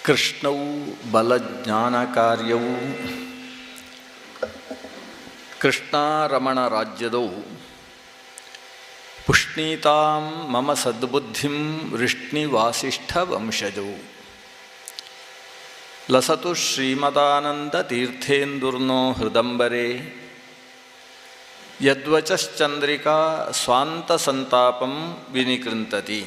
ಕೃಷ್ಣವು ಬಲಜ್ಞಾನ ಕಾರ್ಯವೂ ಕೃಷ್ಣಾರಮಣ ರಾಜ್ಯದವು ಪುಷ್ಣೀತಾಂ ಮಮ ಸದ್ಬುದ್ಧಿಂ ವೃಷ್ಣಿವಾಸಿಷ್ಠ ವಂಶಜವು ಲಸತು ಶ್ರೀಮದಾನಂದ ತೀರ್ಥೇಂದುರ್ನೋ ಹೃದಂಬರೆ ಯದ್ವಚಶ್ಚಂದ್ರಿಕಾ ಸ್ವಾಂತ ಸಂತಾಪಂ ವಿನಿಕೃಂತತಿ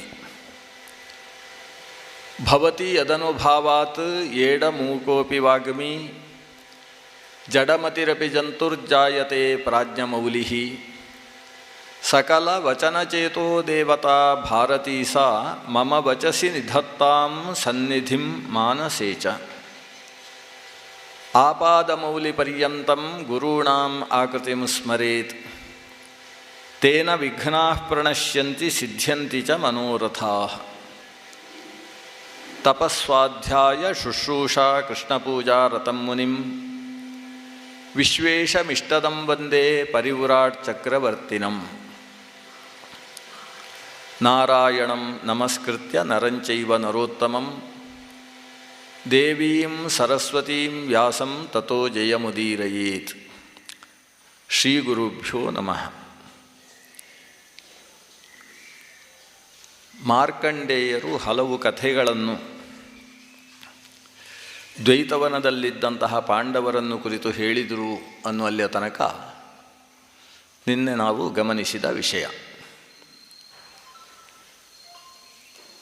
ಭವತಿ ಯದನುಭಾವಾತ್ ಏಡಮೂಕೋಪಿ ವಾಗ್ಮಿ ಜಡಮತಿರಪಿ ಜಂತುರ್ಜಾಯತೆ ಪ್ರಾಜ್ಞಮೌಲಿಃ ಸಕಲ ವಚನಚೇತೋ ದೇವತಾ ಭಾರತೀ ಸಾ ಮಮ ವಚಸಿ ನಿಧತ್ತಾಂ ಸನ್ನಿಧಿಂ ಮಾನಸೇ ಚ ಆಪಾದಮೌಲಿಪರ್ಯಂತಂ ಗುರುಣಾಂ ಆಕೃತಿಂ ಸ್ಮರೇತ್ ತೇನ ವಿಘ್ನಾಃ ಪ್ರಣಶ್ಯಂತಿ ಸಿದ್ಧ್ಯಂತಿ ಚ ಮನೋರಥಾಃ ತಪಸ್ವಾಧ್ಯಾಯ ಶುಶ್ರೂಷಾ ಕೃಷ್ಣಪೂಜಾ ರತಂ ಮುನಿಂ ವಿಶ್ವೇಶಮಿಷ್ಟದಂ ವಂದೇ ಪರಿವ್ರಾಟ್ ಚಕ್ರವರ್ತಿನಂ ನಾರಾಯಣಂ ನಮಸ್ಕೃತ್ಯ ನರಂಚೈವ ನರೋತ್ತಮಂ ದೇವೀಂ ಸರಸ್ವತೀಂ ವ್ಯಾಸಂ ತತೋ ಜಯಮುದೀರಯೇತ್. ಶ್ರೀ ಗುರುಭ್ಯೋ ನಮಃ. ಮಾರ್ಕಂಡೇಯರು ಹಲವು ಕಥೆಗಳನ್ನು ದ್ವೈತವನದಲ್ಲಿದ್ದಂತಹ ಪಾಂಡವರನ್ನು ಕುರಿತು ಹೇಳಿದರು ಅನ್ನುವಲ್ಲಿಯ ತನಕ ನಿನ್ನೆ ನಾವು ಗಮನಿಸಿದ ವಿಷಯ.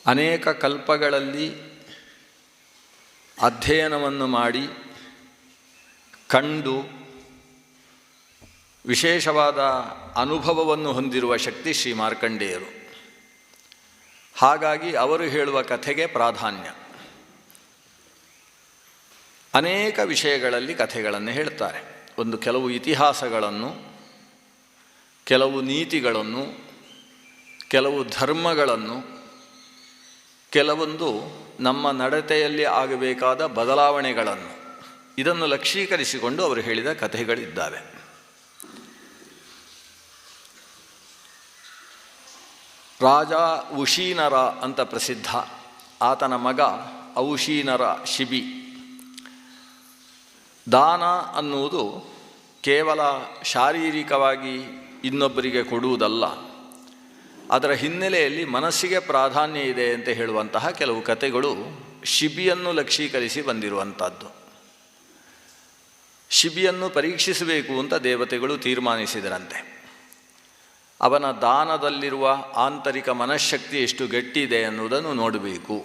ಅನೇಕ ಕಲ್ಪಗಳಲ್ಲಿ ಅಧ್ಯಯನವನ್ನು ಮಾಡಿ ಕಂಡು ವಿಶೇಷವಾದ ಅನುಭವವನ್ನು ಹೊಂದಿರುವ ಶಕ್ತಿ ಶ್ರೀ ಮಾರ್ಕಂಡೇಯರು. ಹಾಗಾಗಿ ಅವರು ಹೇಳುವ ಕಥೆಗೆ ಪ್ರಾಧಾನ್ಯ. ಅನೇಕ ವಿಷಯಗಳಲ್ಲಿ ಕಥೆಗಳನ್ನು ಹೇಳ್ತಾರೆ. ಕೆಲವು ಇತಿಹಾಸಗಳನ್ನು, ಕೆಲವು ನೀತಿಗಳನ್ನು, ಕೆಲವು ಧರ್ಮಗಳನ್ನು, ಕೆಲವೊಂದು ನಮ್ಮ ನಡತೆಯಲ್ಲಿ ಆಗಬೇಕಾದ ಬದಲಾವಣೆಗಳನ್ನು, ಇದನ್ನು ಲಕ್ಷೀಕರಿಸಿಕೊಂಡು ಅವರು ಹೇಳಿದ ಕಥೆಗಳಿದ್ದಾವೆ. ರಾಜ ಉಶೀನರ ಅಂತ ಪ್ರಸಿದ್ಧ. ಆತನ ಮಗ ಔಶೀನರ ಶಿಬಿ. ದಾನ ಅನ್ನುವುದು ಕೇವಲ ಶಾರೀರಿಕವಾಗಿ ಇನ್ನೊಬ್ಬರಿಗೆ ಕೊಡುವುದಲ್ಲ, ಅದರ ಹಿನ್ನೆಲೆಯಲ್ಲಿ ಮನಸ್ಸಿಗೆ ಪ್ರಾಧಾನ್ಯ ಇದೆ ಅಂತ ಹೇಳುವಂತಹ ಕೆಲವು ಕಥೆಗಳು ಶಿಬಿಯನ್ನು ಲಕ್ಷೀಕರಿಸಿ ಬಂದಿರುವಂಥದ್ದು. ಶಿಬಿಯನ್ನು ಪರೀಕ್ಷಿಸಬೇಕು ಅಂತ ದೇವತೆಗಳು ತೀರ್ಮಾನಿಸಿದರಂತೆ. ಅವನ ದಾನದಲ್ಲಿರುವ ಆಂತರಿಕ ಮನಃಶಕ್ತಿ ಎಷ್ಟು ಗಟ್ಟಿದೆ ಅನ್ನುವುದನ್ನು ನೋಡಬೇಕು.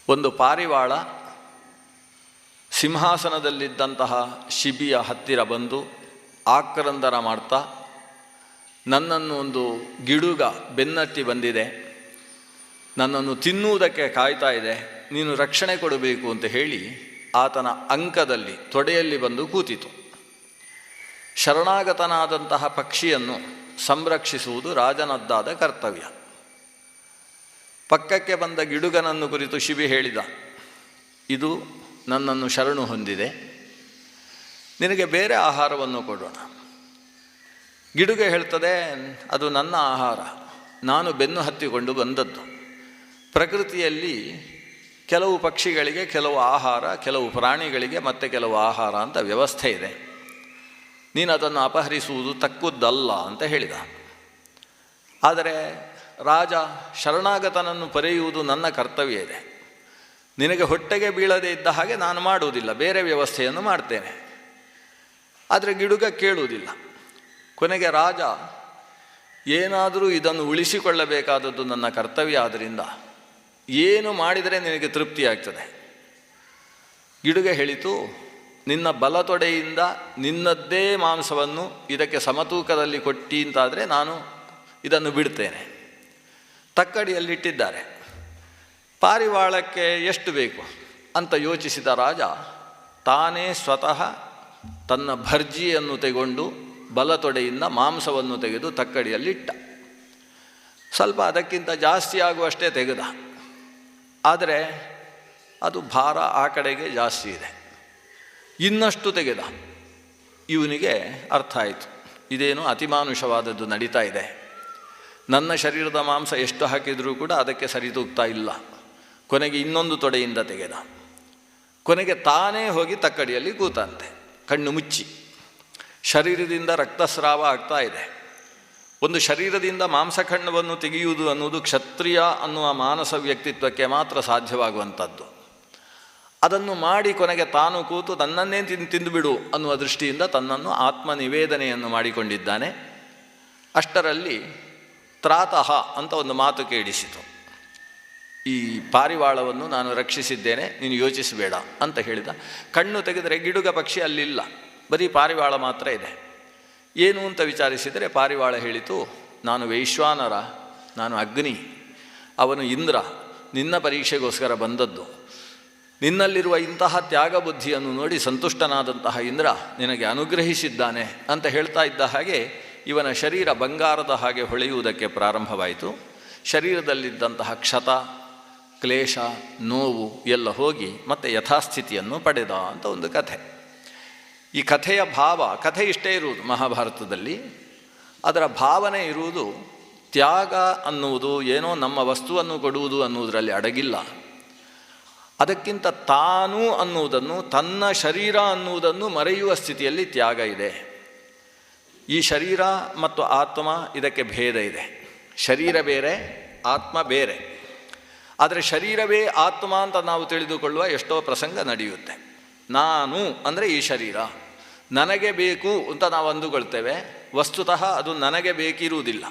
ಒಂದು ಪಾರಿವಾಳ ಸಿಂಹಾಸನದಲ್ಲಿದ್ದಂತಹ ಶಿಬಿಯ ಹತ್ತಿರ ಬಂದು ಆಕ್ರಂದನ ಮಾಡ್ತಾ, ನನ್ನನ್ನು ಒಂದು ಗಿಡುಗ ಬೆನ್ನಟ್ಟಿ ಬಂದಿದೆ, ನನ್ನನ್ನು ತಿನ್ನುವುದಕ್ಕೆ ಕಾಯ್ತಾ ಇದೆ, ನೀನು ರಕ್ಷಣೆ ಕೊಡಬೇಕು ಅಂತ ಹೇಳಿ ಆತನ ಅಂಕದಲ್ಲಿ ತೊಡೆಯಲ್ಲಿ ಬಂದು ಕೂತಿತು. ಶರಣಾಗತನಾದಂತಹ ಪಕ್ಷಿಯನ್ನು ಸಂರಕ್ಷಿಸುವುದು ರಾಜನದ್ದಾದ ಕರ್ತವ್ಯ. ಪಕ್ಕಕ್ಕೆ ಬಂದ ಗಿಡುಗನನ್ನು ಕುರಿತು ಶಿಬಿ ಹೇಳಿದ, ಇದು ನನ್ನನ್ನು ಶರಣು ಹೊಂದಿದೆ, ನಿನಗೆ ಬೇರೆ ಆಹಾರವನ್ನು ಕೊಡೋಣ. ಗಿಡುಗೆ ಹೇಳ್ತದೆ, ಅದು ನನ್ನ ಆಹಾರ, ನಾನು ಬೆನ್ನು ಹತ್ತಿಕೊಂಡು ಬಂದದ್ದು. ಪ್ರಕೃತಿಯಲ್ಲಿ ಕೆಲವು ಪಕ್ಷಿಗಳಿಗೆ ಕೆಲವು ಆಹಾರ, ಕೆಲವು ಪ್ರಾಣಿಗಳಿಗೆ ಮತ್ತೆ ಕೆಲವು ಆಹಾರ ಅಂತ ವ್ಯವಸ್ಥೆ ಇದೆ, ನೀನು ಅದನ್ನು ಅಪಹರಿಸುವುದು ತಕ್ಕುದಲ್ಲ ಅಂತ ಹೇಳಿದ. ಆದರೆ ರಾಜ, ಶರಣಾಗತನನ್ನು ಪಡೆಯುವುದು ನನ್ನ ಕರ್ತವ್ಯ ಇದೆ, ನಿನಗೆ ಹೊಟ್ಟೆಗೆ ಬೀಳದೇ ಇದ್ದ ಹಾಗೆ ನಾನು ಮಾಡುವುದಿಲ್ಲ, ಬೇರೆ ವ್ಯವಸ್ಥೆಯನ್ನು ಮಾಡ್ತೇನೆ. ಆದರೆ ಗಿಡುಗ ಕೇಳುವುದಿಲ್ಲ. ಕೊನೆಗೆ ರಾಜ, ಏನಾದರೂ ಇದನ್ನು ಉಳಿಸಿಕೊಳ್ಳಬೇಕಾದದ್ದು ನನ್ನ ಕರ್ತವ್ಯ, ಆದ್ದರಿಂದ ಏನು ಮಾಡಿದರೆ ನಿನಗೆ ತೃಪ್ತಿಯಾಗ್ತದೆ. ಗಿಡುಗೆ ಹೇಳಿತು, ನಿನ್ನ ಬಲತೊಡೆಯಿಂದ ನಿನ್ನದ್ದೇ ಮಾಂಸವನ್ನು ಇದಕ್ಕೆ ಸಮತೂಕದಲ್ಲಿ ಕೊಟ್ಟಿ ಅಂತಾದರೆ ನಾನು ಇದನ್ನು ಬಿಡ್ತೇನೆ. ತಕ್ಕಡಿಯಲ್ಲಿಟ್ಟಿದ್ದಾರೆ. ಪಾರಿವಾಳಕ್ಕೆ ಎಷ್ಟು ಬೇಕು ಅಂತ ಯೋಚಿಸಿದ ರಾಜ ತಾನೇ ಸ್ವತಃ ತನ್ನ ಭರ್ಜಿಯನ್ನು ತೆಗೆದು ಬಲತೊಡೆಯಿಂದ ಮಾಂಸವನ್ನು ತೆಗೆದು ತಕ್ಕಡಿಯಲ್ಲಿಟ್ಟ. ಸ್ವಲ್ಪ ಅದಕ್ಕಿಂತ ಜಾಸ್ತಿ ಆಗುವಷ್ಟೇ ತೆಗೆದ, ಆದರೆ ಅದು ಭಾರ ಆ ಕಡೆಗೆ ಜಾಸ್ತಿ ಇದೆ. ಇನ್ನಷ್ಟು ತೆಗೆದ. ಇವನಿಗೆ ಅರ್ಥ ಆಯಿತು, ಇದೇನು ಅತಿಮಾನುಷವಾದದ್ದು ನಡೀತಾ ಇದೆ, ನನ್ನ ಶರೀರದ ಮಾಂಸ ಎಷ್ಟು ಹಾಕಿದರೂ ಕೂಡ ಅದಕ್ಕೆ ಸರಿದೂಗ್ತಾ ಇಲ್ಲ, ಕೊನೆಗೆ ಇನ್ನೊಂದು ತೊಡೆಯಿಂದ ತೆಗೆದ. ಕೊನೆಗೆ ತಾನೇ ಹೋಗಿ ತಕ್ಕಡಿಯಲ್ಲಿ ಕೂತಂತೆ, ಕಣ್ಣು ಮುಚ್ಚಿ. ಶರೀರದಿಂದ ರಕ್ತಸ್ರಾವ ಆಗ್ತಾ ಇದೆ. ಒಂದು ಶರೀರದಿಂದ ಮಾಂಸಖಂಡವನ್ನು ತೆಗೆಯುವುದು ಅನ್ನುವುದು ಕ್ಷತ್ರಿಯ ಅನ್ನುವ ಮಾನಸ ವ್ಯಕ್ತಿತ್ವಕ್ಕೆ ಮಾತ್ರ ಸಾಧ್ಯವಾಗುವಂಥದ್ದು. ಅದನ್ನು ಮಾಡಿ ಕೊನೆಗೆ ತಾನು ಕೂತು ತನ್ನನ್ನೇ ತಿಂದುಬಿಡು ಅನ್ನುವ ದೃಷ್ಟಿಯಿಂದ ತನ್ನನ್ನು ಆತ್ಮನಿವೇದನೆಯನ್ನು ಮಾಡಿಕೊಂಡಿದ್ದಾನೆ. ಅಷ್ಟರಲ್ಲಿ ತ್ರಾತಃ ಅಂತ ಒಂದು ಮಾತು ಕೇಳಿಸಿತು. ಈ ಪಾರಿವಾಳವನ್ನು ನಾನು ರಕ್ಷಿಸಿದ್ದೇನೆ, ನೀನು ಯೋಚಿಸಬೇಡ ಅಂತ ಹೇಳಿದ. ಕಣ್ಣು ತೆಗೆದರೆ ಗಿಡುಗ ಪಕ್ಷಿ ಅಲ್ಲಿಲ್ಲ, ಬರೀ ಪಾರಿವಾಳ ಮಾತ್ರ ಇದೆ. ಏನು ಅಂತ ವಿಚಾರಿಸಿದರೆ ಪಾರಿವಾಳ ಹೇಳಿತು, ನಾನು ವೈಶ್ವಾನರ, ನಾನು ಅಗ್ನಿ, ಅವನು ಇಂದ್ರ, ನಿನ್ನ ಪರೀಕ್ಷೆಗೋಸ್ಕರ ಬಂದದ್ದು. ನಿನ್ನಲ್ಲಿರುವ ಇಂತಹ ತ್ಯಾಗ ಬುದ್ಧಿಯನ್ನು ನೋಡಿ ಸಂತುಷ್ಟನಾದಂತಹ ಇಂದ್ರ ನಿನಗೆ ಅನುಗ್ರಹಿಸಿದ್ದಾನೆ ಅಂತ ಹೇಳ್ತಾ ಇದ್ದ ಹಾಗೆ ಇವನ ಶರೀರ ಬಂಗಾರದ ಹಾಗೆ ಹೊಳೆಯುವುದಕ್ಕೆ ಪ್ರಾರಂಭವಾಯಿತು. ಶರೀರದಲ್ಲಿದ್ದಂತಹ ಕ್ಷತ, ಕ್ಲೇಶ, ನೋವು ಎಲ್ಲ ಹೋಗಿ ಮತ್ತೆ ಯಥಾಸ್ಥಿತಿಯನ್ನು ಪಡೆದ ಅಂತ ಒಂದು ಕಥೆ. ಈ ಕಥೆಯ ಕಥೆ ಇಷ್ಟೇ ಇರುವುದು ಮಹಾಭಾರತದಲ್ಲಿ. ಅದರ ಭಾವನೆ ಇರುವುದು ತ್ಯಾಗ ಅನ್ನುವುದು ಏನೋ ನಮ್ಮ ವಸ್ತುವನ್ನು ಕೊಡುವುದು ಅನ್ನುವುದರಲ್ಲಿ ಅಡಗಿಲ್ಲ. ಅದಕ್ಕಿಂತ ತಾನು ಅನ್ನುವುದನ್ನು, ತನ್ನ ಶರೀರ ಅನ್ನುವುದನ್ನು ಮರೆಯುವ ಸ್ಥಿತಿಯಲ್ಲಿ ತ್ಯಾಗ ಇದೆ. ಈ ಶರೀರ ಮತ್ತು ಆತ್ಮ ಇದಕ್ಕೆ ಭೇದ ಇದೆ. ಶರೀರ ಬೇರೆ, ಆತ್ಮ ಬೇರೆ. ಆದರೆ ಶರೀರವೇ ಆತ್ಮ ಅಂತ ನಾವು ತಿಳಿದುಕೊಳ್ಳುವ ಎಷ್ಟೋ ಪ್ರಸಂಗ ನಡೆಯುತ್ತೆ. ನಾನು ಅಂದರೆ ಈ ಶರೀರ, ನನಗೆ ಬೇಕು ಅಂತ ನಾವು ಅಂದುಕೊಳ್ತೇವೆ. ವಸ್ತುತಃ ಅದು ನನಗೆ ಬೇಕಿರುವುದಿಲ್ಲ.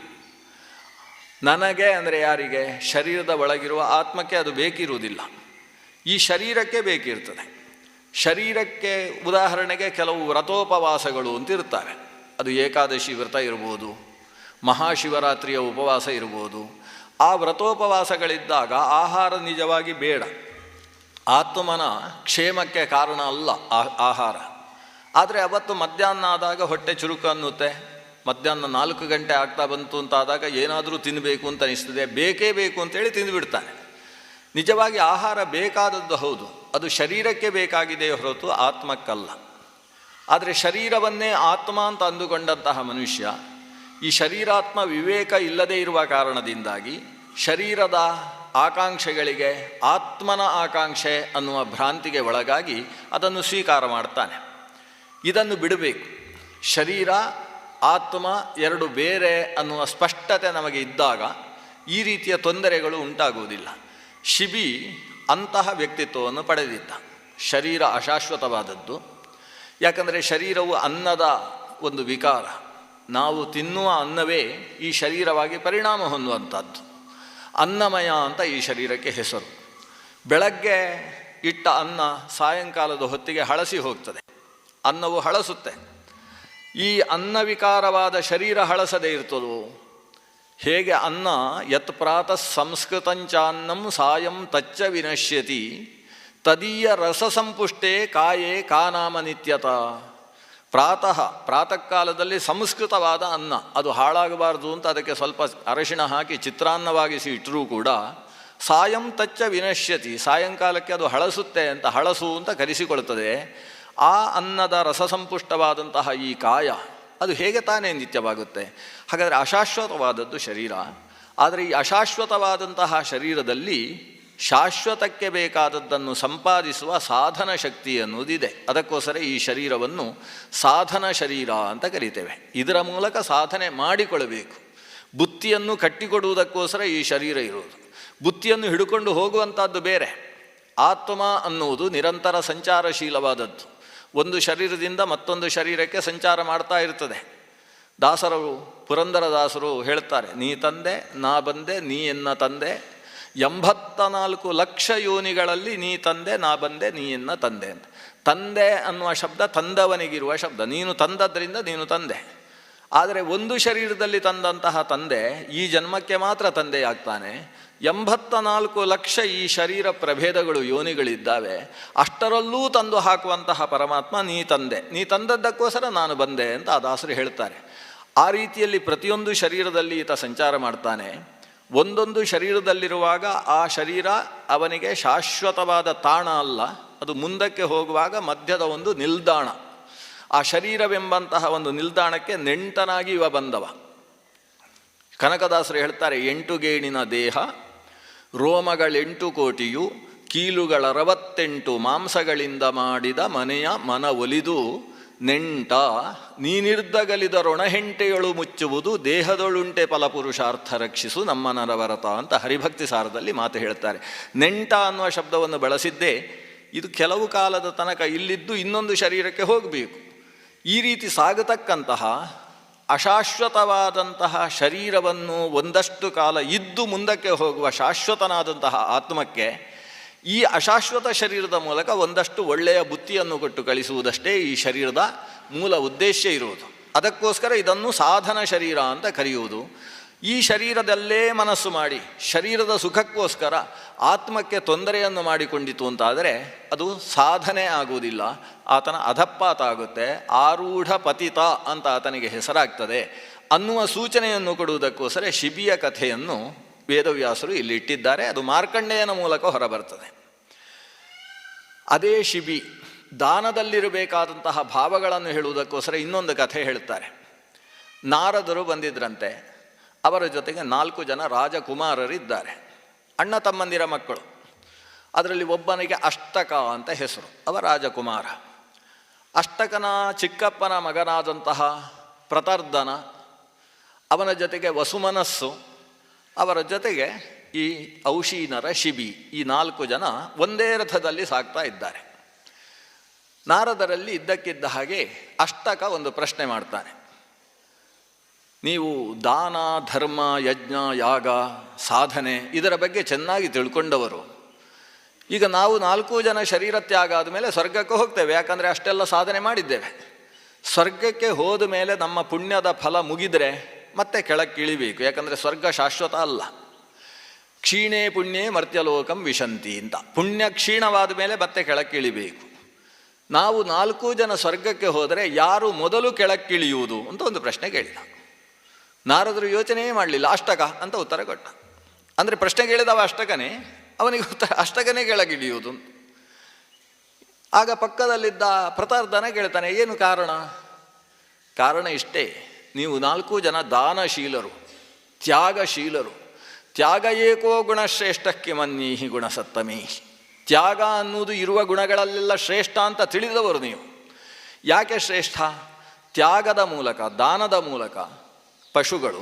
ನನಗೆ ಅಂದರೆ ಯಾರಿಗೆ? ಶರೀರದ ಒಳಗಿರುವ ಆತ್ಮಕ್ಕೆ ಅದು ಬೇಕಿರುವುದಿಲ್ಲ. ಈ ಶರೀರಕ್ಕೆ ಬೇಕಿರ್ತದೆ. ಶರೀರಕ್ಕೆ ಉದಾಹರಣೆಗೆ ಕೆಲವು ವ್ರತೋಪವಾಸಗಳು ಅಂತ ಇರ್ತವೆ. ಅದು ಏಕಾದಶಿ ವ್ರತ ಇರ್ಬೋದು, ಮಹಾಶಿವರಾತ್ರಿಯ ಉಪವಾಸ ಇರ್ಬೋದು. ಆ ವ್ರತೋಪವಾಸಗಳಿದ್ದಾಗ ಆಹಾರ ನಿಜವಾಗಿ ಬೇಡ, ಆತ್ಮನ ಕ್ಷೇಮಕ್ಕೆ ಕಾರಣ ಅಲ್ಲ ಆಹಾರ. ಆದರೆ ಅವತ್ತು ಮಧ್ಯಾಹ್ನ ಆದಾಗ ಹೊಟ್ಟೆ ಚುರುಕು ಅನ್ನುತ್ತೆ. ಮಧ್ಯಾಹ್ನ 4 ಗಂಟೆ ಆಗ್ತಾ ಬಂತು ಅಂತಾದಾಗ ಏನಾದರೂ ತಿನ್ನಬೇಕು ಅಂತ ಅನಿಸ್ತದೆ, ಬೇಕೇ ಬೇಕು ಅಂತೇಳಿ ತಿಂದುಬಿಡ್ತಾನೆ. ನಿಜವಾಗಿ ಆಹಾರ ಬೇಕಾದದ್ದು ಹೌದು, ಅದು ಶರೀರಕ್ಕೆ ಬೇಕಾಗಿದೆ ಹೊರತು ಆತ್ಮಕ್ಕಲ್ಲ. ಆದರೆ ಶರೀರವನ್ನೇ ಆತ್ಮ ಅಂತ ಅಂದುಕೊಂಡಂತಹ ಮನುಷ್ಯ ಈ ಶರೀರಾತ್ಮ ವಿವೇಕ ಇಲ್ಲದೇ ಇರುವ ಕಾರಣದಿಂದಾಗಿ ಶರೀರದ ಆಕಾಂಕ್ಷೆಗಳಿಗೆ ಆತ್ಮನ ಆಕಾಂಕ್ಷೆ ಅನ್ನುವ ಭ್ರಾಂತಿಗೆ ಒಳಗಾಗಿ ಅದನ್ನು ಸ್ವೀಕಾರ ಮಾಡ್ತಾನೆ. ಇದನ್ನು ಬಿಡಬೇಕು. ಶರೀರ ಆತ್ಮ ಎರಡು ಬೇರೆ ಅನ್ನುವ ಸ್ಪಷ್ಟತೆ ನಮಗೆ ಇದ್ದಾಗ ಈ ರೀತಿಯ ತೊಂದರೆಗಳು ಉಂಟಾಗುವುದಿಲ್ಲ. ಶಿಬಿ ಅಂತಹ ವ್ಯಕ್ತಿತ್ವವನ್ನು ಪಡೆದಿದ್ದ. ಶರೀರ ಅಶಾಶ್ವತವಾದದ್ದು. ಯಾಕಂದರೆ ಶರೀರವು ಅನ್ನದ ಒಂದು ವಿಕಾರ. ನಾವು ತಿನ್ನುವ ಅನ್ನವೇ ಈ ಶರೀರವಾಗಿ ಪರಿಣಾಮ ಹೊಂದುವಂಥದ್ದು. ಅನ್ನಮಯ ಅಂತ ಈ ಶರೀರಕ್ಕೆ ಹೆಸರು. ಬೆಳಗ್ಗೆ ಇಟ್ಟ ಅನ್ನ ಸಾಯಂಕಾಲದ ಹೊತ್ತಿಗೆ ಹಳಸಿ ಹೋಗ್ತದೆ. ಅನ್ನವು ಹಳಸುತ್ತೆ. ಈ ಅನ್ನವಿಕಾರವಾದ ಶರೀರ ಹಳಸದೇ ಇರ್ತದೋ? ಹೇಗೆ ಅನ್ನ ಯತ್ ಪ್ರಾತಃ ಸಂಸ್ಕೃತಂಚಾನ್ನಂ ಸಾಯಂ ತಚ್ಚ ವಿನಶ್ಯತಿ ತದೀಯ ರಸಸಂಪುಷ್ಟೇ ಕಾಯೇ ಕಾನಾಮ ನಿತ್ಯತ. ಪ್ರಾತಃ ಕಾಲದಲ್ಲಿ ಸಂಸ್ಕೃತವಾದ ಅನ್ನ, ಅದು ಹಾಳಾಗಬಾರ್ದು ಅಂತ ಅದಕ್ಕೆ ಸ್ವಲ್ಪ ಅರಶಿಣ ಹಾಕಿ ಚಿತ್ರಾನ್ನವಾಗಿಸಿ ಇಟ್ಟರೂ ಕೂಡ ಸಾಯಂ ತಚ್ಚ ವಿನಶ್ಯತಿ, ಸಾಯಂಕಾಲಕ್ಕೆ ಅದು ಹಳಸುತ್ತೆ ಅಂತ ಹಳಸು ಅಂತ ಕರೆಸಿಕೊಳ್ತದೆ. ಆ ಅನ್ನದ ರಸಸಂಪುಷ್ಟವಾದಂತಹ ಈ ಕಾಯ ಅದು ಹೇಗೆ ತಾನೇ ನಿತ್ಯವಾಗುತ್ತೆ? ಹಾಗಾದರೆ ಅಶಾಶ್ವತವಾದದ್ದು ಶರೀರ. ಆದರೆ ಈ ಅಶಾಶ್ವತವಾದಂತಹ ಶರೀರದಲ್ಲಿ ಶಾಶ್ವತಕ್ಕೆ ಬೇಕಾದದ್ದನ್ನು ಸಂಪಾದಿಸುವ ಸಾಧನ ಶಕ್ತಿ ಅನ್ನೋದಿದೆ. ಅದಕ್ಕೋಸ್ಕರ ಈ ಶರೀರವನ್ನು ಸಾಧನ ಶರೀರ ಅಂತ ಕರೀತೇವೆ. ಇದರ ಮೂಲಕ ಸಾಧನೆ ಮಾಡಿಕೊಳ್ಳಬೇಕು. ಬುತ್ತಿಯನ್ನು ಕಟ್ಟಿಕೊಡುವುದಕ್ಕೋಸ್ಕರ ಈ ಶರೀರ ಇರುವುದು. ಬುತ್ತಿಯನ್ನು ಹಿಡ್ಕೊಂಡು ಹೋಗುವಂಥದ್ದು ಬೇರೆ. ಆತ್ಮ ಅನ್ನುವುದು ನಿರಂತರ ಸಂಚಾರಶೀಲವಾದದ್ದು. ಒಂದು ಶರೀರದಿಂದ ಮತ್ತೊಂದು ಶರೀರಕ್ಕೆ ಸಂಚಾರ ಮಾಡ್ತಾ ಇರ್ತದೆ. ಪುರಂದರದಾಸರು ಹೇಳ್ತಾರೆ, ನೀ ತಂದೆ ನಾ ಬಂದೆ ನೀ ಎನ್ನ ತಂದೆ, 84 ಲಕ್ಷ ಯೋನಿಗಳಲ್ಲಿ ನೀ ತಂದೆ ನಾ ಬಂದೆ ನೀ ಎನ್ನ ತಂದೆ ಅಂತ. ತಂದೆ ಅನ್ನುವ ಶಬ್ದ ತಂದವನಿಗಿರುವ ಶಬ್ದ. ನೀನು ತಂದದ್ರಿಂದ ನೀನು ತಂದೆ. ಆದರೆ ಒಂದು ಶರೀರದಲ್ಲಿ ತಂದಂತಹ ತಂದೆ ಈ ಜನ್ಮಕ್ಕೆ ಮಾತ್ರ ತಂದೆಯಾಗ್ತಾನೆ. 84 ಲಕ್ಷ ಈ ಶರೀರ ಪ್ರಭೇದಗಳು ಯೋನಿಗಳಿದ್ದಾವೆ. ಅಷ್ಟರಲ್ಲೂ ತಂದು ಹಾಕುವಂತಹ ಪರಮಾತ್ಮ ನೀ ತಂದೆ, ನೀ ತಂದದ್ದಕ್ಕೋಸ್ಕರ ನಾನು ಬಂದೆ ಅಂತ ಆ ದಾಸರು ಹೇಳ್ತಾರೆ. ಆ ರೀತಿಯಲ್ಲಿ ಪ್ರತಿಯೊಂದು ಶರೀರದಲ್ಲಿ ಈತ ಸಂಚಾರ ಮಾಡ್ತಾನೆ. ಒಂದೊಂದು ಶರೀರದಲ್ಲಿರುವಾಗ ಆ ಶರೀರ ಅವನಿಗೆ ಶಾಶ್ವತವಾದ ತಾಣ ಅಲ್ಲ, ಅದು ಮುಂದಕ್ಕೆ ಹೋಗುವಾಗ ಮಧ್ಯದ ಒಂದು ನಿಲ್ದಾಣ. ಆ ಶರೀರವೆಂಬಂತಹ ಒಂದು ನಿಲ್ದಾಣಕ್ಕೆ ನೆಂಟನಾಗಿ ಇವ ಬಂದವ. ಕನಕದಾಸರು ಹೇಳ್ತಾರೆ, 8 ಗೇಣಿನ ದೇಹ ರೋಮಗಳೆಂಟು ಕೋಟಿಯು ಕೀಲುಗಳ68 ಮಾಂಸಗಳಿಂದ ಮಾಡಿದ ಮನೆಯ ಮನ ಒಲಿದು ನೆಂಟ ನೀನಿರ್ದಗಲಿದರೊಣಹೆಂಟೆಯೊಳು ಮುಚ್ಚುವುದು ದೇಹದೊಳುಂಟೆ ಫಲಪುರುಷಾರ್ಥ ರಕ್ಷಿಸು ನಮ್ಮ ನರವರತ ಅಂತ ಹರಿಭಕ್ತಿ ಸಾರದಲ್ಲಿ ಮಾತು ಹೇಳ್ತಾರೆ. ನೆಂಟ ಅನ್ನುವ ಶಬ್ದವನ್ನು ಬಳಸಿದ್ದೇ ಇದು ಕೆಲವು ಕಾಲದ ತನಕ ಇಲ್ಲಿದ್ದು ಇನ್ನೊಂದು ಶರೀರಕ್ಕೆ ಹೋಗಬೇಕು. ಈ ರೀತಿ ಸಾಗತಕ್ಕಂತಹ ಅಶಾಶ್ವತವಾದಂತಹ ಶರೀರವನ್ನು ಒಂದಷ್ಟು ಕಾಲ ಇದ್ದು ಮುಂದಕ್ಕೆ ಹೋಗುವ ಶಾಶ್ವತನಾದಂತಹ ಆತ್ಮಕ್ಕೆ ಈ ಅಶಾಶ್ವತ ಶರೀರದ ಮೂಲಕ ಒಂದಷ್ಟು ಒಳ್ಳೆಯ ಬುತ್ತಿಯನ್ನು ಕೊಟ್ಟು ಕಳಿಸುವುದಷ್ಟೇ ಈ ಶರೀರದ ಮೂಲ ಉದ್ದೇಶ ಇರುವುದು. ಅದಕ್ಕೋಸ್ಕರ ಇದನ್ನು ಸಾಧನ ಶರೀರ ಅಂತ ಕರೆಯುವುದು. ಈ ಶರೀರದಲ್ಲೇ ಮನಸ್ಸು ಮಾಡಿ ಶರೀರದ ಸುಖಕ್ಕೋಸ್ಕರ ಆತ್ಮಕ್ಕೆ ತೊಂದರೆಯನ್ನು ಮಾಡಿಕೊಂಡಿತು ಅಂತಾದರೆ ಅದು ಸಾಧನೆ ಆಗುವುದಿಲ್ಲ, ಆತನ ಅಧಪಾತ ಆಗುತ್ತೆ, ಆರೂಢ ಪತಿತ ಅಂತ ಆತನಿಗೆ ಹೆಸರಾಗ್ತದೆ ಅನ್ನುವ ಸೂಚನೆಯನ್ನು ಕೊಡುವುದಕ್ಕೋಸ್ಕರ ಶಿಬಿಯ ಕಥೆಯನ್ನು ವೇದವ್ಯಾಸರು ಇಲ್ಲಿ ಇಟ್ಟಿದ್ದಾರೆ. ಅದು ಮಾರ್ಕಂಡೇಯನ ಮೂಲಕ ಹೊರಬರ್ತದೆ. ಅದೇ ಶಿಬಿ ದಾನದಲ್ಲಿರಬೇಕಾದಂತಹ ಭಾವಗಳನ್ನು ಹೇಳುವುದಕ್ಕೋಸ್ಕರ ಇನ್ನೊಂದು ಕಥೆ ಹೇಳ್ತಾರೆ. ನಾರದರು ಬಂದಿದ್ರಂತೆ, ಅವರ ಜೊತೆಗೆ 4 ಜನ ರಾಜಕುಮಾರರಿದ್ದಾರೆ, ಅಣ್ಣ ತಮ್ಮಂದಿರ ಮಕ್ಕಳು. ಅದರಲ್ಲಿ ಒಬ್ಬನಿಗೆ ಅಷ್ಟಕ ಅಂತ ಹೆಸರು, ಅವ ರಾಜಕುಮಾರ. ಅಷ್ಟಕನ ಚಿಕ್ಕಪ್ಪನ ಮಗನಾದಂತಹ ಪ್ರತರ್ಧನ, ಅವನ ಜೊತೆಗೆ ವಸುಮನಸ್ಸು, ಅವರ ಜೊತೆಗೆ ಈ ಔಶೀನರ ಶಿಬಿ, ಈ 4 ಜನ ಒಂದೇ ರಥದಲ್ಲಿ ಸಾಗ್ತಾ ಇದ್ದಾರೆ. ನಾರದರಲ್ಲಿ ಇದ್ದಕ್ಕಿದ್ದ ಹಾಗೆ ಅಷ್ಟಕ ಒಂದು ಪ್ರಶ್ನೆ ಮಾಡ್ತಾನೆ. ನೀವು ದಾನ, ಧರ್ಮ, ಯಜ್ಞ, ಯಾಗ, ಸಾಧನೆ ಇದರ ಬಗ್ಗೆ ಚೆನ್ನಾಗಿ ತಿಳ್ಕೊಂಡವರು. ಈಗ ನಾವು 4 ಜನ ಶರೀರ ತ್ಯಾಗ ಆದಮೇಲೆ ಸ್ವರ್ಗಕ್ಕೆ ಹೋಗ್ತೇವೆ, ಯಾಕಂದರೆ ಅಷ್ಟೆಲ್ಲ ಸಾಧನೆ ಮಾಡಿದ್ದೇವೆ. ಸ್ವರ್ಗಕ್ಕೆ ಹೋದ ಮೇಲೆ ನಮ್ಮ ಪುಣ್ಯದ ಫಲ ಮುಗಿದರೆ ಮತ್ತೆ ಕೆಳಕ್ಕೆ ಇಳಿಬೇಕು, ಯಾಕಂದರೆ ಸ್ವರ್ಗ ಶಾಶ್ವತ ಅಲ್ಲ. ಕ್ಷೀಣೇ ಪುಣ್ಯೇ ಮರ್ತ್ಯಲೋಕಂ ವಿಶಂತಿ ಅಂತ, ಪುಣ್ಯ ಕ್ಷೀಣವಾದ ಮೇಲೆ ಮತ್ತೆ ಕೆಳಕ್ಕೆ ಇಳಿಬೇಕು. ನಾವು 4 ಜನ ಸ್ವರ್ಗಕ್ಕೆ ಹೋದರೆ ಯಾರು ಮೊದಲು ಕೆಳಕ್ಕಿಳಿಯುವುದು ಅಂತ ಒಂದು ಪ್ರಶ್ನೆ ಕೇಳಿದ. ನಾರದರು ಯೋಚನೆಯೇ ಮಾಡಲಿಲ್ಲ, ಅಷ್ಟಕ ಅಂತ ಉತ್ತರ ಕೊಟ್ಟ. ಅಂದರೆ ಪ್ರಶ್ನೆ ಕೇಳಿದವ ಅಷ್ಟಕನೇ, ಅವನಿಗೆ ಉತ್ತರ ಅಷ್ಟಕನೇ ಕೆಳಗಿಳಿಯುವುದು. ಆಗ ಪಕ್ಕದಲ್ಲಿದ್ದ ಪ್ರತಾರ್ಧನ ಕೇಳ್ತಾನೆ, ಏನು ಕಾರಣ? ಕಾರಣ ಇಷ್ಟೇ, ನೀವು 4 ಜನ ದಾನಶೀಲರು, ತ್ಯಾಗಶೀಲರು. ತ್ಯಾಗ ಏಕೋ ಗುಣಶ್ರೇಷ್ಠಕ್ಕೆ ಮನ್ಯೀಹಿ ಗುಣಸತ್ತಮೀ. ತ್ಯಾಗ ಅನ್ನುವುದು ಇರುವ ಗುಣಗಳಲ್ಲೆಲ್ಲ ಶ್ರೇಷ್ಠ ಅಂತ ತಿಳಿದವರು ನೀವು. ಯಾಕೆ ಶ್ರೇಷ್ಠ? ತ್ಯಾಗದ ಮೂಲಕ, ದಾನದ ಮೂಲಕ ಪಶುಗಳು,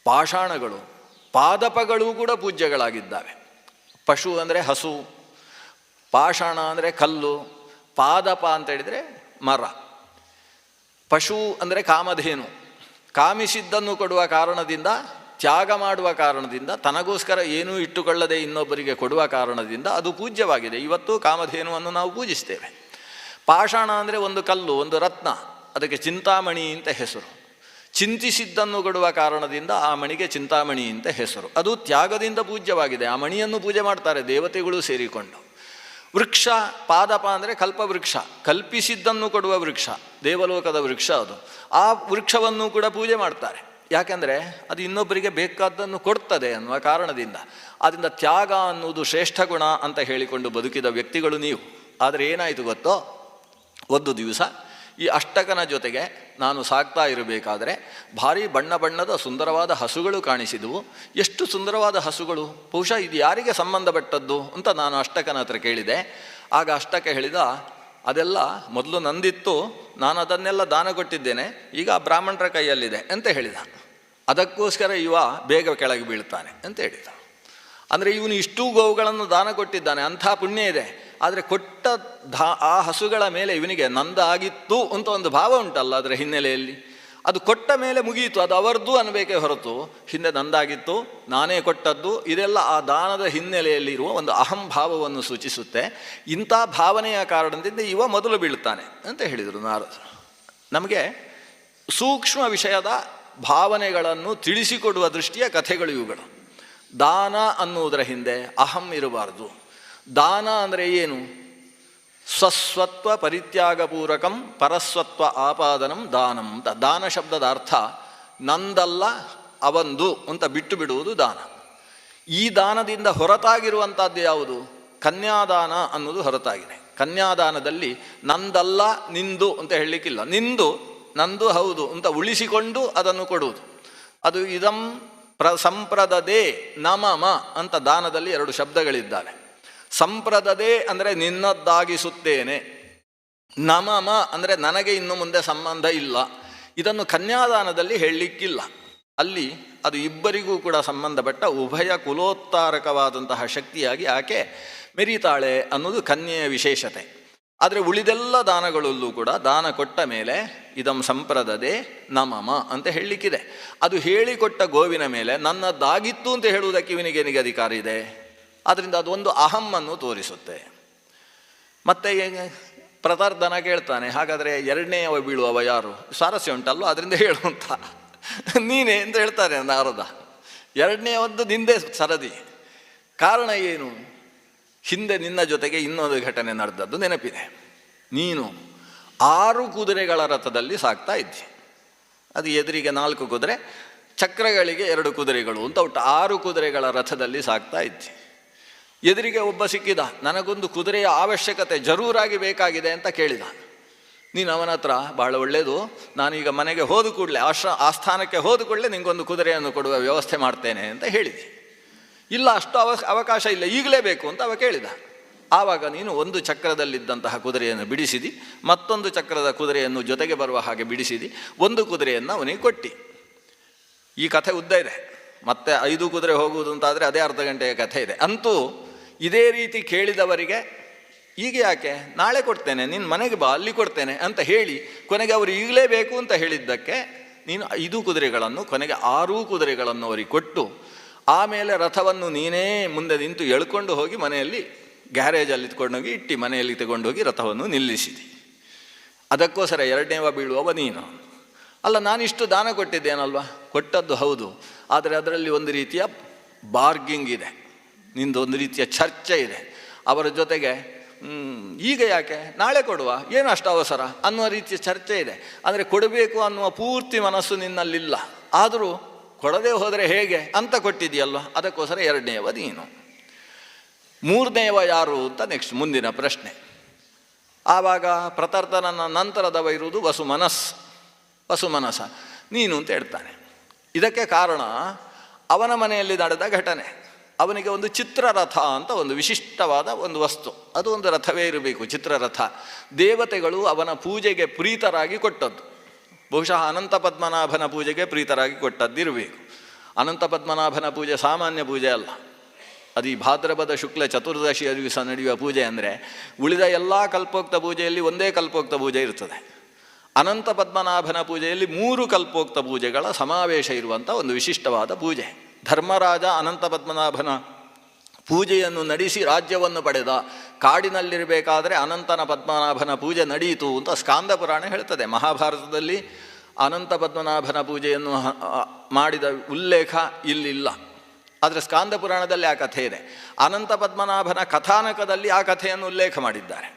ಪಾಷಾಣಗಳು, ಪಾದಪಗಳು ಕೂಡ ಪೂಜ್ಯಗಳಾಗಿದ್ದಾವೆ. ಪಶು ಅಂದರೆ ಹಸು, ಪಾಷಾಣ ಅಂದರೆ ಕಲ್ಲು, ಪಾದಪ ಅಂತ ಹೇಳಿದರೆ ಮರ. ಪಶು ಅಂದರೆ ಕಾಮಧೇನು, ಕಾಮಿಸಿದ್ದನ್ನು ಕೊಡುವ ಕಾರಣದಿಂದ, ತ್ಯಾಗ ಮಾಡುವ ಕಾರಣದಿಂದ, ತನಗೋಸ್ಕರ ಏನೂ ಇಟ್ಟುಕೊಳ್ಳದೆ ಇನ್ನೊಬ್ಬರಿಗೆ ಕೊಡುವ ಕಾರಣದಿಂದ ಅದು ಪೂಜ್ಯವಾಗಿದೆ. ಇವತ್ತು ಕಾಮಧೇನುವನ್ನು ನಾವು ಪೂಜಿಸ್ತೇವೆ. ಪಾಷಾಣ ಅಂದರೆ ಒಂದು ಕಲ್ಲು, ಒಂದು ರತ್ನ, ಅದಕ್ಕೆ ಚಿಂತಾಮಣಿ ಅಂತ ಹೆಸರು. ಚಿಂತಿಸಿದ್ದನ್ನು ಕೊಡುವ ಕಾರಣದಿಂದ ಆ ಮಣಿಗೆ ಚಿಂತಾಮಣಿ ಅಂತ ಹೆಸರು. ಅದು ತ್ಯಾಗದಿಂದ ಪೂಜ್ಯವಾಗಿದೆ. ಆ ಮಣಿಯನ್ನು ಪೂಜೆ ಮಾಡ್ತಾರೆ ದೇವತೆಗಳು ಸೇರಿಕೊಂಡು. ವೃಕ್ಷ, ಪಾದಪ ಅಂದರೆ ಕಲ್ಪವೃಕ್ಷ, ಕಲ್ಪಿಸಿದ್ದನ್ನು ಕೊಡುವ ವೃಕ್ಷ, ದೇವಲೋಕದ ವೃಕ್ಷ ಅದು. ಆ ವೃಕ್ಷವನ್ನು ಕೂಡ ಪೂಜೆ ಮಾಡ್ತಾರೆ. ಯಾಕೆಂದರೆ ಅದು ಇನ್ನೊಬ್ಬರಿಗೆ ಬೇಕಾದ್ದನ್ನು ಕೊಡ್ತದೆ ಅನ್ನುವ ಕಾರಣದಿಂದ. ಆದ್ದರಿಂದ ತ್ಯಾಗ ಅನ್ನುವುದು ಶ್ರೇಷ್ಠ ಗುಣ ಅಂತ ಹೇಳಿಕೊಂಡು ಬದುಕಿದ ವ್ಯಕ್ತಿಗಳು ನೀವು. ಆದರೆ ಏನಾಯಿತು ಗೊತ್ತೋ, ಒಂದು ದಿವಸ ಈ ಅಷ್ಟಕನ ಜೊತೆಗೆ ನಾನು ಸಾಗ್ತಾ ಇರಬೇಕಾದರೆ ಭಾರಿ ಬಣ್ಣ ಬಣ್ಣದ ಸುಂದರವಾದ ಹಸುಗಳು ಕಾಣಿಸಿದವು. ಎಷ್ಟು ಸುಂದರವಾದ ಹಸುಗಳು, ಬಹುಶಃ ಇದು ಯಾರಿಗೆ ಸಂಬಂಧಪಟ್ಟದ್ದು ಅಂತ ನಾನು ಅಷ್ಟಕನ ಹತ್ರ ಕೇಳಿದೆ. ಆಗ ಅಷ್ಟಕ ಹೇಳಿದ, ಅದೆಲ್ಲ ಮೊದಲು ನಂದಿತ್ತು, ನಾನು ಅದನ್ನೆಲ್ಲ ದಾನ ಕೊಟ್ಟಿದ್ದೇನೆ, ಈಗ ಬ್ರಾಹ್ಮಣರ ಕೈಯಲ್ಲಿದೆ ಅಂತ ಹೇಳಿದ. ಅದಕ್ಕೋಸ್ಕರ ಇವ ಬೇಗ ಕೆಳಗೆ ಬೀಳ್ತಾನೆ ಅಂತ ಹೇಳಿದ. ಅಂದರೆ ಇವನು ಇಷ್ಟೂ ಗೋವುಗಳನ್ನು ದಾನ ಕೊಟ್ಟಿದ್ದಾನೆ, ಅಂಥ ಪುಣ್ಯ ಇದೆ. ಆದರೆ ಕೊಟ್ಟ ಆ ಹಸುಗಳ ಮೇಲೆ ಇವನಿಗೆ ನಂದ ಆಗಿತ್ತು ಅಂತ ಒಂದು ಭಾವ ಉಂಟಲ್ಲ, ಅದರ ಹಿನ್ನೆಲೆಯಲ್ಲಿ. ಅದು ಕೊಟ್ಟ ಮೇಲೆ ಮುಗಿಯಿತು, ಅದು ಅವರದ್ದು ಅನ್ನಬೇಕೇ ಹೊರತು ಹಿಂದೆ ನಂದಾಗಿತ್ತು, ನಾನೇ ಕೊಟ್ಟದ್ದು, ಇದೆಲ್ಲ ಆ ದಾನದ ಹಿನ್ನೆಲೆಯಲ್ಲಿರುವ ಒಂದು ಅಹಂಭಾವವನ್ನು ಸೂಚಿಸುತ್ತೆ. ಇಂಥ ಭಾವನೆಯ ಕಾರಣದಿಂದ ಇವ ಮೊದಲು ಬೀಳ್ತಾನೆ ಅಂತ ಹೇಳಿದರು ನಾರದರು. ನಮಗೆ ಸೂಕ್ಷ್ಮ ವಿಷಯದ ಭಾವನೆಗಳನ್ನು ತಿಳಿಸಿಕೊಡುವ ದೃಷ್ಟಿಯ ಕಥೆಗಳು ಇವುಗಳು. ದಾನ ಅನ್ನುವುದರ ಹಿಂದೆ ಅಹಂ ಇರಬಾರ್ದು. ದಾನ ಅಂದರೆ ಏನು? ಸ್ವಸ್ವತ್ವ ಪರಿತ್ಯಾಗಪೂರ್ವಕಂ ಪರಸ್ವತ್ವ ಆಪಾದನಂ ದಾನಂ ಅಂತ. ದಾನ ಶಬ್ದದ ಅರ್ಥ ನಂದಲ್ಲ ಅವಂದು ಅಂತ ಬಿಟ್ಟು ಬಿಡುವುದು ದಾನ. ಈ ದಾನದಿಂದ ಹೊರತಾಗಿರುವಂಥದ್ದು ಯಾವುದು? ಕನ್ಯಾದಾನ ಅನ್ನೋದು ಹೊರತಾಗಿದೆ. ಕನ್ಯಾದಾನದಲ್ಲಿ ನಂದಲ್ಲ ನಿಂದು ಅಂತ ಹೇಳಲಿಕ್ಕಿಲ್ಲ. ನಿಂದು ನಂದು ಹೌದು ಅಂತ ಉಳಿಸಿಕೊಂಡು ಅದನ್ನು ಕೊಡುವುದು. ಅದು ಇದಂ ಸಂಪ್ರದದೆ ನಮಮ ಅಂತ ದಾನದಲ್ಲಿ 2 ಶಬ್ದಗಳಿದ್ದಾವೆ. ಸಂಪ್ರದದೆ ಅಂದರೆ ನಿನ್ನದ್ದಾಗಿಸುತ್ತೇನೆ, ನಮಮ ಅಂದರೆ ನನಗೆ ಇನ್ನು ಮುಂದೆ ಸಂಬಂಧ ಇಲ್ಲ. ಇದನ್ನು ಕನ್ಯಾದಾನದಲ್ಲಿ ಹೇಳಲಿಕ್ಕಿಲ್ಲ. ಅಲ್ಲಿ ಅದು ಇಬ್ಬರಿಗೂ ಕೂಡ ಸಂಬಂಧಪಟ್ಟ ಉಭಯ ಕುಲೋತ್ತಾರಕವಾದಂತಹ ಶಕ್ತಿಯಾಗಿ ಆಕೆ ಮೆರೀತಾಳೆ ಅನ್ನೋದು ಕನ್ಯೆಯ ವಿಶೇಷತೆ. ಆದರೆ ಉಳಿದೆಲ್ಲ ದಾನಗಳಲ್ಲೂ ಕೂಡ ದಾನ ಕೊಟ್ಟ ಮೇಲೆ ಇದಂ ಸಂಪ್ರದದೆ ನಮಮ ಅಂತ ಹೇಳಲಿಕ್ಕಿದೆ. ಅದು ಹೇಳಿಕೊಟ್ಟ ಗೋವಿನ ಮೇಲೆ ನನ್ನದ್ದಾಗಿತ್ತು ಅಂತ ಹೇಳುವುದಕ್ಕೆ ಇವನಿಗೆ ಅಧಿಕಾರ ಇದೆ. ಆದ್ದರಿಂದ ಅದೊಂದು ಅಹಮ್ಮನ್ನು ತೋರಿಸುತ್ತೆ. ಮತ್ತೆ ಪ್ರತಾರ್ಧನ ಕೇಳ್ತಾನೆ, ಹಾಗಾದರೆ 2ನೇಯವ ಬೀಳುವವ ಯಾರು? ಸ್ವಾರಸ್ಯ ಉಂಟಲ್ವ, ಅದರಿಂದ ಹೇಳುವಂತ ನೀನೇ ಅಂತ ಹೇಳ್ತಾನೆ ನಾರದ. 2ನೇಯವದ್ದು ನಿಂದೆ ಸರದಿ. ಕಾರಣ ಏನು? ಹಿಂದೆ ನಿನ್ನ ಜೊತೆಗೆ ಇನ್ನೊಂದು ಘಟನೆ ನಡೆದದ್ದು ನೆನಪಿದೆ. ನೀನು 6 ಕುದುರೆಗಳ ರಥದಲ್ಲಿ ಸಾಕ್ತಾ ಇದ್ದಿ. ಅದು ಎದುರಿಗೆ 4 ಕುದುರೆ, ಚಕ್ರಗಳಿಗೆ 2 ಕುದುರೆಗಳು ಅಂತ ಒಟ್ಟು 6 ಕುದುರೆಗಳ ರಥದಲ್ಲಿ ಸಾಕ್ತಾ ಇದ್ದಿ. ಎದುರಿಗೆ ಒಬ್ಬ ಸಿಕ್ಕಿದ, ನನಗೊಂದು ಕುದುರೆಯ ಅವಶ್ಯಕತೆ ಜರೂರಾಗಿ ಬೇಕಾಗಿದೆ ಅಂತ ಕೇಳಿದ. ನೀನು ಅವನ ಹತ್ರ ಭಾಳ ಒಳ್ಳೆಯದು, ನಾನೀಗ ಮನೆಗೆ ಹೋದ ಕೂಡಲೇ ಆಸ್ಥಾನಕ್ಕೆ ಹೋದ ಕೂಡಲೇ ನಿಂಗೊಂದು ಕುದುರೆಯನ್ನು ಕೊಡುವ ವ್ಯವಸ್ಥೆ ಮಾಡ್ತೇನೆ ಅಂತ ಹೇಳಿದೆ. ಇಲ್ಲ, ಅಷ್ಟು ಅವಕಾಶ ಇಲ್ಲ, ಈಗಲೇ ಬೇಕು ಅಂತ ಅವ ಕೇಳಿದ. ಆವಾಗ ನೀನು ಒಂದು ಚಕ್ರದಲ್ಲಿದ್ದಂತಹ ಕುದುರೆಯನ್ನು ಬಿಡಿಸಿದಿ, ಮತ್ತೊಂದು ಚಕ್ರದ ಕುದುರೆಯನ್ನು ಜೊತೆಗೆ ಬರುವ ಹಾಗೆ ಬಿಡಿಸಿದಿ, ಒಂದು ಕುದುರೆಯನ್ನು ಅವನಿಗೆ ಕೊಟ್ಟಿ. ಈ ಕಥೆ ಉದ್ದ ಇದೆ, ಮತ್ತೆ 5 ಕುದುರೆ ಹೋಗುವುದು ಅಂತಾದರೆ ಅದೇ ಅರ್ಧ ಗಂಟೆಯ ಕಥೆ ಇದೆ. ಅಂತೂ ಇದೇ ರೀತಿ ಕೇಳಿದವರಿಗೆ ಈಗ ಯಾಕೆ, ನಾಳೆ ಕೊಡ್ತೇನೆ, ನಿನ್ನ ಮನೆಗೆ ಬಾ, ಅಲ್ಲಿ ಕೊಡ್ತೇನೆ ಅಂತ ಹೇಳಿ ಕೊನೆಗೆ ಅವರು ಈಗಲೇ ಬೇಕು ಅಂತ ಹೇಳಿದ್ದಕ್ಕೆ ನೀನು 5 ಕುದುರೆಗಳನ್ನು, ಕೊನೆಗೆ 6 ಕುದುರೆಗಳನ್ನು ಅವರಿಗೆ ಕೊಟ್ಟು, ಆಮೇಲೆ ರಥವನ್ನು ನೀನೇ ಮುಂದೆ ನಿಂತು ಎಳ್ಕೊಂಡು ಹೋಗಿ ಮನೆಯಲ್ಲಿ ಗ್ಯಾರೇಜಲ್ಲಿ ತಗೊಂಡೋಗಿ ಇಟ್ಟು ಮನೆಯಲ್ಲಿ ತಗೊಂಡೋಗಿ ರಥವನ್ನು ನಿಲ್ಲಿಸಿದೆ. ಅದಕ್ಕೋಸ್ಕರ 2ನೇವ ಬೀಳುವವ ನೀನು. ಅಲ್ಲ, ನಾನಿಷ್ಟು ದಾನ ಕೊಟ್ಟಿದ್ದೇನಲ್ವ? ಕೊಟ್ಟದ್ದು ಹೌದು, ಆದರೆ ಅದರಲ್ಲಿ ಒಂದು ರೀತಿಯ ಬಾರ್ಗಿಂಗ್ ಇದೆ, ನಿಂದು ಒಂದು ರೀತಿಯ ಚರ್ಚೆ ಇದೆ ಅವರ ಜೊತೆಗೆ. ಈಗ ಯಾಕೆ, ನಾಳೆ ಕೊಡುವ, ಏನು ಅಷ್ಟು ಅವಸರ ಅನ್ನುವ ರೀತಿಯ ಚರ್ಚೆ ಇದೆ. ಅಂದರೆ ಕೊಡಬೇಕು ಅನ್ನುವ ಪೂರ್ತಿ ಮನಸ್ಸು ನಿನ್ನಲ್ಲಿಲ್ಲ, ಆದರೂ ಕೊಡದೆ ಹೋದರೆ ಹೇಗೆ ಅಂತ ಕೊಟ್ಟಿದೆಯಲ್ವ, ಅದಕ್ಕೋಸ್ಕರ 2ನೇವ ನೀನು. 3ನೇವ ಯಾರು ಅಂತ ನೆಕ್ಸ್ಟ್ ಮುಂದಿನ ಪ್ರಶ್ನೆ. ಆವಾಗ ಪ್ರತಾರ್ಧನ ನಂತರದವ ಇರುವುದು ವಸುಮನಸ ನೀನು ಅಂತ ಹೇಳ್ತಾನೆ. ಇದಕ್ಕೆ ಕಾರಣ ಅವನ ಮನೆಯಲ್ಲಿ ನಡೆದ ಘಟನೆ. ಅವನಿಗೆ ಒಂದು ಚಿತ್ರರಥ ಅಂತ ಒಂದು ವಿಶಿಷ್ಟವಾದ ಒಂದು ವಸ್ತು, ಅದು ಒಂದು ರಥವೇ ಇರಬೇಕು, ಚಿತ್ರರಥ. ದೇವತೆಗಳು ಅವನ ಪೂಜೆಗೆ ಪ್ರೀತರಾಗಿ ಕೊಟ್ಟದ್ದು, ಬಹುಶಃ ಅನಂತ ಪದ್ಮನಾಭನ ಪೂಜೆಗೆ ಪ್ರೀತರಾಗಿ ಕೊಟ್ಟದ್ದಿರಬೇಕು. ಅನಂತ ಪದ್ಮನಾಭನ ಪೂಜೆ ಸಾಮಾನ್ಯ ಪೂಜೆ ಅಲ್ಲ, ಅದು ಈ ಭಾದ್ರಪದ ಶುಕ್ಲ ಚತುರ್ದಶಿಯ ದಿವಸ ನಡೆಯುವ ಪೂಜೆ. ಅಂದರೆ ಉಳಿದ ಎಲ್ಲ ಕಲ್ಪೋಕ್ತ ಪೂಜೆಯಲ್ಲಿ ಒಂದೇ ಕಲ್ಪೋಕ್ತ ಪೂಜೆ ಇರ್ತದೆ. ಅನಂತ ಪದ್ಮನಾಭನ ಪೂಜೆಯಲ್ಲಿ 3 ಕಲ್ಪೋಕ್ತ ಪೂಜೆಗಳ ಸಮಾವೇಶ ಇರುವಂಥ ಒಂದು ವಿಶಿಷ್ಟವಾದ ಪೂಜೆ. ಧರ್ಮರಾಜ ಅನಂತ ಪದ್ಮನಾಭನ ಪೂಜೆಯನ್ನು ನಡೆಸಿ ರಾಜ್ಯವನ್ನು ಪಡೆದ. ಕಾಡಿನಲ್ಲಿರಬೇಕಾದರೆ ಅನಂತನ ಪದ್ಮನಾಭನ ಪೂಜೆ ನಡೆಯಿತು ಅಂತ ಸ್ಕಾಂದ ಪುರಾಣ ಹೇಳ್ತದೆ. ಮಹಾಭಾರತದಲ್ಲಿ ಅನಂತ ಪದ್ಮನಾಭನ ಪೂಜೆಯನ್ನು ಮಾಡಿದ ಉಲ್ಲೇಖ ಇಲ್ಲಿಲ್ಲ, ಆದರೆ ಸ್ಕಾಂದ ಪುರಾಣದಲ್ಲಿ ಆ ಕಥೆ ಇದೆ. ಅನಂತ ಪದ್ಮನಾಭನ ಕಥಾನಕದಲ್ಲಿ ಆ ಕಥೆಯನ್ನು ಉಲ್ಲೇಖ ಮಾಡಿದ್ದಾರೆ.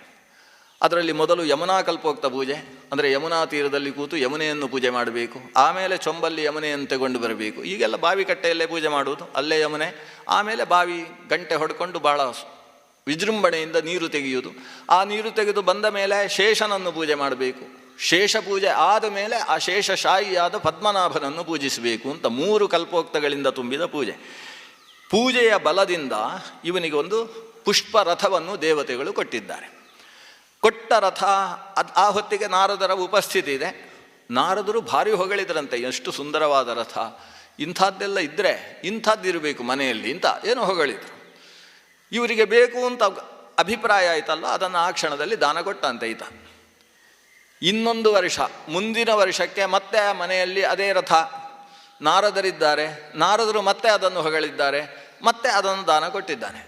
ಅದರಲ್ಲಿ ಮೊದಲು ಯಮುನಾ ಕಲ್ಪೋಕ್ತ ಪೂಜೆ, ಅಂದರೆ ಯಮುನಾ ತೀರದಲ್ಲಿ ಕೂತು ಯಮುನೆಯನ್ನು ಪೂಜೆ ಮಾಡಬೇಕು, ಆಮೇಲೆ ಚೊಂಬಲ್ಲಿ ಯಮುನೆಯನ್ನು ತಗೊಂಡು ಬರಬೇಕು. ಈಗೆಲ್ಲ ಬಾವಿ ಕಟ್ಟೆಯಲ್ಲೇ ಪೂಜೆ ಮಾಡುವುದು, ಅಲ್ಲೇ ಯಮುನೆ, ಆಮೇಲೆ ಬಾವಿ ಗಂಟೆ ಹೊಡ್ಕೊಂಡು ಭಾಳ ವಿಜೃಂಭಣೆಯಿಂದ ನೀರು ತೆಗೆಯುವುದು. ಆ ನೀರು ತೆಗೆದು ಬಂದ ಮೇಲೆ ಶೇಷನನ್ನು ಪೂಜೆ ಮಾಡಬೇಕು. ಶೇಷ ಪೂಜೆ ಆದ ಮೇಲೆ ಆ ಶೇಷಶಾಹಿಯಾದ ಪದ್ಮನಾಭನನ್ನು ಪೂಜಿಸಬೇಕು ಅಂತ 3 ಕಲ್ಪೋಕ್ತಗಳಿಂದ ತುಂಬಿದ ಪೂಜೆ. ಪೂಜೆಯ ಬಲದಿಂದ ಇವನಿಗೆ ಒಂದು ಪುಷ್ಪ ರಥವನ್ನು ದೇವತೆಗಳು ಕೊಟ್ಟಿದ್ದಾರೆ. ಕೊಟ್ಟ ರಥ ಆ ಹೊತ್ತಿಗೆ ನಾರದರ ಉಪಸ್ಥಿತಿ ಇದೆ. ನಾರದರು ಭಾರಿ ಹೊಗಳಿದ್ರಂತೆ, ಎಷ್ಟು ಸುಂದರವಾದ ರಥ, ಇಂಥದ್ದೆಲ್ಲ ಇದ್ದರೆ ಇಂಥದ್ದಿರಬೇಕು ಮನೆಯಲ್ಲಿ ಅಂತ ಏನೋ ಹೊಗಳಿದ್ರು. ಇವರಿಗೆ ಬೇಕು ಅಂತ ಅಭಿಪ್ರಾಯ ಆಯ್ತಲ್ಲ, ಅದನ್ನು ಆ ಕ್ಷಣದಲ್ಲಿ ದಾನ ಕೊಟ್ಟಂತೆ ಈತ. ಇನ್ನೊಂದು ವರ್ಷ, ಮುಂದಿನ ವರ್ಷಕ್ಕೆ ಮತ್ತೆ ಆ ಮನೆಯಲ್ಲಿ ಅದೇ ರಥ, ನಾರದರಿದ್ದಾರೆ, ನಾರದರು ಮತ್ತೆ ಅದನ್ನು ಹೊಗಳಿದ್ದಾರೆ, ಮತ್ತೆ ಅದನ್ನು ದಾನ ಕೊಟ್ಟಿದ್ದಾನೆ.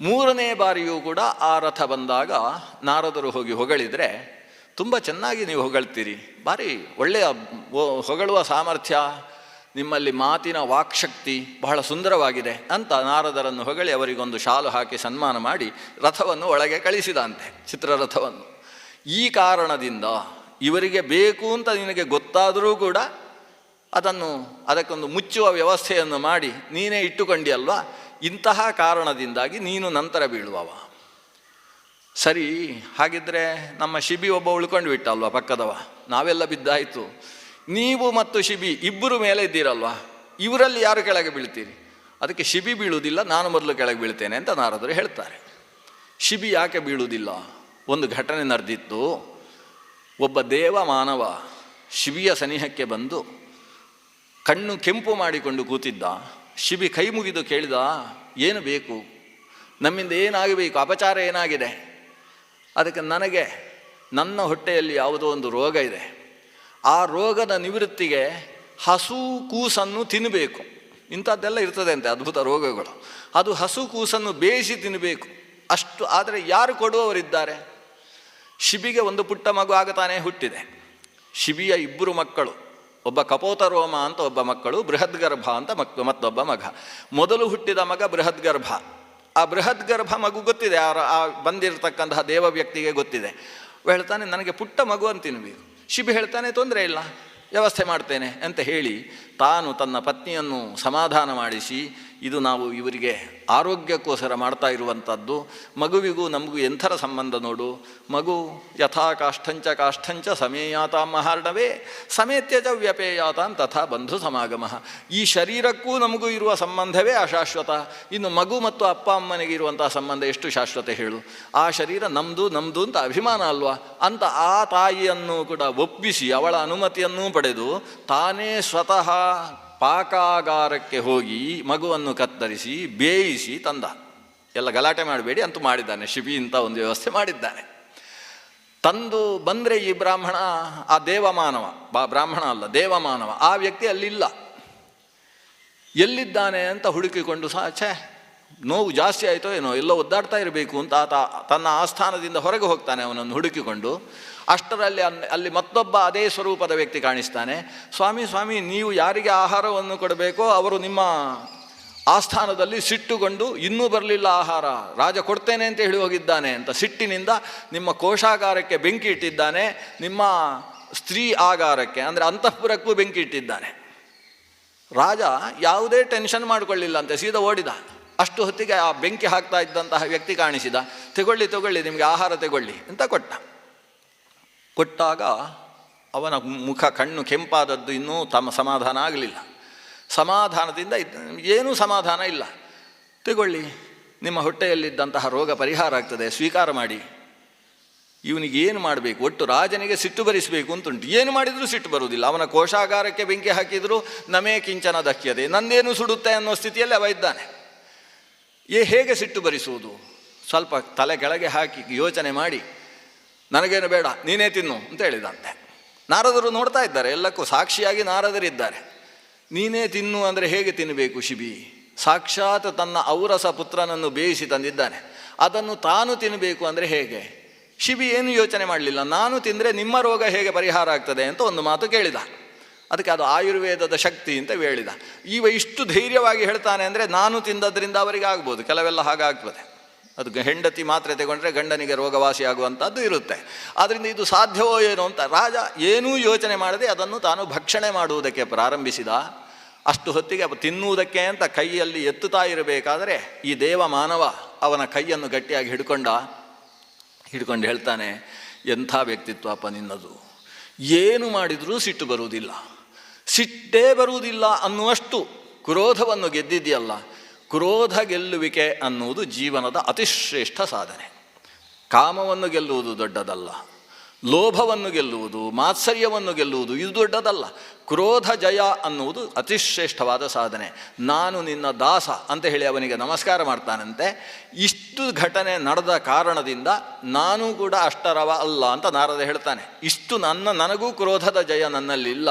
3ನೇ ಬಾರಿಯೂ ಕೂಡ ಆ ರಥ ಬಂದಾಗ ನಾರದರು ಹೋಗಿ ಹೊಗಳಿದರೆ, ತುಂಬ ಚೆನ್ನಾಗಿ ನೀವು ಹೊಗಳ್ತೀರಿ, ಭಾರಿ ಒಳ್ಳೆಯ ಹೊಗಳುವ ಸಾಮರ್ಥ್ಯ, ನಿಮ್ಮಲ್ಲಿ ಮಾತಿನ ವಾಕ್ಶಕ್ತಿ ಬಹಳ ಸುಂದರವಾಗಿದೆ ಅಂತ ನಾರದರನ್ನು ಹೊಗಳಿ ಅವರಿಗೊಂದು ಶಾಲು ಹಾಕಿ ಸನ್ಮಾನ ಮಾಡಿ ರಥವನ್ನು ಒಳಗೆ ಕಳಿಸಿದಂತೆ, ಚಿತ್ರರಥವನ್ನು. ಈ ಕಾರಣದಿಂದ ಇವರಿಗೆ ಬೇಕು ಅಂತ ನಿನಗೆ ಗೊತ್ತಾದರೂ ಕೂಡ ಅದಕ್ಕೊಂದು ಮುಚ್ಚುವ ವ್ಯವಸ್ಥೆಯನ್ನು ಮಾಡಿ ನೀನೇ ಇಟ್ಟುಕೊಂಡಿಯಲ್ವಾ, ಇಂತಹ ಕಾರಣದಿಂದಾಗಿ ನೀನು ನಂತರ ಬೀಳುವವ. ಸರಿ, ಹಾಗಿದ್ದರೆ ನಮ್ಮ ಶಿಬಿ ಒಬ್ಬ ಉಳ್ಕೊಂಡು ಬಿಟ್ಟಲ್ವ ಪಕ್ಕದವ, ನಾವೆಲ್ಲ ಬಿದ್ದಾಯಿತು. ನೀವು ಮತ್ತು ಶಿಬಿ ಇಬ್ಬರು ಮೇಲೆ ಇದ್ದೀರಲ್ವ, ಇವರಲ್ಲಿ ಯಾರು ಕೆಳಗೆ ಬೀಳ್ತೀರಿ? ಅದಕ್ಕೆ ಶಿಬಿ ಬೀಳುವುದಿಲ್ಲ, ನಾನು ಮೊದಲು ಕೆಳಗೆ ಬೀಳ್ತೇನೆ ಅಂತ ನಾರದರು ಹೇಳ್ತಾರೆ. ಶಿಬಿ ಯಾಕೆ ಬೀಳುವುದಿಲ್ಲ? ಒಂದು ಘಟನೆ ನಡೆದಿತ್ತು. ಒಬ್ಬ ದೇವ ಮಾನವ ಶಿಬಿಯ ಸನಿಹಕ್ಕೆ ಬಂದು ಕಣ್ಣು ಕೆಂಪು ಮಾಡಿಕೊಂಡು ಕೂತಿದ್ದ. ಶಿಬಿ ಕೈ ಮುಗಿದು ಕೇಳಿದ, ಏನು ಬೇಕು? ನಮ್ಮಿಂದ ಏನಾಗಬೇಕು? ಅಪಚಾರ ಏನಾಗಿದೆ? ಅದಕ್ಕೆ ನನಗೆ ನನ್ನ ಹೊಟ್ಟೆಯಲ್ಲಿ ಯಾವುದೋ ಒಂದು ರೋಗ ಇದೆ, ಆ ರೋಗದ ನಿವೃತ್ತಿಗೆ ಹಸು ಕೂಸನ್ನು ತಿನ್ನಬೇಕು. ಇಂಥದ್ದೆಲ್ಲ ಇರ್ತದೆ ಅಂತೆ ಅದ್ಭುತ ರೋಗಗಳು. ಅದು ಹಸು ಕೂಸನ್ನು ಬೇಯಿಸಿ ತಿನ್ನಬೇಕು. ಅಷ್ಟು ಆದರೆ ಯಾರು ಕೊಡುವವರಿದ್ದಾರೆ? ಶಿಬಿಗೆ ಒಂದು ಪುಟ್ಟ ಮಗು ಆಗತಾನೆ ಹುಟ್ಟಿದೆ. ಶಿಬಿಯ 2 ಮಕ್ಕಳು, ಒಬ್ಬ ಕಪೋತರೋಮ ಅಂತ ಒಬ್ಬ ಮಕ್ಕಳು, ಬೃಹದ್ಗರ್ಭ ಅಂತ ಮತ್ತೊಬ್ಬ ಮಗ. ಮೊದಲು ಹುಟ್ಟಿದ ಮಗ ಬೃಹದ್ಗರ್ಭ. ಆ ಬೃಹದ್ಗರ್ಭ ಮಗು ಗೊತ್ತಿದೆ, ಆ ಬಂದಿರತಕ್ಕಂತಹ ದೇವ ವ್ಯಕ್ತಿಗೆ ಗೊತ್ತಿದೆ. ಹೇಳ್ತಾನೆ, ನನಗೆ ಪುಟ್ಟ ಮಗು ಅಂತ ತಿನ್ನಬೇಕು. ಶಿಬಿ ಹೇಳ್ತಾನೆ, ತೊಂದರೆ ಇಲ್ಲ, ವ್ಯವಸ್ಥೆ ಮಾಡ್ತೇನೆ ಅಂತ ಹೇಳಿ ತಾನು ತನ್ನ ಪತ್ನಿಯನ್ನು ಸಮಾಧಾನ ಮಾಡಿಸಿ, ಇದು ನಾವು ಇವರಿಗೆ ಆರೋಗ್ಯಕ್ಕೋಸ್ಕರ ಮಾಡ್ತಾ ಇರುವಂಥದ್ದು, ಮಗುವಿಗೂ ನಮಗೂ ಎಂಥರ ಸಂಬಂಧ ನೋಡು, ಮಗು ಯಥಾ ಕಾಷ್ಠಂಚ ಸಮೇಯಾತಾಂ ಮಹಾರ್ಣವೇ ಸಮೇತ್ಯಜ ವ್ಯಪೇಯಾತಾಂ ತಥಾ ಬಂಧು ಸಮಾಗಮ. ಈ ಶರೀರಕ್ಕೂ ನಮಗೂ ಇರುವ ಸಂಬಂಧವೇ ಅಶಾಶ್ವತ. ಇನ್ನು ಮಗು ಮತ್ತು ಅಪ್ಪ ಅಮ್ಮನಿಗೆ ಇರುವಂತಹ ಸಂಬಂಧ ಎಷ್ಟು ಶಾಶ್ವತ ಹೇಳು? ಆ ಶರೀರ ನಮ್ಮದು ಅಂತ ಅಭಿಮಾನ ಅಲ್ವಾ ಅಂತ ಆ ತಾಯಿಯನ್ನು ಕೂಡ ಒಪ್ಪಿಸಿ ಅವಳ ಅನುಮತಿಯನ್ನೂ ಪಡೆದು ತಾನೇ ಸ್ವತಃ ಪಾಕಾಗಾರಕ್ಕೆ ಹೋಗಿ ಮಗುವನ್ನು ಕತ್ತರಿಸಿ ಬೇಯಿಸಿ ತಂದ. ಎಲ್ಲ ಗಲಾಟೆ ಮಾಡಬೇಡಿ ಅಂತೂ ಮಾಡಿದ್ದಾನೆ ಶಿಬಿ, ಇಂಥ ಒಂದು ವ್ಯವಸ್ಥೆ ಮಾಡಿದ್ದಾನೆ. ತಂದು ಬಂದರೆ ಈ ಬ್ರಾಹ್ಮಣ, ಆ ದೇವಮಾನವ, ಬ್ರಾಹ್ಮಣ ಅಲ್ಲ ದೇವಮಾನವ, ಆ ವ್ಯಕ್ತಿ ಅಲ್ಲಿಲ್ಲ. ಎಲ್ಲಿದ್ದಾನೆ ಅಂತ ಹುಡುಕಿಕೊಂಡು ನೋವು ಜಾಸ್ತಿ ಆಯಿತೋ ಏನೋ, ಎಲ್ಲೋ ಒದ್ದಾಡ್ತಾ ಇರಬೇಕು ಅಂತ ಆತ ತನ್ನ ಆಸ್ಥಾನದಿಂದ ಹೊರಗೆ ಹೋಗ್ತಾನೆ ಅವನನ್ನು ಹುಡುಕಿಕೊಂಡು. ಅಷ್ಟರಲ್ಲಿ ಅಲ್ಲಿ ಮತ್ತೊಬ್ಬ ಅದೇ ಸ್ವರೂಪದ ವ್ಯಕ್ತಿ ಕಾಣಿಸ್ತಾನೆ. ಸ್ವಾಮಿ, ನೀವು ಯಾರಿಗೆ ಆಹಾರವನ್ನು ಕೊಡಬೇಕೋ ಅವರು ನಿಮ್ಮ ಆಸ್ಥಾನದಲ್ಲಿ ಸಿಟ್ಟುಕೊಂಡು ಇನ್ನೂ ಬರಲಿಲ್ಲ ಆಹಾರ, ರಾಜ ಕೊಡ್ತೇನೆ ಅಂತ ಹೇಳಿ ಹೋಗಿದ್ದಾನೆ ಅಂತ ಸಿಟ್ಟಿನಿಂದ ನಿಮ್ಮ ಕೋಶಾಗಾರಕ್ಕೆ ಬೆಂಕಿ ಇಟ್ಟಿದ್ದಾನೆ, ನಿಮ್ಮ ಸ್ತ್ರೀ ಆಗಾರಕ್ಕೆ ಅಂದರೆ ಅಂತಃಪುರಕ್ಕೂ ಬೆಂಕಿ ಇಟ್ಟಿದ್ದಾನೆ. ರಾಜ ಯಾವುದೇ ಟೆನ್ಷನ್ ಮಾಡಿಕೊಳ್ಳಿಲ್ಲ ಅಂತೆ, ಸೀದಾ ಓಡಿದ. ಅಷ್ಟು ಹೊತ್ತಿಗೆ ಆ ಬೆಂಕಿ ಹಾಕ್ತಾ ಇದ್ದಂತಹ ವ್ಯಕ್ತಿ ಕಾಣಿಸಿದ. ತಗೊಳ್ಳಿ ನಿಮಗೆ ಆಹಾರ ತಗೊಳ್ಳಿ ಅಂತ ಕೊಟ್ಟಾಗ ಅವನ ಮುಖ ಕಣ್ಣು ಕೆಂಪಾದದ್ದು ಇನ್ನೂ ಸಮಾಧಾನ ಆಗಲಿಲ್ಲ. ಸಮಾಧಾನದಿಂದ ಏನೂ ಸಮಾಧಾನ ಇಲ್ಲ. ತಗೊಳ್ಳಿ, ನಿಮ್ಮ ಹೊಟ್ಟೆಯಲ್ಲಿದ್ದಂತಹ ರೋಗ ಪರಿಹಾರ ಆಗ್ತದೆ, ಸ್ವೀಕಾರ ಮಾಡಿ. ಇವನಿಗೆ ಏನು ಮಾಡಬೇಕು? ಒಟ್ಟು ರಾಜನಿಗೆ ಸಿಟ್ಟು ಬರಿಸಬೇಕು ಅಂತುಂಟು. ಏನು ಮಾಡಿದರೂ ಸಿಟ್ಟು ಬರುವುದಿಲ್ಲ. ಅವನ ಕೋಶಾಗಾರಕ್ಕೆ ಬೆಂಕಿ ಹಾಕಿದರೂ ನಮೇ ಕಿಂಚನ ದಕ್ಯತೆ, ನಂದೇನು ಸುಡುತ್ತೆ ಅನ್ನೋ ಸ್ಥಿತಿಯಲ್ಲಿ ಅವ ಇದ್ದಾನೆ. ಹೇಗೆ ಸಿಟ್ಟು ಬರಿಸುವುದು? ಸ್ವಲ್ಪ ತಲೆ ಕೆಳಗೆ ಹಾಕಿ ಯೋಚನೆ ಮಾಡಿ, ನನಗೇನು ಬೇಡ, ನೀನೇ ತಿನ್ನು ಅಂತ ಹೇಳಿದಂತೆ. ನಾರದರು ನೋಡ್ತಾ ಇದ್ದಾರೆ, ಎಲ್ಲಕ್ಕೂ ಸಾಕ್ಷಿಯಾಗಿ ನಾರದರಿದ್ದಾರೆ. ನೀನೇ ತಿನ್ನು ಅಂದರೆ ಹೇಗೆ ತಿನ್ನಬೇಕು? ಶಿಬಿ ಸಾಕ್ಷಾತ್ ತನ್ನ ಔರಸ ಪುತ್ರನನ್ನು ಬೇಯಿಸಿ ತಂದಿದ್ದಾನೆ, ಅದನ್ನು ತಾನು ತಿನ್ನಬೇಕು ಅಂದರೆ ಹೇಗೆ? ಶಿಬಿ ಏನು ಯೋಚನೆ ಮಾಡಲಿಲ್ಲ. ನಾನು ತಿಂದರೆ ನಿಮ್ಮ ರೋಗ ಹೇಗೆ ಪರಿಹಾರ ಆಗ್ತದೆ ಅಂತ ಒಂದು ಮಾತು ಕೇಳಿದ. ಅದಕ್ಕೆ ಅದು ಆಯುರ್ವೇದದ ಶಕ್ತಿ ಅಂತ ಹೇಳಿದ. ಇಷ್ಟು ಧೈರ್ಯವಾಗಿ ಹೇಳ್ತಾನೆ ಅಂದರೆ ನಾನು ತಿಂದದ್ರಿಂದ ಅವರಿಗೆ ಆಗ್ಬೋದು, ಕೆಲವೆಲ್ಲ ಹಾಗಾಗ್ತದೆ. ಅದು ಹೆಂಡತಿ ಮಾತ್ರೆ ತಗೊಂಡ್ರೆ ಗಂಡನಿಗೆ ರೋಗವಾಸಿ ಆಗುವಂಥದ್ದು ಇರುತ್ತೆ. ಆದ್ದರಿಂದ ಇದು ಸಾಧ್ಯವೋ ಏನೋ ಅಂತ ರಾಜ ಏನೂ ಯೋಚನೆ ಮಾಡದೆ ಅದನ್ನು ತಾನು ಭಕ್ಷಣೆ ಮಾಡುವುದಕ್ಕೆ ಪ್ರಾರಂಭಿಸಿದ. ಅಷ್ಟು ಹೊತ್ತಿಗೆ ತಿನ್ನುವುದಕ್ಕೆ ಅಂತ ಕೈಯಲ್ಲಿ ಎತ್ತುತ್ತಾ ಇರಬೇಕಾದರೆ ಈ ದೇವ ಮಾನವ ಅವನ ಕೈಯನ್ನು ಗಟ್ಟಿಯಾಗಿ ಹಿಡ್ಕೊಂಡು ಹೇಳ್ತಾನೆ, ಎಂಥ ವ್ಯಕ್ತಿತ್ವಪ್ಪ ನಿನ್ನದು, ಏನು ಮಾಡಿದರೂ ಸಿಟ್ಟು ಬರುವುದಿಲ್ಲ, ಸಿಟ್ಟೇ ಬರುವುದಿಲ್ಲ ಅನ್ನುವಷ್ಟು ಕ್ರೋಧವನ್ನು ಗೆದ್ದಿದೆಯಲ್ಲ. ಕ್ರೋಧ ಗೆಲ್ಲುವಿಕೆ ಅನ್ನುವುದು ಜೀವನದ ಅತಿಶ್ರೇಷ್ಠ ಸಾಧನೆ. ಕಾಮವನ್ನು ಗೆಲ್ಲುವುದು ದೊಡ್ಡದಲ್ಲ, ಲೋಭವನ್ನು ಗೆಲ್ಲುವುದು, ಮಾತ್ಸರ್ಯವನ್ನು ಗೆಲ್ಲುವುದು ಇದು ದೊಡ್ಡದಲ್ಲ. ಕ್ರೋಧ ಜಯ ಅನ್ನುವುದು ಅತಿಶ್ರೇಷ್ಠವಾದ ಸಾಧನೆ. ನಾನು ನಿನ್ನ ದಾಸ ಅಂತ ಹೇಳಿ ಅವನಿಗೆ ನಮಸ್ಕಾರ ಮಾಡ್ತಾನಂತೆ. ಇಷ್ಟು ಘಟನೆ ನಡೆದ ಕಾರಣದಿಂದ ನಾನು ಕೂಡ ಅಷ್ಟರವ ಅಲ್ಲ ಅಂತ ನಾರದ ಹೇಳ್ತಾನೆ. ಇಷ್ಟು ನನಗೂ ಕ್ರೋಧದ ಜಯ ನನ್ನಲ್ಲಿಲ್ಲ.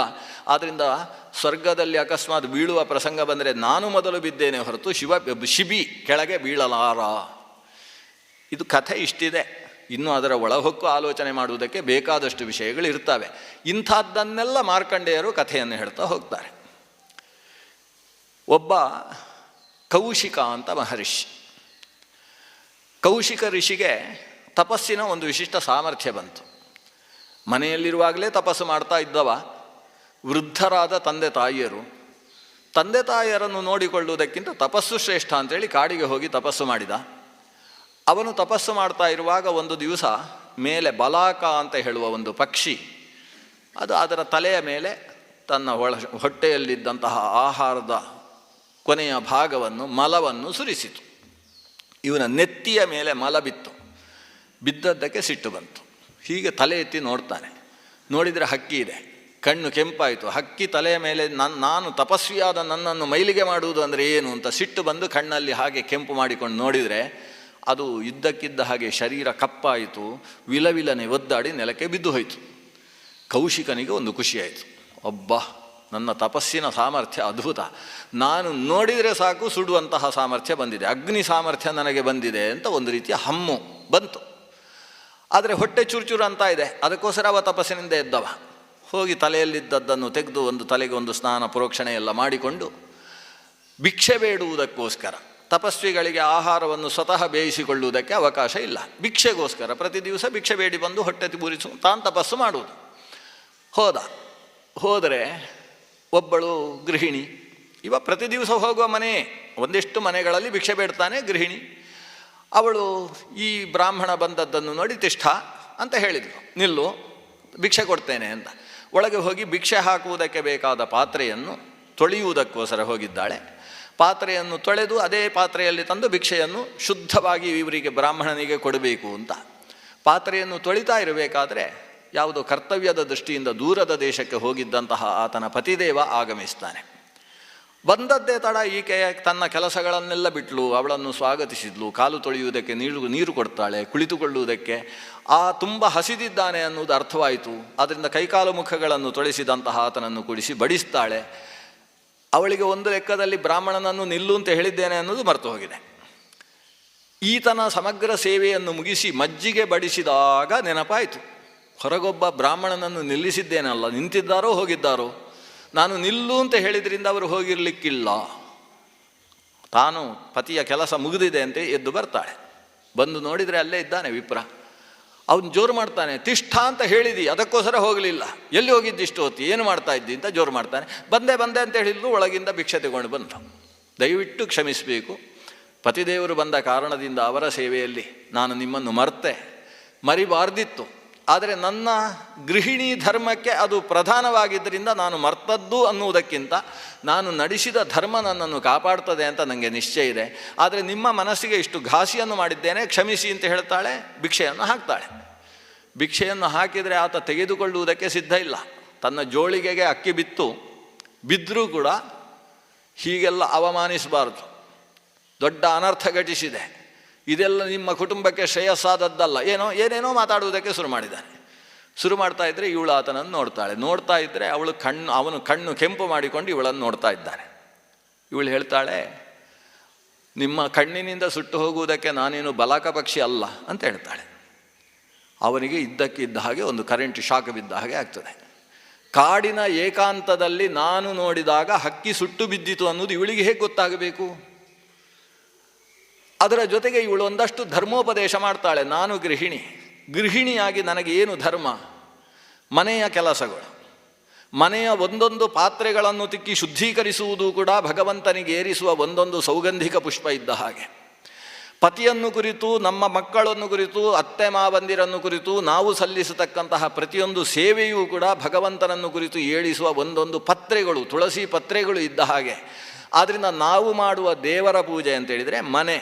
ಆದ್ದರಿಂದ ಸ್ವರ್ಗದಲ್ಲಿ ಅಕಸ್ಮಾತ್ ಬೀಳುವ ಪ್ರಸಂಗ ಬಂದರೆ ನಾನು ಮೊದಲು ಬಿದ್ದೇನೆ ಹೊರತು ಶಿಬಿ ಕೆಳಗೆ ಬೀಳಲಾರ. ಇದು ಕಥೆ ಇಷ್ಟಿದೆ. ಇನ್ನು ಅದರ ಒಳಹೊಕ್ಕು ಆಲೋಚನೆ ಮಾಡುವುದಕ್ಕೆ ಬೇಕಾದಷ್ಟು ವಿಷಯಗಳು ಇರ್ತವೆ. ಇಂಥದ್ದನ್ನೆಲ್ಲ ಮಾರ್ಕಂಡೇಯರು ಕಥೆಯನ್ನು ಹೇಳ್ತಾ ಹೋಗ್ತಾರೆ. ಒಬ್ಬ ಕೌಶಿಕ ಅಂತ ಮಹರ್ಷಿ. ಕೌಶಿಕ ಋಷಿಗೆ ತಪಸ್ಸಿನ ಒಂದು ವಿಶಿಷ್ಟ ಸಾಮರ್ಥ್ಯ ಬಂತು. ಮನೆಯಲ್ಲಿರುವಾಗಲೇ ತಪಸ್ಸು ಮಾಡ್ತಾ ಇದ್ದವ. ವೃದ್ಧರಾದ ತಂದೆ ತಾಯಿಯರನ್ನು ನೋಡಿಕೊಳ್ಳುವುದಕ್ಕಿಂತ ತಪಸ್ಸು ಶ್ರೇಷ್ಠ ಅಂತೇಳಿ ಕಾಡಿಗೆ ಹೋಗಿ ತಪಸ್ಸು ಮಾಡಿದ. ಅವನು ತಪಸ್ಸು ಮಾಡ್ತಾ ಇರುವಾಗ ಒಂದು ದಿವಸ ಮೇಲೆ ಬಲಾಕ ಅಂತ ಹೇಳುವ ಒಂದು ಪಕ್ಷಿ, ಅದು ಅದರ ತಲೆಯ ಮೇಲೆ ತನ್ನ ಹೊಟ್ಟೆಯಲ್ಲಿದ್ದಂತಹ ಆಹಾರದ ಕೊನೆಯ ಭಾಗವನ್ನು ಮಲವನ್ನು ಸುರಿಸಿತು. ಇವನ ನೆತ್ತಿಯ ಮೇಲೆ ಮಲ ಬಿತ್ತು. ಬಿದ್ದದ್ದಕ್ಕೆ ಸಿಟ್ಟು ಬಂತು. ಹೀಗೆ ತಲೆ ಎತ್ತಿ ನೋಡ್ತಾನೆ. ನೋಡಿದರೆ ಹಕ್ಕಿ ಇದೆ. ಕಣ್ಣು ಕೆಂಪಾಯಿತು. ಹಕ್ಕಿ ತಲೆಯ ಮೇಲೆ ನಾನು ತಪಸ್ವಿಯಾದ ನನ್ನನ್ನು ಮೈಲಿಗೆ ಮಾಡುವುದು ಅಂದರೆ ಏನು ಅಂತ ಸಿಟ್ಟು ಬಂದು ಕಣ್ಣಲ್ಲಿ ಹಾಗೆ ಕೆಂಪು ಮಾಡಿಕೊಂಡು ನೋಡಿದರೆ ಅದು ಇದ್ದಕ್ಕಿದ್ದ ಹಾಗೆ ಶರೀರ ಕಪ್ಪಾಯಿತು. ವಿಲವಿಲನೆ ಒದ್ದಾಡಿ ನೆಲಕ್ಕೆ ಬಿದ್ದು ಹೋಯಿತು. ಕೌಶಿಕನಿಗೆ ಒಂದು ಖುಷಿಯಾಯಿತು. ಒಬ್ಬ ನನ್ನ ತಪಸ್ಸಿನ ಸಾಮರ್ಥ್ಯ ಅದ್ಭುತ. ನಾನು ನೋಡಿದರೆ ಸಾಕು ಸುಡುವಂತಹ ಸಾಮರ್ಥ್ಯ ಬಂದಿದೆ, ಅಗ್ನಿ ಸಾಮರ್ಥ್ಯ ನನಗೆ ಬಂದಿದೆ ಅಂತ ಒಂದು ರೀತಿಯ ಹಮ್ಮು ಬಂತು. ಆದರೆ ಹೊಟ್ಟೆ ಚೂರು ಅಂತ ಇದೆ. ಅದಕ್ಕೋಸ್ಕರ ಅವ ತಪಸ್ಸಿನಿಂದ ಎದ್ದವ. ಹೋಗಿ ತಲೆಯಲ್ಲಿದ್ದದ್ದನ್ನು ತೆಗೆದು ಒಂದು ತಲೆಗೆ ಒಂದು ಸ್ನಾನ ಪ್ರೋಕ್ಷಣೆ ಎಲ್ಲ ಮಾಡಿಕೊಂಡು ಭಿಕ್ಷೆ ಬೇಡುವುದಕ್ಕೋಸ್ಕರ, ತಪಸ್ವಿಗಳಿಗೆ ಆಹಾರವನ್ನು ಸ್ವತಃ ಬೇಯಿಸಿಕೊಳ್ಳುವುದಕ್ಕೆ ಅವಕಾಶ ಇಲ್ಲ, ಭಿಕ್ಷೆಗೋಸ್ಕರ ಪ್ರತಿ ದಿವಸ ಭಿಕ್ಷೆ ಬೇಡಿ ಬಂದು ಹೊಟ್ಟೆ ಪೂರಿಸು ತಾನು ತಪಸ್ಸು ಮಾಡುವುದು. ಹೋದರೆ ಒಬ್ಬಳು ಗೃಹಿಣಿ, ಇವ ಪ್ರತಿ ದಿವಸ ಹೋಗುವ ಮನೆ, ಒಂದಿಷ್ಟು ಮನೆಗಳಲ್ಲಿ ಭಿಕ್ಷೆ ಬೇಡ್ತಾನೆ ಗೃಹಿಣಿ. ಅವಳು ಈ ಬ್ರಾಹ್ಮಣ ಬಂದದ್ದನ್ನು ನೋಡಿ ತಿಷ್ಠ ಅಂತ ಹೇಳಿದ್ಳು, ನಿಲ್ಲು ಭಿಕ್ಷೆ ಕೊಡ್ತೇನೆ ಅಂತ. ಒಳಗೆ ಹೋಗಿ ಭಿಕ್ಷೆ ಹಾಕುವುದಕ್ಕೆ ಬೇಕಾದ ಪಾತ್ರೆಯನ್ನು ತೊಳೆಯುವುದಕ್ಕೋಸ್ಕರ ಹೋಗಿದ್ದಾಳೆ. ಪಾತ್ರೆಯನ್ನು ತೊಳೆದು ಅದೇ ಪಾತ್ರೆಯಲ್ಲಿ ತಂದು ಭಿಕ್ಷೆಯನ್ನು ಶುದ್ಧವಾಗಿ ಇವರಿಗೆ ಬ್ರಾಹ್ಮಣನಿಗೆ ಕೊಡಬೇಕು ಅಂತ ಪಾತ್ರೆಯನ್ನು ತೊಳಿತಾ ಇರಬೇಕಾದ್ರೆ ಯಾವುದೋ ಕರ್ತವ್ಯದ ದೃಷ್ಟಿಯಿಂದ ದೂರದ ದೇಶಕ್ಕೆ ಹೋಗಿದ್ದಂತಹ ಆತನ ಪತಿದೇವ ಆಗಮಿಸ್ತಾನೆ. ಬಂದದ್ದೇ ತಡ ಈಕೆ ತನ್ನ ಕೆಲಸಗಳನ್ನೆಲ್ಲ ಬಿಟ್ಲು. ಅವಳನ್ನು ಸ್ವಾಗತಿಸಿದ್ಲು. ಕಾಲು ತೊಳೆಯುವುದಕ್ಕೆ ನೀರು ಕೊಡ್ತಾಳೆ, ಕುಳಿತುಕೊಳ್ಳುವುದಕ್ಕೆ. ತುಂಬ ಹಸಿದಿದ್ದಾನೆ ಅನ್ನುವುದು ಅರ್ಥವಾಯಿತು. ಆದ್ದರಿಂದ ಕೈಕಾಲು ಮುಖಗಳನ್ನು ತೊಳೆಸಿದಂತಹ ಆತನನ್ನು ಕೂಡಿಸಿ ಬಡಿಸ್ತಾಳೆ. ಅವಳಿಗೆ ಒಂದು ಲೆಕ್ಕದಲ್ಲಿ ಬ್ರಾಹ್ಮಣನನ್ನು ನಿಲ್ಲು ಅಂತ ಹೇಳಿದ್ದೇನೆ ಅನ್ನೋದು ಮರೆತು ಹೋಗಿದೆ. ಈತನ ಸಮಗ್ರ ಸೇವೆಯನ್ನು ಮುಗಿಸಿ ಮಜ್ಜಿಗೆ ಬಡಿಸಿದಾಗ ನೆನಪಾಯಿತು, ಹೊರಗೊಬ್ಬ ಬ್ರಾಹ್ಮಣನನ್ನು ನಿಲ್ಲಿಸಿದ್ದೇನಲ್ಲ, ನಿಂತಿದ್ದಾರೋ ಹೋಗಿದ್ದಾರೋ, ನಾನು ನಿಲ್ಲು ಅಂತ ಹೇಳಿದ್ರಿಂದ ಅವರು ಹೋಗಿರಲಿಕ್ಕಿಲ್ಲ. ತಾನು ಪತಿಯ ಕೆಲಸ ಮುಗಿದಿದೆ ಅಂತ ಎದ್ದು ಬರ್ತಾಳೆ. ಬಂದು ನೋಡಿದರೆ ಅಲ್ಲೇ ಇದ್ದಾನೆ ವಿಪ್ರ. ಅವನು ಜೋರು ಮಾಡ್ತಾನೆ, ತಿಷ್ಠ ಅಂತ ಹೇಳಿದಿ, ಅದಕ್ಕೋಸ್ಕರ ಹೋಗಲಿಲ್ಲ, ಎಲ್ಲಿ ಹೋಗಿದ್ದಿಷ್ಟು ಹೊತ್ತು, ಏನು ಮಾಡ್ತಾ ಇದ್ದಿ ಅಂತ ಜೋರು ಮಾಡ್ತಾನೆ. ಬಂದೆ ಅಂತ ಹೇಳಿದ್ರು. ಒಳಗಿಂದ ಭಿಕ್ಷೆ ತಗೊಂಡು ಬಂತು. ದಯವಿಟ್ಟು ಕ್ಷಮಿಸಬೇಕು, ಪತಿದೇವರು ಬಂದ ಕಾರಣದಿಂದ ಅವರ ಸೇವೆಯಲ್ಲಿ ನಾನು ನಿಮ್ಮನ್ನು ಮರಿಬಾರ್ದಿತ್ತು. ಆದರೆ ನನ್ನ ಗೃಹಿಣಿ ಧರ್ಮಕ್ಕೆ ಅದು ಪ್ರಧಾನವಾಗಿದ್ದರಿಂದ ನಾನು ಮರ್ತದ್ದು ಅನ್ನುವುದಕ್ಕಿಂತ ನಾನು ನಡೆಸಿದ ಧರ್ಮ ನನ್ನನ್ನು ಕಾಪಾಡ್ತದೆ ಅಂತ ನನಗೆ ನಿಶ್ಚಯ ಇದೆ. ಆದರೆ ನಿಮ್ಮ ಮನಸ್ಸಿಗೆ ಇಷ್ಟು ಘಾಸಿಯನ್ನು ಮಾಡಿದ್ದೇನೆ, ಕ್ಷಮಿಸಿ ಅಂತ ಹೇಳ್ತಾಳೆ. ಭಿಕ್ಷೆಯನ್ನು ಹಾಕ್ತಾಳೆ. ಭಿಕ್ಷೆಯನ್ನು ಹಾಕಿದರೆ ಆತ ತೆಗೆದುಕೊಳ್ಳುವುದಕ್ಕೆ ಸಿದ್ಧ ಇಲ್ಲ. ತನ್ನ ಜೋಳಿಗೆಗೆ ಅಕ್ಕಿ ಬಿದ್ದರೂ ಕೂಡ ಹೀಗೆಲ್ಲ ಅವಮಾನಿಸಬಾರ್ದು, ದೊಡ್ಡ ಅನರ್ಥ ಘಟಿಸಿದೆ, ಇದೆಲ್ಲ ನಿಮ್ಮ ಕುಟುಂಬಕ್ಕೆ ಶ್ರೇಯಸ್ಸಾದದ್ದಲ್ಲ, ಏನೇನೋ ಮಾತಾಡುವುದಕ್ಕೆ ಶುರು ಮಾಡ್ತಾ ಇದ್ದರೆ ಇವಳು ಆತನನ್ನು ನೋಡ್ತಾ ಇದ್ದರೆ ಅವನು ಕಣ್ಣು ಕೆಂಪು ಮಾಡಿಕೊಂಡು ಇವಳನ್ನು ನೋಡ್ತಾ ಇದ್ದಾನೆ. ಇವಳು ಹೇಳ್ತಾಳೆ, ನಿಮ್ಮ ಕಣ್ಣಿನಿಂದ ಸುಟ್ಟು ಹೋಗುವುದಕ್ಕೆ ನಾನೇನು ಬಲಾಕ ಪಕ್ಷಿ ಅಲ್ಲ ಅಂತ ಹೇಳ್ತಾಳೆ. ಅವನಿಗೆ ಇದ್ದಕ್ಕಿದ್ದ ಹಾಗೆ ಒಂದು ಕರೆಂಟ್ ಶಾಕ್ ಬಿದ್ದ ಹಾಗೆ ಆಗ್ತದೆ. ಕಾಡಿನ ಏಕಾಂತದಲ್ಲಿ ನಾನು ನೋಡಿದಾಗ ಹಕ್ಕಿ ಸುಟ್ಟು ಬಿದ್ದಿತು ಅನ್ನೋದು ಇವಳಿಗೆ ಹೇಗೆ ಗೊತ್ತಾಗಬೇಕು? ಅದರ ಜೊತೆಗೆ ಇವಳು ಒಂದಷ್ಟು ಧರ್ಮೋಪದೇಶ ಮಾಡ್ತಾಳೆ. ನಾನು ಗೃಹಿಣಿಯಾಗಿ ನನಗೆ ಏನು ಧರ್ಮ? ಮನೆಯ ಕೆಲಸಗಳು, ಮನೆಯ ಒಂದೊಂದು ಪಾತ್ರೆಗಳನ್ನು ತಿಕ್ಕಿ ಶುದ್ಧೀಕರಿಸುವುದು ಕೂಡ ಭಗವಂತನಿಗೆ ಏರಿಸುವ ಒಂದೊಂದು ಸೌಗಂಧಿಕ ಪುಷ್ಪ ಇದ್ದ ಹಾಗೆ. ಪತಿಯನ್ನು ಕುರಿತು, ನಮ್ಮ ಮಕ್ಕಳನ್ನು ಕುರಿತು, ಅತ್ತೆ ಮಾವಂದಿರನ್ನು ಕುರಿತು ನಾವು ಸಲ್ಲಿಸತಕ್ಕಂತಹ ಪ್ರತಿಯೊಂದು ಸೇವೆಯೂ ಕೂಡ ಭಗವಂತನನ್ನು ಕುರಿತು ಏಳಿಸುವ ಒಂದೊಂದು ಪತ್ರೆಗಳು, ತುಳಸಿ ಪತ್ರೆಗಳು ಇದ್ದ ಹಾಗೆ. ಆದ್ದರಿಂದ ನಾವು ಮಾಡುವ ದೇವರ ಪೂಜೆ ಅಂತೇಳಿದರೆ ಮನೆ,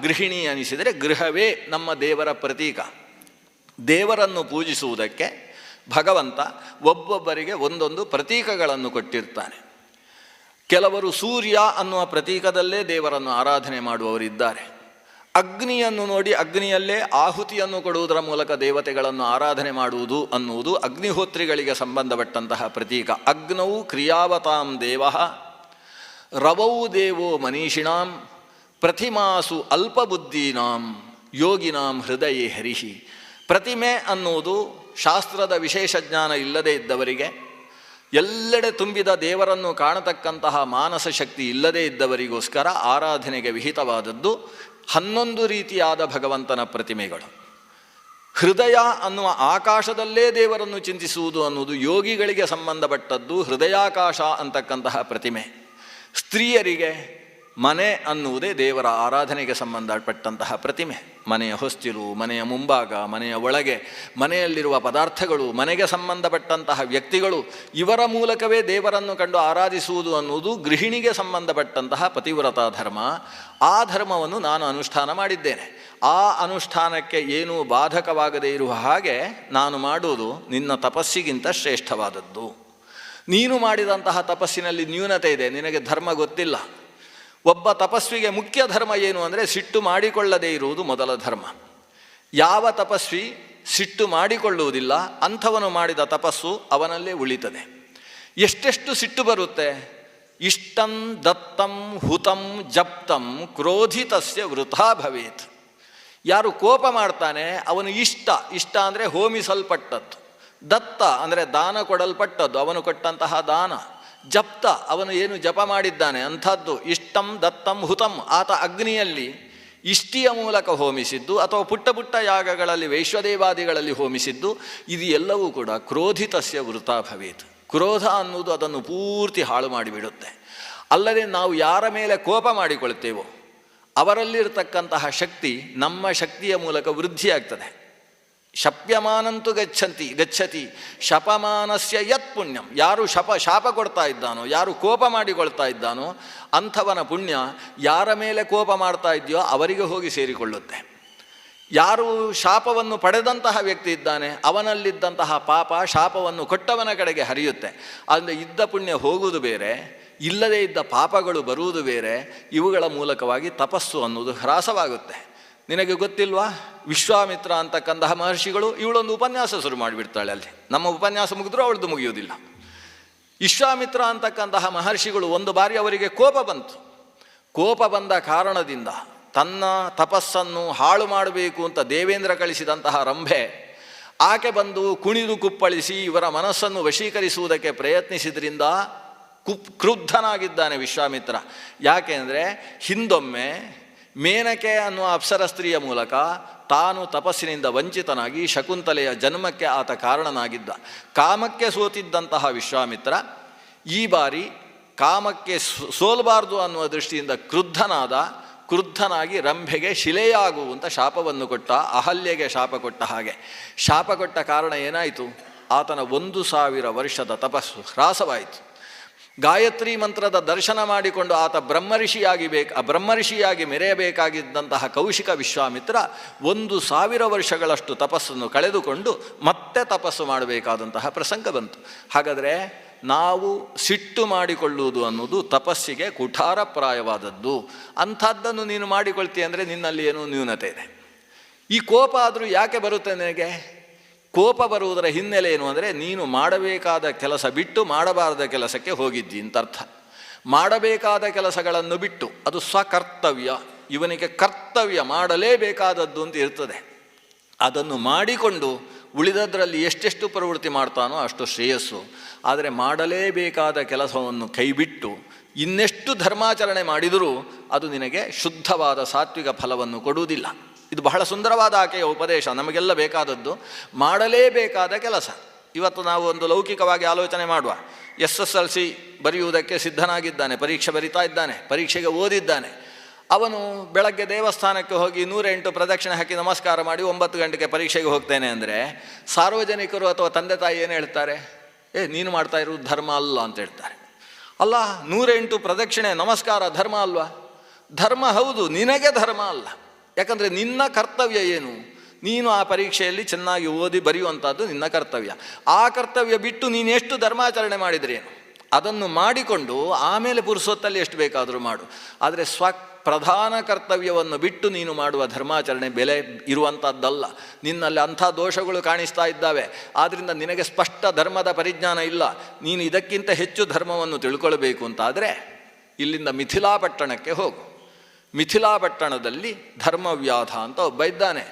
ಗೃಹಿಣಿ ಅನಿಸಿದರೆ ಗೃಹವೇ ನಮ್ಮ ದೇವರ ಪ್ರತೀಕ. ದೇವರನ್ನು ಪೂಜಿಸುವುದಕ್ಕೆ ಭಗವಂತ ಒಬ್ಬೊಬ್ಬರಿಗೆ ಒಂದೊಂದು ಪ್ರತೀಕಗಳನ್ನು ಕೊಟ್ಟಿರ್ತಾನೆ. ಕೆಲವರು ಸೂರ್ಯ ಅನ್ನುವ ಪ್ರತೀಕದಲ್ಲೇ ದೇವರನ್ನು ಆರಾಧನೆ ಮಾಡುವವರಿದ್ದಾರೆ. ಅಗ್ನಿಯನ್ನು ನೋಡಿ ಅಗ್ನಿಯಲ್ಲೇ ಆಹುತಿಯನ್ನು ಕೊಡುವುದರ ಮೂಲಕ ದೇವತೆಗಳನ್ನು ಆರಾಧನೆ ಮಾಡುವುದು ಅನ್ನುವುದು ಅಗ್ನಿಹೋತ್ರಿಗಳಿಗೆ ಸಂಬಂಧಪಟ್ಟಂತಹ ಪ್ರತೀಕ. ಅಗ್ನೌ ಕ್ರಿಯಾವತಾಂ ದೇವಃ ರವೌ ದೇವೋ ಮನೀಷಿಣಾಂ ಪ್ರತಿಮಾಸು ಅಲ್ಪಬುದ್ಧೀನಾಂ ಯೋಗಿನಾಂ ಹೃದಯೇ ಹರಿಹಿ. ಪ್ರತಿಮೆ ಅನ್ನುವುದು ಶಾಸ್ತ್ರದ ವಿಶೇಷ ಜ್ಞಾನ ಇಲ್ಲದೇ ಇದ್ದವರಿಗೆ, ಎಲ್ಲೆಡೆ ತುಂಬಿದ ದೇವರನ್ನು ಕಾಣತಕ್ಕಂತಹ ಮಾನಸ ಶಕ್ತಿ ಇಲ್ಲದೇ ಇದ್ದವರಿಗೋಸ್ಕರ ಆರಾಧನೆಗೆ ವಿಹಿತವಾದದ್ದು 11 ರೀತಿಯಾದ ಭಗವಂತನ ಪ್ರತಿಮೆಗಳು. ಹೃದಯ ಅನ್ನುವ ಆಕಾಶದಲ್ಲೇ ದೇವರನ್ನು ಚಿಂತಿಸುವುದು ಅನ್ನುವುದು ಯೋಗಿಗಳಿಗೆ ಸಂಬಂಧಪಟ್ಟದ್ದು. ಹೃದಯಾಕಾಶ ಅಂತಕ್ಕಂತಹ ಪ್ರತಿಮೆ ಸ್ತ್ರೀಯರಿಗೆ ಮನೆ ಅನ್ನುವುದೇ ದೇವರ ಆರಾಧನೆಗೆ ಸಂಬಂಧಪಟ್ಟಂತಹ ಪ್ರತಿಮೆ. ಮನೆಯ ಹೊಸ್ತಿಲು, ಮನೆಯ ಮುಂಭಾಗ, ಮನೆಯ ಒಳಗೆ, ಮನೆಯಲ್ಲಿರುವ ಪದಾರ್ಥಗಳು, ಮನೆಗೆ ಸಂಬಂಧಪಟ್ಟಂತಹ ವ್ಯಕ್ತಿಗಳು, ಇವರ ಮೂಲಕವೇ ದೇವರನ್ನು ಕಂಡು ಆರಾಧಿಸುವುದು ಅನ್ನುವುದು ಗೃಹಿಣಿಗೆ ಸಂಬಂಧಪಟ್ಟಂತಹ ಪತಿವ್ರತ ಧರ್ಮ. ಆ ಧರ್ಮವನ್ನು ನಾನು ಅನುಷ್ಠಾನ ಮಾಡಿದ್ದೇನೆ. ಆ ಅನುಷ್ಠಾನಕ್ಕೆ ಏನೂ ಬಾಧಕವಾಗದೇ ಇರುವ ಹಾಗೆ ನಾನು ಮಾಡುವುದು ನಿನ್ನ ತಪಸ್ಸಿಗಿಂತ ಶ್ರೇಷ್ಠವಾದದ್ದು. ನೀನು ಮಾಡಿದಂತಹ ತಪಸ್ಸಿನಲ್ಲಿ ನ್ಯೂನತೆ ಇದೆ, ನಿನಗೆ ಧರ್ಮ ಗೊತ್ತಿಲ್ಲ. ಒಬ್ಬ ತಪಸ್ವಿಗೆ ಮುಖ್ಯ ಧರ್ಮ ಏನು ಅಂದರೆ ಸಿಟ್ಟು ಮಾಡಿಕೊಳ್ಳದೇ ಇರುವುದು ಮೊದಲ ಧರ್ಮ. ಯಾವ ತಪಸ್ವಿ ಸಿಟ್ಟು ಮಾಡಿಕೊಳ್ಳುವುದಿಲ್ಲ ಅಂಥವನು ಮಾಡಿದ ತಪಸ್ಸು ಅವನಲ್ಲೇ ಉಳಿತದೆ. ಎಷ್ಟೆಷ್ಟು ಸಿಟ್ಟು ಬರುತ್ತೆ? ಇಷ್ಟಂ ದತ್ತಂ ಹುತಂ ಜಪ್ತಂ ಕ್ರೋಧಿತಸ್ಯ ವೃಥಾ ಭವೇತ್. ಯಾರು ಕೋಪ ಮಾಡ್ತಾನೆ ಅವನು ಇಷ್ಟ ಅಂದರೆ ಹೋಮಿಸಲ್ಪಟ್ಟದ್ದು, ದತ್ತ ಅಂದರೆ ದಾನ ಕೊಡಲ್ಪಟ್ಟದ್ದು, ಅವನು ಕೊಟ್ಟಂತಹ ದಾನ, ಜಪ್ತ ಅವನು ಏನು ಜಪ ಮಾಡಿದ್ದಾನೆ ಅಂಥದ್ದು. ಇಷ್ಟಂ ದತ್ತಂ ಹುತಂ, ಆತ ಅಗ್ನಿಯಲ್ಲಿ ಇಷ್ಟಿಯ ಮೂಲಕ ಹೋಮಿಸಿದ್ದು ಅಥವಾ ಪುಟ್ಟ ಪುಟ್ಟ ಯಾಗಗಳಲ್ಲಿ ವೈಶ್ವದೇವಾದಿಗಳಲ್ಲಿ ಹೋಮಿಸಿದ್ದು, ಇದು ಎಲ್ಲವೂ ಕೂಡ ಕ್ರೋಧಿತಸ್ಯ ವೃಥಾ ಭವೇತ್. ಕ್ರೋಧ ಅನ್ನುವುದು ಅದನ್ನು ಪೂರ್ತಿ ಹಾಳು ಮಾಡಿಬಿಡುತ್ತೆ. ಅಲ್ಲದೆ ನಾವು ಯಾರ ಮೇಲೆ ಕೋಪ ಮಾಡಿಕೊಳ್ತೇವೋ ಅವರಲ್ಲಿರ್ತಕ್ಕಂತಹ ಶಕ್ತಿ ನಮ್ಮ ಶಕ್ತಿಯ ಮೂಲಕ ವೃದ್ಧಿಯಾಗ್ತದೆ. ಶಪ್ಯಮಾನಂತೂ ಗಚ್ಚತಿ ಶಪಮಾನಸ್ಯ ಯತ್ ಪುಣ್ಯಂ. ಯಾರು ಶಾಪ ಕೊಡ್ತಾ ಇದ್ದಾನೋ, ಯಾರು ಕೋಪ ಮಾಡಿಕೊಳ್ತಾ ಇದ್ದಾನೋ ಅಂಥವನ ಪುಣ್ಯ ಯಾರ ಮೇಲೆ ಕೋಪ ಮಾಡ್ತಾ ಇದೆಯೋ ಅವರಿಗೆ ಹೋಗಿ ಸೇರಿಕೊಳ್ಳುತ್ತೆ. ಯಾರು ಶಾಪವನ್ನು ಪಡೆದಂತಹ ವ್ಯಕ್ತಿ ಇದ್ದಾನೆ ಅವನಲ್ಲಿದ್ದಂತಹ ಪಾಪ ಶಾಪವನ್ನು ಕೊಟ್ಟವನ ಕಡೆಗೆ ಹರಿಯುತ್ತೆ. ಅಂದರೆ ಇದ್ದ ಪುಣ್ಯ ಹೋಗುವುದು ಬೇರೆ, ಇಲ್ಲದೇ ಇದ್ದ ಪಾಪಗಳು ಬರುವುದು ಬೇರೆ. ಇವುಗಳ ಮೂಲಕವಾಗಿ ತಪಸ್ಸು ಅನ್ನೋದು ಹ್ರಾಸವಾಗುತ್ತೆ. ನಿನಗೆ ಗೊತ್ತಿಲ್ವಾ, ವಿಶ್ವಾಮಿತ್ರ ಅಂತಕ್ಕಂತಹ ಮಹರ್ಷಿಗಳು, ಇವಳೊಂದು ಉಪನ್ಯಾಸ ಶುರು ಮಾಡಿಬಿಡ್ತಾಳೆ. ಅಲ್ಲಿ ನಮ್ಮ ಉಪನ್ಯಾಸ ಮುಗಿದ್ರೂ ಅವಳದು ಮುಗಿಯುವುದಿಲ್ಲ. ವಿಶ್ವಾಮಿತ್ರ ಅಂತಕ್ಕಂತಹ ಮಹರ್ಷಿಗಳು ಒಂದು ಬಾರಿ ಅವರಿಗೆ ಕೋಪ ಬಂತು. ಕೋಪ ಬಂದ ಕಾರಣದಿಂದ ತನ್ನ ತಪಸ್ಸನ್ನು ಹಾಳು ಮಾಡಬೇಕು ಅಂತ ದೇವೇಂದ್ರ ಕಳಿಸಿದಂತಹ ರಂಭೆ ಆಕೆ ಬಂದು ಕುಣಿದು ಕುಪ್ಪಳಿಸಿ ಇವರ ಮನಸ್ಸನ್ನು ವಶೀಕರಿಸುವುದಕ್ಕೆ ಪ್ರಯತ್ನಿಸಿದ್ರಿಂದ ಕ್ರುದ್ಧನಾಗಿದ್ದಾನೆ ವಿಶ್ವಾಮಿತ್ರ. ಯಾಕೆ ಅಂದರೆ ಹಿಂದೊಮ್ಮೆ ಮೇನಕೆ ಅನ್ನುವ ಅಪ್ಸರ ಸ್ತ್ರೀಯ ಮೂಲಕ ತಾನು ತಪಸ್ಸಿನಿಂದ ವಂಚಿತನಾಗಿ ಶಕುಂತಲೆಯ ಜನ್ಮಕ್ಕೆ ಆತ ಕಾರಣನಾಗಿದ್ದ. ಕಾಮಕ್ಕೆ ಸೋತಿದ್ದಂತಹ ವಿಶ್ವಾಮಿತ್ರ ಈ ಬಾರಿ ಕಾಮಕ್ಕೆ ಸೋಲಬಾರ್ದು ಅನ್ನುವ ದೃಷ್ಟಿಯಿಂದ ಕ್ರುದ್ಧನಾಗಿ ರಂಭೆಗೆ ಶಿಲೆಯಾಗುವಂಥ ಶಾಪವನ್ನು ಕೊಟ್ಟ. ಅಹಲ್ಯೆಗೆ ಶಾಪ ಕೊಟ್ಟ ಹಾಗೆ. ಶಾಪ ಕೊಟ್ಟ ಕಾರಣ ಏನಾಯಿತು? ಆತನ 1000 ವರ್ಷದ ತಪಸ್ಸು ಹ್ರಾಸವಾಯಿತು. ಗಾಯತ್ರಿ ಮಂತ್ರದ ದರ್ಶನ ಮಾಡಿಕೊಂಡು ಆತ ಬ್ರಹ್ಮರ್ಷಿಯಾಗಿ ಮೆರೆಯಬೇಕಾಗಿದ್ದಂತಹ ಕೌಶಿಕ ವಿಶ್ವಾಮಿತ್ರ 1000 ವರ್ಷಗಳಷ್ಟು ತಪಸ್ಸನ್ನು ಕಳೆದುಕೊಂಡು ಮತ್ತೆ ತಪಸ್ಸು ಮಾಡಬೇಕಾದಂತಹ ಪ್ರಸಂಗ ಬಂತು. ಹಾಗಾದರೆ ನಾವು ಸಿಟ್ಟು ಮಾಡಿಕೊಳ್ಳುವುದು ಅನ್ನೋದು ತಪಸ್ಸಿಗೆ ಕುಠಾರಪ್ರಾಯವಾದದ್ದು. ಅಂಥದ್ದನ್ನು ನೀನು ಮಾಡಿಕೊಳ್ತೀಯ ಅಂದರೆ ನಿನ್ನಲ್ಲಿ ಏನೋ ನ್ಯೂನತೆ ಇದೆ. ಈ ಕೋಪ ಆದರೂ ಯಾಕೆ ಬರುತ್ತೆ ನಿನಗೆ? ಕೋಪ ಬರುವುದರ ಹಿನ್ನೆಲೆ ಏನು ಅಂದರೆ ನೀನು ಮಾಡಬೇಕಾದ ಕೆಲಸ ಬಿಟ್ಟು ಮಾಡಬಾರದ ಕೆಲಸಕ್ಕೆ ಹೋಗಿದ್ದಿ ಅಂತ ಅರ್ಥ. ಮಾಡಬೇಕಾದ ಕೆಲಸಗಳನ್ನು ಬಿಟ್ಟು, ಅದು ಸ್ವಕರ್ತವ್ಯ, ಇವನಿಗೆ ಕರ್ತವ್ಯ ಮಾಡಲೇಬೇಕಾದದ್ದು ಅಂತ ಇರ್ತದೆ. ಅದನ್ನು ಮಾಡಿಕೊಂಡು ಉಳಿದದ್ರಲ್ಲಿ ಎಷ್ಟೆಷ್ಟು ಪ್ರವೃತ್ತಿ ಮಾಡ್ತಾನೋ ಅಷ್ಟು ಶ್ರೇಯಸ್ಸು. ಆದರೆ ಮಾಡಲೇಬೇಕಾದ ಕೆಲಸವನ್ನು ಕೈಬಿಟ್ಟು ಇನ್ನೆಷ್ಟು ಧರ್ಮಾಚರಣೆ ಮಾಡಿದರೂ ಅದು ನಿನಗೆ ಶುದ್ಧವಾದ ಸಾತ್ವಿಕ ಫಲವನ್ನು ಕೊಡುವುದಿಲ್ಲ. ಇದು ಬಹಳ ಸುಂದರವಾದ ಆಕೆಯ ಉಪದೇಶ. ನಮಗೆಲ್ಲ ಬೇಕಾದದ್ದು ಮಾಡಲೇಬೇಕಾದ ಕೆಲಸ. ಇವತ್ತು ನಾವು ಒಂದು ಲೌಕಿಕವಾಗಿ ಆಲೋಚನೆ ಮಾಡುವ. SSLC ಬರೆಯುವುದಕ್ಕೆ ಸಿದ್ಧನಾಗಿದ್ದಾನೆ, ಪರೀಕ್ಷೆ ಬರಿತಾ ಇದ್ದಾನೆ, ಪರೀಕ್ಷೆಗೆ ಓದಿದ್ದಾನೆ. ಅವನು ಬೆಳಗ್ಗೆ ದೇವಸ್ಥಾನಕ್ಕೆ ಹೋಗಿ 108 ಪ್ರದಕ್ಷಿಣೆ ಹಾಕಿ ನಮಸ್ಕಾರ ಮಾಡಿ 9 ಗಂಟೆಗೆ ಪರೀಕ್ಷೆಗೆ ಹೋಗ್ತೇನೆ ಅಂದರೆ ಸಾರ್ವಜನಿಕರು ಅಥವಾ ತಂದೆ ತಾಯಿ ಏನು ಹೇಳ್ತಾರೆ? ನೀನು ಮಾಡ್ತಾ ಇರೋದು ಧರ್ಮ ಅಲ್ಲ ಅಂತ ಹೇಳ್ತಾರೆ. ಅಲ್ಲ, 108 ಪ್ರದಕ್ಷಿಣೆ ನಮಸ್ಕಾರ ಧರ್ಮ ಅಲ್ವಾ? ಧರ್ಮ ಹೌದು, ನಿನಗೆ ಧರ್ಮ ಅಲ್ಲ. ಯಾಕಂದರೆ ನಿನ್ನ ಕರ್ತವ್ಯ ಏನು? ನೀನು ಆ ಪರೀಕ್ಷೆಯಲ್ಲಿ ಚೆನ್ನಾಗಿ ಓದಿ ಬರೆಯುವಂಥದ್ದು ನಿನ್ನ ಕರ್ತವ್ಯ. ಆ ಕರ್ತವ್ಯ ಬಿಟ್ಟು ನೀನು ಎಷ್ಟು ಧರ್ಮಾಚರಣೆ ಮಾಡಿದ್ರೇನು? ಅದನ್ನು ಮಾಡಿಕೊಂಡು ಆಮೇಲೆ ಪುರುಸೊತ್ತಲ್ಲಿ ಎಷ್ಟು ಬೇಕಾದರೂ ಮಾಡು. ಆದರೆ ಪ್ರಧಾನ ಕರ್ತವ್ಯವನ್ನು ಬಿಟ್ಟು ನೀನು ಮಾಡುವ ಧರ್ಮಾಚರಣೆ ಬೆಲೆ ಇರುವಂಥದ್ದಲ್ಲ. ನಿನ್ನಲ್ಲಿ ಅಂಥ ದೋಷಗಳು ಕಾಣಿಸ್ತಾ ಇದ್ದಾವೆ. ಆದ್ದರಿಂದ ನಿನಗೆ ಸ್ಪಷ್ಟ ಧರ್ಮದ ಪರಿಜ್ಞಾನ ಇಲ್ಲ. ನೀನು ಇದಕ್ಕಿಂತ ಹೆಚ್ಚು ಧರ್ಮವನ್ನು ತಿಳ್ಕೊಳ್ಬೇಕು ಅಂತಾದರೆ ಇಲ್ಲಿಂದ ಮಿಥಿಲಾಪಟ್ಟಣಕ್ಕೆ ಹೋಗು. ಮಿಥಿಲಾಪಟ್ಟಣದಲ್ಲಿ ಧರ್ಮವ್ಯಾಧ ಅಂತ ಒಬ್ಬ ಇದ್ದಾನೆ.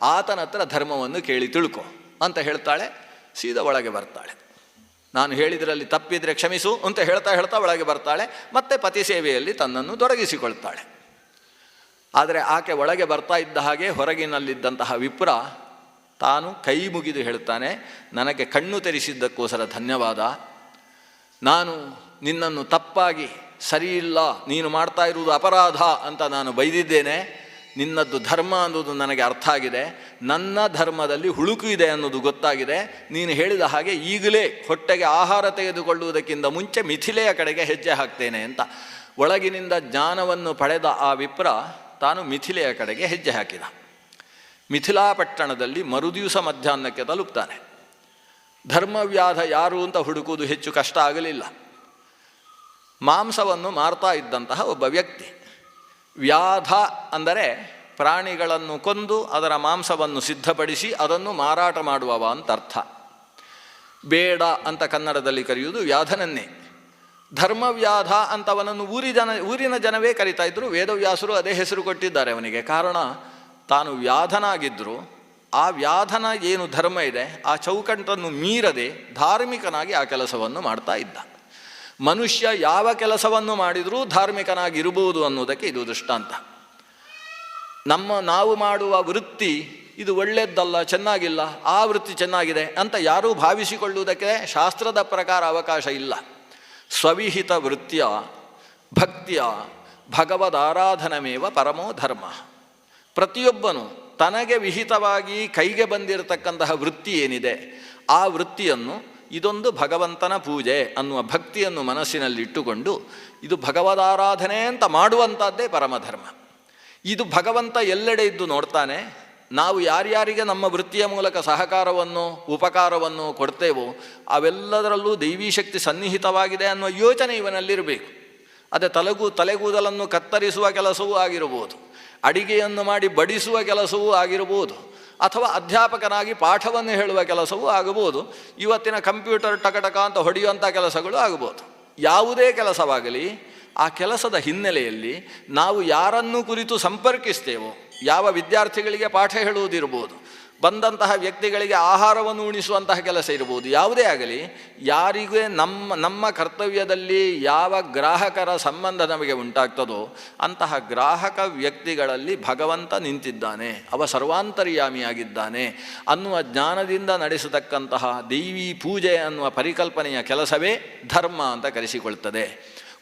ಆತನ ಹತ್ರ ಧರ್ಮವನ್ನು ಕೇಳಿ ತಿಳ್ಕೊ ಅಂತ ಹೇಳ್ತಾಳೆ. ಸೀದಾ ಒಳಗೆ ಬರ್ತಾಳೆ. ನಾನು ಹೇಳಿದ್ರಲ್ಲಿ ತಪ್ಪಿದರೆ ಕ್ಷಮಿಸು ಅಂತ ಹೇಳ್ತಾ ಒಳಗೆ ಬರ್ತಾಳೆ. ಮತ್ತೆ ಪತಿ ಸೇವೆಯಲ್ಲಿ ತನ್ನನ್ನು ತೊಡಗಿಸಿಕೊಳ್ತಾಳೆ. ಆದರೆ ಆಕೆ ಒಳಗೆ ಬರ್ತಾ ಇದ್ದ ಹಾಗೆ ಹೊರಗಿನಲ್ಲಿದ್ದಂತಹ ವಿಪ್ರ ತಾನು ಕೈ ಮುಗಿದು ಹೇಳ್ತಾನೆ, ನನಗೆ ಕಣ್ಣು ತೆರೆಸಿದ್ದಕ್ಕೋಸ್ಕರ ಧನ್ಯವಾದ. ನಾನು ನಿನ್ನನ್ನು ತಪ್ಪಾಗಿ ಸರಿಯಿಲ್ಲ, ನೀನು ಮಾಡ್ತಾ ಇರುವುದು ಅಪರಾಧ ಅಂತ ನಾನು ಬೈದಿದ್ದೇನೆ. ನಿನ್ನದ್ದು ಧರ್ಮ ಅನ್ನೋದು ನನಗೆ ಅರ್ಥ ಆಗಿದೆ, ನನ್ನ ಧರ್ಮದಲ್ಲಿ ಹುಳುಕು ಇದೆ ಅನ್ನೋದು ಗೊತ್ತಾಗಿದೆ. ನೀನು ಹೇಳಿದ ಹಾಗೆ ಈಗಲೇ ಹೊಟ್ಟೆಗೆ ಆಹಾರ ತೆಗೆದುಕೊಳ್ಳುವುದಕ್ಕಿಂತ ಮುಂಚೆ ಮಿಥಿಲೆಯ ಕಡೆಗೆ ಹೆಜ್ಜೆ ಹಾಕ್ತೇನೆ ಅಂತ ಒಳಗಿನಿಂದ ಜ್ಞಾನವನ್ನು ಪಡೆದ ಆ ವಿಪ್ರ ತಾನು ಮಿಥಿಲೆಯ ಕಡೆಗೆ ಹೆಜ್ಜೆ ಹಾಕಿದ. ಮಿಥಿಲಾ ಪಟ್ಟಣದಲ್ಲಿ ಮರುದಿವಸ ಮಧ್ಯಾಹ್ನಕ್ಕೆ ತಲುಪ್ತಾನೆ. ಧರ್ಮವ್ಯಾಧ ಯಾರು ಅಂತ ಹುಡುಕುವುದು ಹೆಚ್ಚು ಕಷ್ಟ ಆಗಲಿಲ್ಲ. ಮಾಂಸವನ್ನು ಮಾರ್ತಾ ಇದ್ದಂತಹ ಒಬ್ಬ ವ್ಯಕ್ತಿ. ವ್ಯಾಧ ಅಂದರೆ ಪ್ರಾಣಿಗಳನ್ನು ಕೊಂದು ಅದರ ಮಾಂಸವನ್ನು ಸಿದ್ಧಪಡಿಸಿ ಅದನ್ನು ಮಾರಾಟ ಮಾಡುವವ ಅಂತ ಅರ್ಥ. ಬೇಡ ಅಂತ ಕನ್ನಡದಲ್ಲಿ ಕರೆಯುವುದು ವ್ಯಾಧನನ್ನೇ. ಧರ್ಮವ್ಯಾಧ ಅಂತವನನ್ನು ಊರಿನ ಜನವೇ ಕರೀತಾ ಇದ್ದರು. ವೇದವ್ಯಾಸರು ಅದೇ ಹೆಸರು ಕೊಟ್ಟಿದ್ದಾರೆ ಅವನಿಗೆ. ಕಾರಣ, ತಾನು ವ್ಯಾಧನಾಗಿದ್ದರೂ ಆ ವ್ಯಾಧನ ಏನು ಧರ್ಮ ಇದೆ ಆ ಚೌಕಟ್ಟನ್ನು ಮೀರದೆ ಧಾರ್ಮಿಕನಾಗಿ ಆ ಕೆಲಸವನ್ನು ಮಾಡ್ತಾ ಇದ್ದ. ಮನುಷ್ಯ ಯಾವ ಕೆಲಸವನ್ನು ಮಾಡಿದರೂ ಧಾರ್ಮಿಕನಾಗಿರ್ಬೋದು ಅನ್ನೋದಕ್ಕೆ ಇದು ದೃಷ್ಟಾಂತ. ನಾವು ಮಾಡುವ ವೃತ್ತಿ ಇದು ಒಳ್ಳೆಯದ್ದಲ್ಲ, ಚೆನ್ನಾಗಿಲ್ಲ, ಆ ವೃತ್ತಿ ಚೆನ್ನಾಗಿದೆ ಅಂತ ಯಾರೂ ಭಾವಿಸಿಕೊಳ್ಳುವುದಕ್ಕೆ ಶಾಸ್ತ್ರದ ಪ್ರಕಾರ ಅವಕಾಶ ಇಲ್ಲ. ಸ್ವವಿಹಿತ ವೃತ್ತಿಯ ಭಕ್ತಿಯ ಭಗವದಾರಾಧನಮೇವ ಪರಮೋ ಧರ್ಮ. ಪ್ರತಿಯೊಬ್ಬನು ತನಗೆ ವಿಹಿತವಾಗಿ ಕೈಗೆ ಬಂದಿರತಕ್ಕಂತಹ ವೃತ್ತಿ ಏನಿದೆ ಆ ವೃತ್ತಿಯನ್ನು ಇದೊಂದು ಭಗವಂತನ ಪೂಜೆ ಅನ್ನುವ ಭಕ್ತಿಯನ್ನು ಮನಸ್ಸಿನಲ್ಲಿಟ್ಟುಕೊಂಡು ಇದು ಭಗವದಾರಾಧನೆ ಅಂತ ಮಾಡುವಂಥದ್ದೇ ಪರಮಧರ್ಮ. ಇದು ಭಗವಂತ ಎಲ್ಲೆಡೆ ಇದ್ದು ನೋಡ್ತಾನೆ. ನಾವು ಯಾರ್ಯಾರಿಗೆ ನಮ್ಮ ವೃತ್ತಿಯ ಮೂಲಕ ಸಹಕಾರವನ್ನು ಉಪಕಾರವನ್ನು ಕೊಡ್ತೇವೋ ಅವೆಲ್ಲದರಲ್ಲೂ ದೈವೀ ಶಕ್ತಿ ಸನ್ನಿಹಿತವಾಗಿದೆ ಅನ್ನುವ ಯೋಚನೆ ಇವನಲ್ಲಿರಬೇಕು. ಅದೇ ತಲೆಗೂದಲನ್ನು ಕತ್ತರಿಸುವ ಕೆಲಸವೂ ಆಗಿರಬಹುದು, ಅಡಿಗೆಯನ್ನು ಮಾಡಿ ಬಡಿಸುವ ಕೆಲಸವೂ ಆಗಿರಬಹುದು, ಅಥವಾ ಅಧ್ಯಾಪಕನಾಗಿ ಪಾಠವನ್ನು ಹೇಳುವ ಕೆಲಸವೂ ಆಗಬಹುದು, ಇವತ್ತಿನ ಕಂಪ್ಯೂಟರ್ ಟಕಟಕ ಅಂತ ಹೊಡೆಯುವಂಥ ಕೆಲಸಗಳು ಆಗಬಹುದು. ಯಾವುದೇ ಕೆಲಸವಾಗಲಿ ಆ ಕೆಲಸದ ಹಿನ್ನೆಲೆಯಲ್ಲಿ ನಾವು ಯಾರನ್ನು ಕುರಿತು ಸಂಪರ್ಕಿಸ್ತೇವೋ, ಯಾವ ವಿದ್ಯಾರ್ಥಿಗಳಿಗೆ ಪಾಠ ಹೇಳುವುದಿರ್ಬೋದು, ಬಂದಂತಹ ವ್ಯಕ್ತಿಗಳಿಗೆ ಆಹಾರವನ್ನು ಉಣಿಸುವಂತಹ ಕೆಲಸ ಇರ್ಬೋದು, ಯಾವುದೇ ಆಗಲಿ ಯಾರಿಗೆ ನಮ್ಮ ಕರ್ತವ್ಯದಲ್ಲಿ ಯಾವ ಗ್ರಾಹಕರ ಸಂಬಂಧ ನಮಗೆ ಉಂಟಾಗ್ತದೋ ಅಂತಹ ಗ್ರಾಹಕ ವ್ಯಕ್ತಿಗಳಲ್ಲಿ ಭಗವಂತ ನಿಂತಿದ್ದಾನೆ, ಅವ ಸರ್ವಾಂತರ್ಯಾಮಿಯಾಗಿದ್ದಾನೆ ಅನ್ನುವ ಜ್ಞಾನದಿಂದ ನಡೆಸತಕ್ಕಂತಹ ದೈವೀ ಪೂಜೆ ಅನ್ನುವ ಪರಿಕಲ್ಪನೆಯ ಕೆಲಸವೇ ಧರ್ಮ ಅಂತ ಕರೆಸಿಕೊಳ್ತದೆ.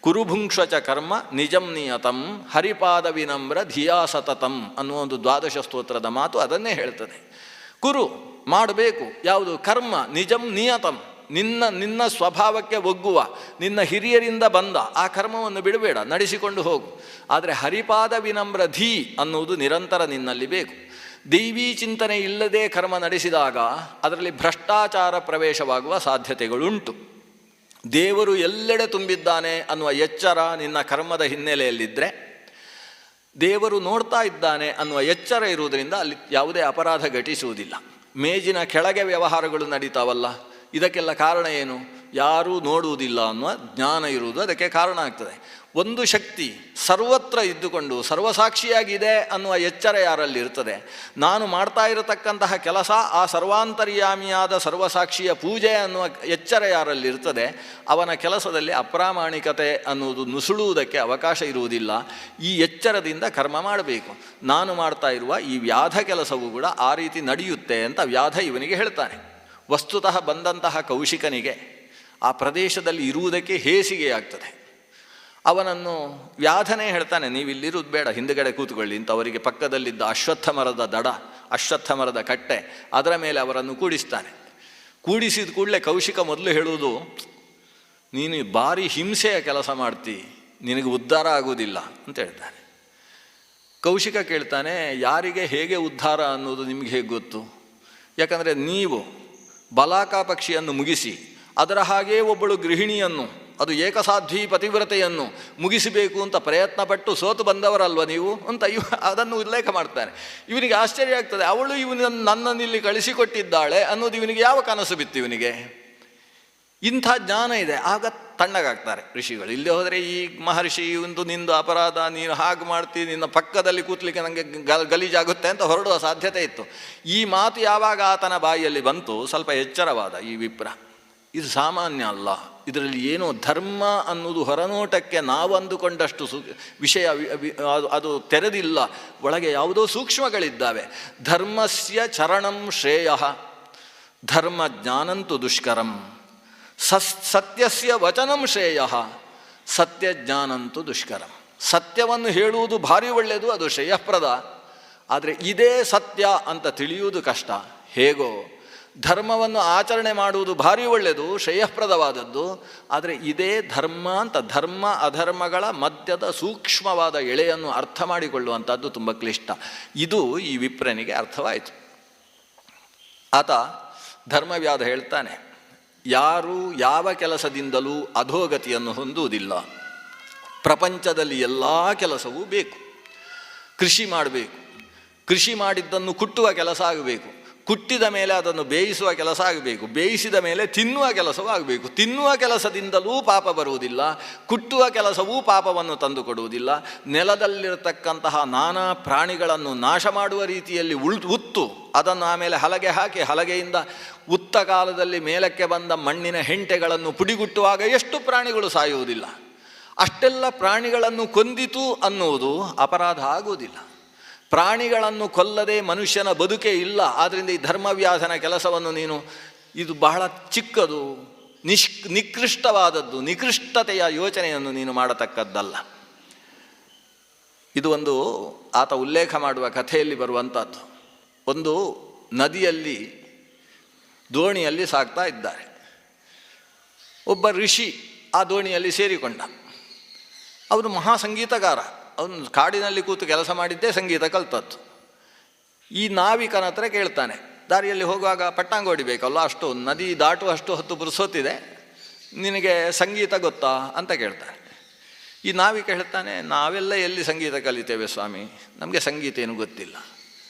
ಕುರುಭುಂಕ್ಷಚ ಕರ್ಮ ನಿಜಂ ನಿಯತಂ ಹರಿಪಾದ ವಿನಮ್ರ ಧಿಯಾ ಸತತಂ ಅನ್ನುವ ಒಂದು ದ್ವಾದಶ ಸ್ತೋತ್ರದ ಮಾತು ಅದನ್ನೇ ಹೇಳ್ತದೆ. ಕುರು ಮಾಡಬೇಕು, ಯಾವುದು ಕರ್ಮ ನಿಜಂ ನಿಯತಂ, ನಿನ್ನ ಸ್ವಭಾವಕ್ಕೆ ಒಗ್ಗುವ ನಿನ್ನ ಹಿರಿಯರಿಂದ ಬಂದ ಆ ಕರ್ಮವನ್ನು ಬಿಡಬೇಡ, ನಡೆಸಿಕೊಂಡು ಹೋಗು. ಆದರೆ ಹರಿಪಾದ ವಿನಮ್ರ ಧೀ ಅನ್ನುವುದು ನಿರಂತರ ನಿನ್ನಲ್ಲಿ ಬೇಕು. ದೈವೀ ಚಿಂತನೆ ಇಲ್ಲದೆ ಕರ್ಮ ನಡೆಸಿದಾಗ ಅದರಲ್ಲಿ ಭ್ರಷ್ಟಾಚಾರ ಪ್ರವೇಶವಾಗುವ ಸಾಧ್ಯತೆಗಳುಂಟು. ದೇವರು ಎಲ್ಲೆಡೆ ತುಂಬಿದ್ದಾನೆ ಅನ್ನುವ ಎಚ್ಚರ ನಿನ್ನ ಕರ್ಮದ ಹಿನ್ನೆಲೆಯಲ್ಲಿದ್ದರೆ, ದೇವರು ನೋಡ್ತಾ ಇದ್ದಾನೆ ಅನ್ನುವ ಎಚ್ಚರ ಇರುವುದರಿಂದ ಅಲ್ಲಿ ಯಾವುದೇ ಅಪರಾಧ ಘಟಿಸುವುದಿಲ್ಲ. ಮೇಜಿನ ಕೆಳಗೆ ವ್ಯವಹಾರಗಳು ನಡೀತಾವಲ್ಲ, ಇದಕ್ಕೆಲ್ಲ ಕಾರಣ ಏನು? ಯಾರೂ ನೋಡುವುದಿಲ್ಲ ಅನ್ನುವ ಜ್ಞಾನ ಇರುವುದು ಅದಕ್ಕೆ ಕಾರಣ ಆಗ್ತದೆ. ಒಂದು ಶಕ್ತಿ ಸರ್ವತ್ರ ಇದ್ದುಕೊಂಡು ಸರ್ವಸಾಕ್ಷಿಯಾಗಿದೆ ಅನ್ನುವ ಎಚ್ಚರ ಯಾರಲ್ಲಿ ಇರ್ತದೆ, ನಾನು ಮಾಡ್ತಾ ಇರತಕ್ಕಂತಹ ಕೆಲಸ ಆ ಸರ್ವಾಂತರ್ಯಾಮಿಯಾದ ಸರ್ವಸಾಕ್ಷಿಯ ಪೂಜೆ ಅನ್ನುವ ಎಚ್ಚರ ಯಾರಲ್ಲಿ ಇರ್ತದೆ, ಅವನ ಕೆಲಸದಲ್ಲಿ ಅಪ್ರಾಮಾಣಿಕತೆ ಅನ್ನುವುದು ನುಸುಳುವುದಕ್ಕೆ ಅವಕಾಶ ಇರುವುದಿಲ್ಲ. ಈ ಎಚ್ಚರದಿಂದ ಕರ್ಮ ಮಾಡಬೇಕು. ನಾನು ಮಾಡ್ತಾ ಇರುವ ಈ ವ್ಯಾಧ ಕೆಲಸವೂ ಕೂಡ ಆ ರೀತಿ ನಡೆಯುತ್ತೆ ಅಂತ ವ್ಯಾಧ ಇವನಿಗೆ ಹೇಳ್ತಾನೆ. ವಸ್ತುತಃ ಬಂದಂತಹ ಕೌಶಿಕನಿಗೆ ಆ ಪ್ರದೇಶದಲ್ಲಿ ಇರುವುದಕ್ಕೆ ಹೇಸಿಗೆ ಆಗ್ತದೆ. ಅವನನ್ನು ವ್ಯಾಧನೇ ಹೇಳ್ತಾನೆ, ನೀವಿಲ್ಲಿರುವುದು ಬೇಡ, ಹಿಂದುಗಡೆ ಕೂತ್ಕೊಳ್ಳಿ ಅಂತ. ಅವರಿಗೆ ಪಕ್ಕದಲ್ಲಿದ್ದ ಅಶ್ವತ್ಥ ಮರದ ಕಟ್ಟೆ, ಅದರ ಮೇಲೆ ಅವರನ್ನು ಕೂಡಿಸ್ತಾನೆ. ಕೂಡಿಸಿದ ಕೂಡಲೇ ಕೌಶಿಕ ಮೊದಲು ಹೇಳುವುದು, ನೀನು ಭಾರಿ ಹಿಂಸೆಯ ಕೆಲಸ ಮಾಡ್ತಿ, ನಿನಗೆ ಉದ್ಧಾರ ಆಗುವುದಿಲ್ಲ ಅಂತ ಹೇಳ್ತಾನೆ. ಕೌಶಿಕ ಕೇಳ್ತಾನೆ, ಯಾರಿಗೆ ಹೇಗೆ ಉದ್ಧಾರ ಅನ್ನೋದು ನಿಮಗೆ ಹೇಗೆ ಗೊತ್ತು? ಯಾಕಂದರೆ ನೀವು ಬಲಾಕ ಪಕ್ಷಿಯನ್ನು ಮುಗಿಸಿ ಅದರ ಹಾಗೇ ಒಬ್ಬಳು ಗೃಹಿಣಿಯನ್ನು, ಅದು ಏಕಸಾಧ್ವಿ ಪತಿವ್ರತೆಯನ್ನು ಮುಗಿಸಬೇಕು ಅಂತ ಪ್ರಯತ್ನಪಟ್ಟು ಸೋತು ಬಂದವರಲ್ವ ನೀವು ಅಂತ ಅದನ್ನು ಉಲ್ಲೇಖ ಮಾಡ್ತಾನೆ. ಇವನಿಗೆ ಆಶ್ಚರ್ಯ ಆಗ್ತದೆ, ಅವಳು ನನ್ನನ್ನು ಇಲ್ಲಿ ಕಳಿಸಿಕೊಟ್ಟಿದ್ದಾಳೆ ಅನ್ನೋದು ಇವನಿಗೆ ಯಾವ ಕನಸು ಬಿತ್ತು ಇವನಿಗೆ? ಇಂಥ ಜ್ಞಾನ ಇದೆ. ಆಗ ತಣ್ಣಗಾಗ್ತಾರೆ ಋಷಿಗಳು. ಇಲ್ಲದೆ ಹೋದರೆ ಈ ಮಹರ್ಷಿ ಒಂದು ನಿಂದು ಅಪರಾಧ, ನೀನು ಹಾಗೆ ಮಾಡ್ತೀನಿ, ನಿನ್ನ ಪಕ್ಕದಲ್ಲಿ ಕೂತ್ಲಿಕ್ಕೆ ನನಗೆ ಗಲೀಜಾಗುತ್ತೆ ಅಂತ ಹೊರಡುವ ಸಾಧ್ಯತೆ ಇತ್ತು. ಈ ಮಾತು ಯಾವಾಗ ಆತನ ಬಾಯಿಯಲ್ಲಿ ಬಂತು, ಸ್ವಲ್ಪ ಎಚ್ಚರವಾದ ಈ ವಿಪ್ರ. ಇದು ಸಾಮಾನ್ಯ ಅಲ್ಲ, ಇದರಲ್ಲಿ ಏನೋ ಧರ್ಮ ಅನ್ನೋದು ಹೊರನೋಟಕ್ಕೆ ನಾವು ಅಂದುಕೊಂಡಷ್ಟು ವಿಷಯ ಅದು ತೆರೆದಿಲ್ಲ, ಒಳಗೆ ಯಾವುದೋ ಸೂಕ್ಷ್ಮಗಳಿದ್ದಾವೆ. ಧರ್ಮಸ್ಯ ಚರಣಂ ಶ್ರೇಯ ಧರ್ಮ ಜ್ಞಾನಂತು ದುಷ್ಕರಂ ಸತ್ಯಸ್ಯ ವಚನಂ ಶ್ರೇಯ ಸತ್ಯಜ್ಞಾನಂತೂ ದುಷ್ಕರಂ. ಸತ್ಯವನ್ನು ಹೇಳುವುದು ಭಾರಿ ಒಳ್ಳೆಯದು, ಅದು ಶ್ರೇಯಃಪ್ರದ. ಆದರೆ ಇದೇ ಸತ್ಯ ಅಂತ ತಿಳಿಯುವುದು ಕಷ್ಟ. ಹೇಗೋ ಧರ್ಮವನ್ನು ಆಚರಣೆ ಮಾಡುವುದು ಭಾರಿ ಒಳ್ಳೆಯದು, ಶ್ರೇಯಃಪ್ರದವಾದದ್ದು. ಆದರೆ ಇದೇ ಧರ್ಮ ಅಂತ ಧರ್ಮ ಅಧರ್ಮಗಳ ಮಧ್ಯದ ಸೂಕ್ಷ್ಮವಾದ ಎಳೆಯನ್ನು ಅರ್ಥ ಮಾಡಿಕೊಳ್ಳುವಂಥದ್ದು ತುಂಬ ಕ್ಲಿಷ್ಟ. ಇದು ಈ ವಿಪ್ರನಿಗೆ ಅರ್ಥವಾಯಿತು. ಆತ ಧರ್ಮವ್ಯಾಧ ಹೇಳ್ತಾನೆ, ಯಾರು ಯಾವ ಕೆಲಸದಿಂದಲೂ ಅಧೋಗತಿಯನ್ನು ಹೊಂದುವುದಿಲ್ಲ. ಪ್ರಪಂಚದಲ್ಲಿ ಎಲ್ಲ ಕೆಲಸವೂ ಬೇಕು. ಕೃಷಿ ಮಾಡಬೇಕು, ಕೃಷಿ ಮಾಡಿದ್ದನ್ನು ಕುಟ್ಟುವ ಕೆಲಸ ಆಗಬೇಕು, ಕುಟ್ಟಿದ ಮೇಲೆ ಅದನ್ನು ಬೇಯಿಸುವ ಕೆಲಸ ಆಗಬೇಕು, ಬೇಯಿಸಿದ ಮೇಲೆ ತಿನ್ನುವ ಕೆಲಸವೂ ಆಗಬೇಕು. ತಿನ್ನುವ ಕೆಲಸದಿಂದಲೂ ಪಾಪ ಬರುವುದಿಲ್ಲ, ಕುಟ್ಟುವ ಕೆಲಸವೂ ಪಾಪವನ್ನು ತಂದುಕೊಡುವುದಿಲ್ಲ. ನೆಲದಲ್ಲಿರತಕ್ಕಂತಹ ನಾನಾ ಪ್ರಾಣಿಗಳನ್ನು ನಾಶ ಮಾಡುವ ರೀತಿಯಲ್ಲಿ ಉತ್ತು ಅದನ್ನು ಆಮೇಲೆ ಹಲಗೆ ಹಾಕಿ ಹಲಗೆಯಿಂದ ಉತ್ತ ಕಾಲದಲ್ಲಿ ಮೇಲಕ್ಕೆ ಬಂದ ಮಣ್ಣಿನ ಹೆಂಟೆಗಳನ್ನು ಪುಡಿಗುಟ್ಟುವಾಗ ಎಷ್ಟು ಪ್ರಾಣಿಗಳು ಸಾಯುವುದಿಲ್ಲ. ಅಷ್ಟೆಲ್ಲ ಪ್ರಾಣಿಗಳನ್ನು ಕೊಂದಿತು ಅನ್ನುವುದು ಅಪರಾಧ ಆಗುವುದಿಲ್ಲ. ಪ್ರಾಣಿಗಳನ್ನು ಕೊಲ್ಲದೆ ಮನುಷ್ಯನ ಬದುಕೇ ಇಲ್ಲ. ಆದ್ದರಿಂದ ಈ ಧರ್ಮವ್ಯಾಧನ ಕೆಲಸವನ್ನು ನೀನು ಇದು ಬಹಳ ಚಿಕ್ಕದು, ನಿಕೃಷ್ಟವಾದದ್ದು, ನಿಕೃಷ್ಟತೆಯ ಯೋಚನೆಯನ್ನು ನೀನು ಮಾಡತಕ್ಕದ್ದಲ್ಲ. ಇದು ಒಂದು ಆತ ಉಲ್ಲೇಖ ಮಾಡುವ ಕಥೆಯಲ್ಲಿ ಬರುವಂಥದ್ದು. ಒಂದು ನದಿಯಲ್ಲಿ ದೋಣಿಯಲ್ಲಿ ಸಾಗ್ತಾ ಇದ್ದಾರೆ. ಒಬ್ಬ ಋಷಿ ಆ ದೋಣಿಯಲ್ಲಿ ಸೇರಿಕೊಂಡ. ಅವನು ಮಹಾ ಸಂಗೀತಗಾರ. ಅವನು ಕಾಡಿನಲ್ಲಿ ಕೂತು ಕೆಲಸ ಮಾಡಿದ್ದೇ ಸಂಗೀತ ಕಲ್ತದ್ದು. ಈ ನಾವಿಕನ ಹತ್ರ ಕೇಳ್ತಾನೆ, ದಾರಿಯಲ್ಲಿ ಹೋಗುವಾಗ ಪಟ್ಟಾಂಗ ಹೊಡಿಬೇಕಲ್ಲ, ಅಷ್ಟು ನದಿ ದಾಟುವಷ್ಟು ಹೊತ್ತು ಪುರುಸೊತ್ತಿದೆ, ನಿನಗೆ ಸಂಗೀತ ಗೊತ್ತಾ ಅಂತ ಕೇಳ್ತಾನೆ. ಈ ನಾವಿಕ ಹೇಳ್ತಾನೆ, ನಾವೆಲ್ಲ ಎಲ್ಲಿ ಸಂಗೀತ ಕಲಿತೇವೆ ಸ್ವಾಮಿ, ನಮಗೆ ಸಂಗೀತ ಏನು ಗೊತ್ತಿಲ್ಲ.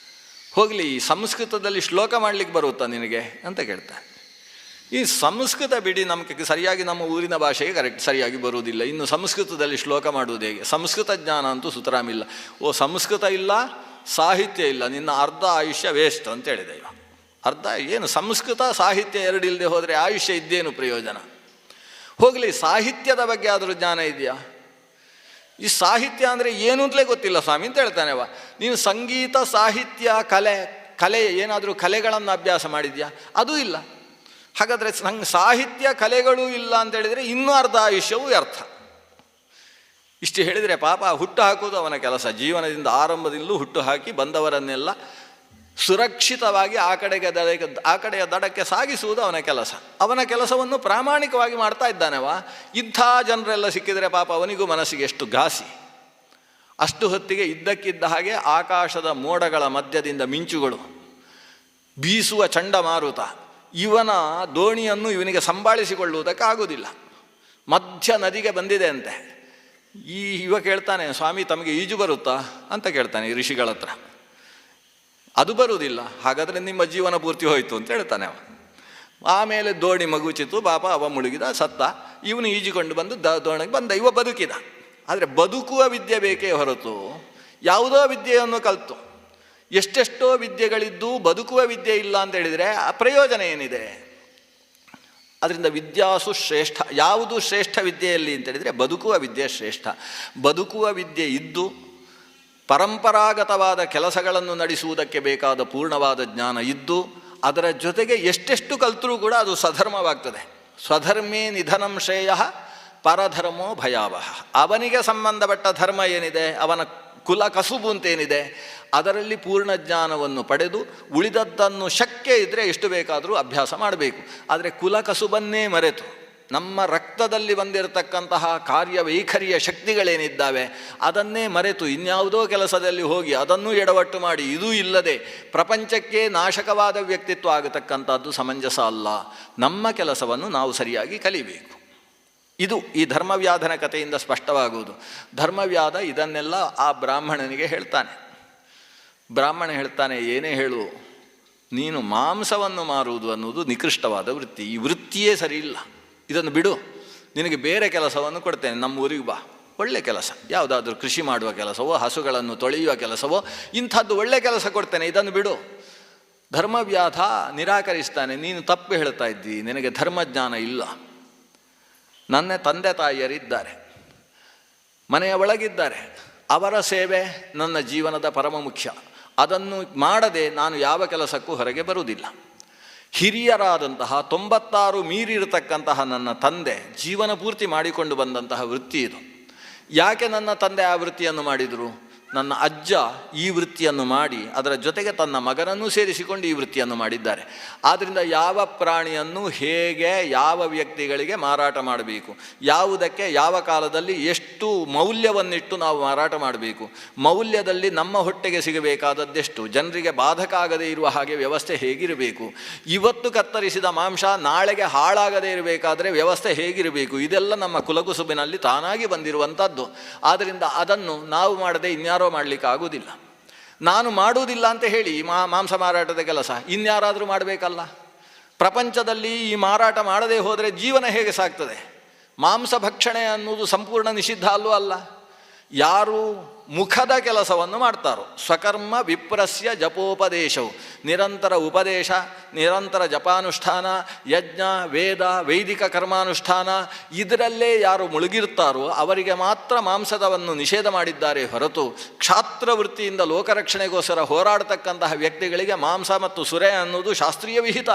ಹೋಗಲಿ, ಸಂಸ್ಕೃತದಲ್ಲಿ ಶ್ಲೋಕ ಮಾಡಲಿಕ್ಕೆ ಬರುತ್ತಾ ನಿನಗೆ ಅಂತ ಕೇಳ್ತಾನೆ. ಈ ಸಂಸ್ಕೃತ ಬಿಡಿ, ನಮಗೆ ಸರಿಯಾಗಿ ನಮ್ಮ ಊರಿನ ಭಾಷೆಗೆ ಸರಿಯಾಗಿ ಬರುವುದಿಲ್ಲ, ಇನ್ನು ಸಂಸ್ಕೃತದಲ್ಲಿ ಶ್ಲೋಕ ಮಾಡುವುದು ಹೇಗೆ? ಸಂಸ್ಕೃತ ಜ್ಞಾನ ಅಂತೂ ಸುತರಾಮಿಲ್ಲ. ಓ, ಸಂಸ್ಕೃತ ಇಲ್ಲ, ಸಾಹಿತ್ಯ ಇಲ್ಲ, ನಿನ್ನ ಅರ್ಧ ಆಯುಷ್ಯ ವೇಸ್ಟ್ ಅಂತ ಹೇಳಿದೆ. ಇವ ಅರ್ಧ ಏನು, ಸಂಸ್ಕೃತ ಸಾಹಿತ್ಯ ಎರಡು ಇಲ್ಲದೆ ಹೋದರೆ ಆಯುಷ್ಯ ಇದ್ದೇನು ಪ್ರಯೋಜನ? ಹೋಗಲಿ, ಸಾಹಿತ್ಯದ ಬಗ್ಗೆ ಆದರೂ ಜ್ಞಾನ ಇದೆಯಾ? ಈ ಸಾಹಿತ್ಯ ಅಂದರೆ ಏನು ಅಂತಲೇ ಗೊತ್ತಿಲ್ಲ ಸ್ವಾಮಿ ಅಂತ ಹೇಳ್ತಾನೆ ಅವ. ನೀನು ಸಂಗೀತ, ಸಾಹಿತ್ಯ, ಕಲೆ ಏನಾದರೂ ಕಲೆಗಳನ್ನು ಅಭ್ಯಾಸ ಮಾಡಿದ್ಯಾ? ಅದೂ ಇಲ್ಲ. ಹಾಗಾದರೆ ಸಾಹಿತ್ಯ ಕಲೆಗಳೂ ಇಲ್ಲ ಅಂತೇಳಿದರೆ ಇನ್ನೂ ಅರ್ಧ ಆಯುಷ್ಯವೂ ವ್ಯರ್ಥ. ಇಷ್ಟು ಹೇಳಿದರೆ ಪಾಪ ಹುಟ್ಟು ಹಾಕುವುದು ಅವನ ಕೆಲಸ. ಜೀವನದಿಂದ ಆರಂಭದಿಂದಲೂ ಹುಟ್ಟು ಹಾಕಿ ಬಂದವರನ್ನೆಲ್ಲ ಸುರಕ್ಷಿತವಾಗಿ ಆ ಕಡೆಯ ದಡಕ್ಕೆ ಸಾಗಿಸುವುದು ಅವನ ಕೆಲಸ. ಅವನ ಕೆಲಸವನ್ನು ಪ್ರಾಮಾಣಿಕವಾಗಿ ಮಾಡ್ತಾ ಇದ್ದಾನವ. ಇಂಥ ಜನರೆಲ್ಲ ಸಿಕ್ಕಿದರೆ ಪಾಪ ಅವನಿಗೂ ಮನಸ್ಸಿಗೆ ಎಷ್ಟು ಘಾಸಿ. ಅಷ್ಟು ಹೊತ್ತಿಗೆ ಇದ್ದಕ್ಕಿದ್ದ ಹಾಗೆ ಆಕಾಶದ ಮೋಡಗಳ ಮಧ್ಯದಿಂದ ಮಿಂಚುಗಳು, ಬೀಸುವ ಚಂಡಮಾರುತ. ಇವನ ದೋಣಿಯನ್ನು ಇವನಿಗೆ ಸಂಭಾಳಿಸಿಕೊಳ್ಳುವುದಕ್ಕಾಗುವುದಿಲ್ಲ. ಮಧ್ಯ ನದಿಗೆ ಬಂದಿದೆ ಅಂತೆ. ಇವ ಕೇಳ್ತಾನೆ, ಸ್ವಾಮಿ ತಮಗೆ ಈಜು ಬರುತ್ತಾ ಅಂತ ಕೇಳ್ತಾನೆ ಈ ಋಷಿಗಳ ಹತ್ರ. ಅದು ಬರುವುದಿಲ್ಲ. ಹಾಗಾದರೆ ನಿಮ್ಮ ಜೀವನ ಪೂರ್ತಿ ಹೋಯಿತು ಅಂತ ಹೇಳ್ತಾನೆ ಅವ. ಆಮೇಲೆ ದೋಣಿ ಮಗುಚಿತು, ಪಾಪ ಅವ ಮುಳುಗಿದ, ಸತ್ತ. ಇವನು ಈಜಿಕೊಂಡು ಬಂದು ದೋಣಿಗೆ ಬಂದ, ಇವ ಬದುಕಿದ. ಆದರೆ ಬದುಕುವ ವಿದ್ಯೆ ಬೇಕೇ ಹೊರತು ಯಾವುದೋ ವಿದ್ಯೆಯನ್ನು ಕಲಿತು ಎಷ್ಟೆಷ್ಟೋ ವಿದ್ಯೆಗಳಿದ್ದು ಬದುಕುವ ವಿದ್ಯೆ ಇಲ್ಲ ಅಂತ ಹೇಳಿದರೆ ಆ ಪ್ರಯೋಜನ ಏನಿದೆ? ಅದರಿಂದ ವಿದ್ಯಾಸು ಶ್ರೇಷ್ಠ. ಯಾವುದು ಶ್ರೇಷ್ಠ ವಿದ್ಯೆಯಲ್ಲಿ ಅಂತೇಳಿದರೆ ಬದುಕುವ ವಿದ್ಯೆ ಶ್ರೇಷ್ಠ. ಬದುಕುವ ವಿದ್ಯೆ ಇದ್ದು ಪರಂಪರಾಗತವಾದ ಕೆಲಸಗಳನ್ನು ನಡೆಸುವುದಕ್ಕೆ ಬೇಕಾದ ಪೂರ್ಣವಾದ ಜ್ಞಾನ ಇದ್ದು ಅದರ ಜೊತೆಗೆ ಎಷ್ಟೆಷ್ಟು ಕಲ್ತರೂ ಕೂಡ ಅದು ಸ್ವಧರ್ಮವಾಗ್ತದೆ. ಸ್ವಧರ್ಮೇ ನಿಧನಂ ಶ್ರೇಯ ಪರಧರ್ಮೋ ಭಯಾವಹ. ಅವನಿಗೆ ಸಂಬಂಧಪಟ್ಟ ಧರ್ಮ ಏನಿದೆ, ಅವನ ಕುಲ ಕಸುಬು ಅಂತೇನಿದೆ, ಅದರಲ್ಲಿ ಪೂರ್ಣ ಜ್ಞಾನವನ್ನು ಪಡೆದು ಉಳಿದದ್ದನ್ನು ಶಕ್ಯ ಇದ್ದರೆ ಎಷ್ಟು ಬೇಕಾದರೂ ಅಭ್ಯಾಸ ಮಾಡಬೇಕು. ಆದರೆ ಕುಲ ಕಸುಬನ್ನೇ ಮರೆತು ನಮ್ಮ ರಕ್ತದಲ್ಲಿ ಬಂದಿರತಕ್ಕಂತಹ ಕಾರ್ಯವೈಖರಿಯ ಶಕ್ತಿಗಳೇನಿದ್ದಾವೆ ಅದನ್ನೇ ಮರೆತು ಇನ್ಯಾವುದೋ ಕೆಲಸದಲ್ಲಿ ಹೋಗಿ ಅದನ್ನು ಎಡವಟ್ಟು ಮಾಡಿ ಇದೂ ಇಲ್ಲದೆ ಪ್ರಪಂಚಕ್ಕೆ ನಾಶಕವಾದ ವ್ಯಕ್ತಿತ್ವ ಆಗತಕ್ಕಂಥದ್ದು ಸಮಂಜಸ ಅಲ್ಲ. ನಮ್ಮ ಕೆಲಸವನ್ನು ನಾವು ಸರಿಯಾಗಿ ಕಲಿಬೇಕು. ಇದು ಈ ಧರ್ಮವ್ಯಾಧನ ಕಥೆಯಿಂದ ಸ್ಪಷ್ಟವಾಗುವುದು. ಧರ್ಮವ್ಯಾಧ ಇದನ್ನೆಲ್ಲ ಆ ಬ್ರಾಹ್ಮಣನಿಗೆ ಹೇಳ್ತಾನೆ. ಬ್ರಾಹ್ಮಣ ಹೇಳ್ತಾನೆ, ಏನೇ ಹೇಳು, ನೀನು ಮಾಂಸವನ್ನು ಮಾರುವುದು ಅನ್ನೋದು ನಿಕೃಷ್ಟವಾದ ವೃತ್ತಿ. ಈ ವೃತ್ತಿಯೇ ಸರಿ ಇಲ್ಲ, ಇದನ್ನು ಬಿಡು. ನಿನಗೆ ಬೇರೆ ಕೆಲಸವನ್ನು ಕೊಡ್ತೇನೆ, ನಮ್ಮ ಊರಿಗೆ ಬಾ, ಒಳ್ಳೆ ಕೆಲಸ, ಯಾವುದಾದ್ರೂ ಕೃಷಿ ಮಾಡುವ ಕೆಲಸವೋ ಹಸುಗಳನ್ನು ತೊಳೆಯುವ ಕೆಲಸವೋ ಇಂಥದ್ದು ಒಳ್ಳೆ ಕೆಲಸ ಕೊಡ್ತೇನೆ, ಇದನ್ನು ಬಿಡು. ಧರ್ಮವ್ಯಾಧ ನಿರಾಕರಿಸ್ತಾನೆ. ನೀನು ತಪ್ಪು ಹೇಳ್ತಾ ಇದ್ದಿ, ನಿನಗೆ ಧರ್ಮಜ್ಞಾನ ಇಲ್ಲ. ನನ್ನ ತಂದೆ ತಾಯಿಯರಿದ್ದಾರೆ, ಮನೆಯ ಒಳಗಿದ್ದಾರೆ, ಅವರ ಸೇವೆ ನನ್ನ ಜೀವನದ ಪರಮ ಮುಖ್ಯ. ಅದನ್ನು ಮಾಡದೆ ನಾನು ಯಾವ ಕೆಲಸಕ್ಕೂ ಹೊರಗೆ ಬರುವುದಿಲ್ಲ. ಹಿರಿಯರಾದಂತಹ 96 ಮೀರಿರತಕ್ಕಂತಹ ನನ್ನ ತಂದೆ ಜೀವನ ಪೂರ್ತಿ ಮಾಡಿಕೊಂಡು ಬಂದಂತಹ ವೃತ್ತಿ ಇದು. ಯಾಕೆ ನನ್ನ ತಂದೆ ಆ ವೃತ್ತಿಯನ್ನು ಮಾಡಿದರು? ನನ್ನ ಅಜ್ಜ ಈ ವೃತ್ತಿಯನ್ನು ಮಾಡಿ ಅದರ ಜೊತೆಗೆ ತನ್ನ ಮಗನನ್ನು ಸೇರಿಸಿಕೊಂಡು ಈ ವೃತ್ತಿಯನ್ನು ಮಾಡಿದ್ದಾರೆ. ಆದ್ದರಿಂದ ಯಾವ ಪ್ರಾಣಿಯನ್ನು ಹೇಗೆ ಯಾವ ವ್ಯಕ್ತಿಗಳಿಗೆ ಮಾರಾಟ ಮಾಡಬೇಕು, ಯಾವುದಕ್ಕೆ ಯಾವ ಕಾಲದಲ್ಲಿ ಎಷ್ಟು ಮೌಲ್ಯವನ್ನಿಟ್ಟು ನಾವು ಮಾರಾಟ ಮಾಡಬೇಕು, ಮೌಲ್ಯದಲ್ಲಿ ನಮ್ಮ ಹೊಟ್ಟೆಗೆ ಸಿಗಬೇಕಾದದ್ದೆಷ್ಟು, ಜನರಿಗೆ ಬಾಧಕ ಆಗದೇ ಇರುವ ಹಾಗೆ ವ್ಯವಸ್ಥೆ ಹೇಗಿರಬೇಕು, ಇವತ್ತು ಕತ್ತರಿಸಿದ ಮಾಂಸ ನಾಳೆಗೆ ಹಾಳಾಗದೇ ಇರಬೇಕಾದರೆ ವ್ಯವಸ್ಥೆ ಹೇಗಿರಬೇಕು, ಇದೆಲ್ಲ ನಮ್ಮ ಕುಲಕುಸುಬಿನಲ್ಲಿ ತಾನಾಗಿ ಬಂದಿರುವಂಥದ್ದು. ಆದ್ದರಿಂದ ಅದನ್ನು ನಾವು ಮಾಡದೆ ಇನ್ಯಾರೋ ಮಾಡಲಿಕ್ಕೆ ಆಗುವುದಿಲ್ಲ. ನಾನು ಮಾಡುವುದಿಲ್ಲ ಅಂತ ಹೇಳಿ ಮಾಂಸ ಮಾರಾಟದ ಕೆಲಸ ಇನ್ಯಾರಾದರೂ ಮಾಡಬೇಕಲ್ಲ. ಪ್ರಪಂಚದಲ್ಲಿ ಈ ಮಾರಾಟ ಮಾಡದೇ ಹೋದರೆ ಜೀವನ ಹೇಗೆ ಸಾಗ್ತದೆ? ಮಾಂಸ ಭಕ್ಷಣೆ ಅನ್ನುವುದು ಸಂಪೂರ್ಣ ನಿಷಿದ್ಧ ಅಲ್ಲೂ ಅಲ್ಲ. ಯಾರು ಮುಖದ ಕೆಲಸವನ್ನು ಮಾಡ್ತಾರೋ, ಸ್ವಕರ್ಮ ವಿಪ್ರಸ್ಯ ಜಪೋಪದೇಶವು, ನಿರಂತರ ಉಪದೇಶ, ನಿರಂತರ ಜಪಾನುಷ್ಠಾನ, ಯಜ್ಞ, ವೇದ, ವೈದಿಕ ಕರ್ಮಾನುಷ್ಠಾನ ಇದರಲ್ಲೇ ಯಾರು ಮುಳುಗಿರ್ತಾರೋ ಅವರಿಗೆ ಮಾತ್ರ ಮಾಂಸದವನ್ನು ನಿಷೇಧ ಮಾಡಿದ್ದಾರೆ ಹೊರತು ಕ್ಷಾತ್ರ ವೃತ್ತಿಯಿಂದ ಲೋಕರಕ್ಷಣೆಗೋಸ್ಕರ ಹೋರಾಡತಕ್ಕಂತಹ ವ್ಯಕ್ತಿಗಳಿಗೆ ಮಾಂಸ ಮತ್ತು ಸುರೆ ಅನ್ನೋದು ಶಾಸ್ತ್ರೀಯ ವಿಹಿತ.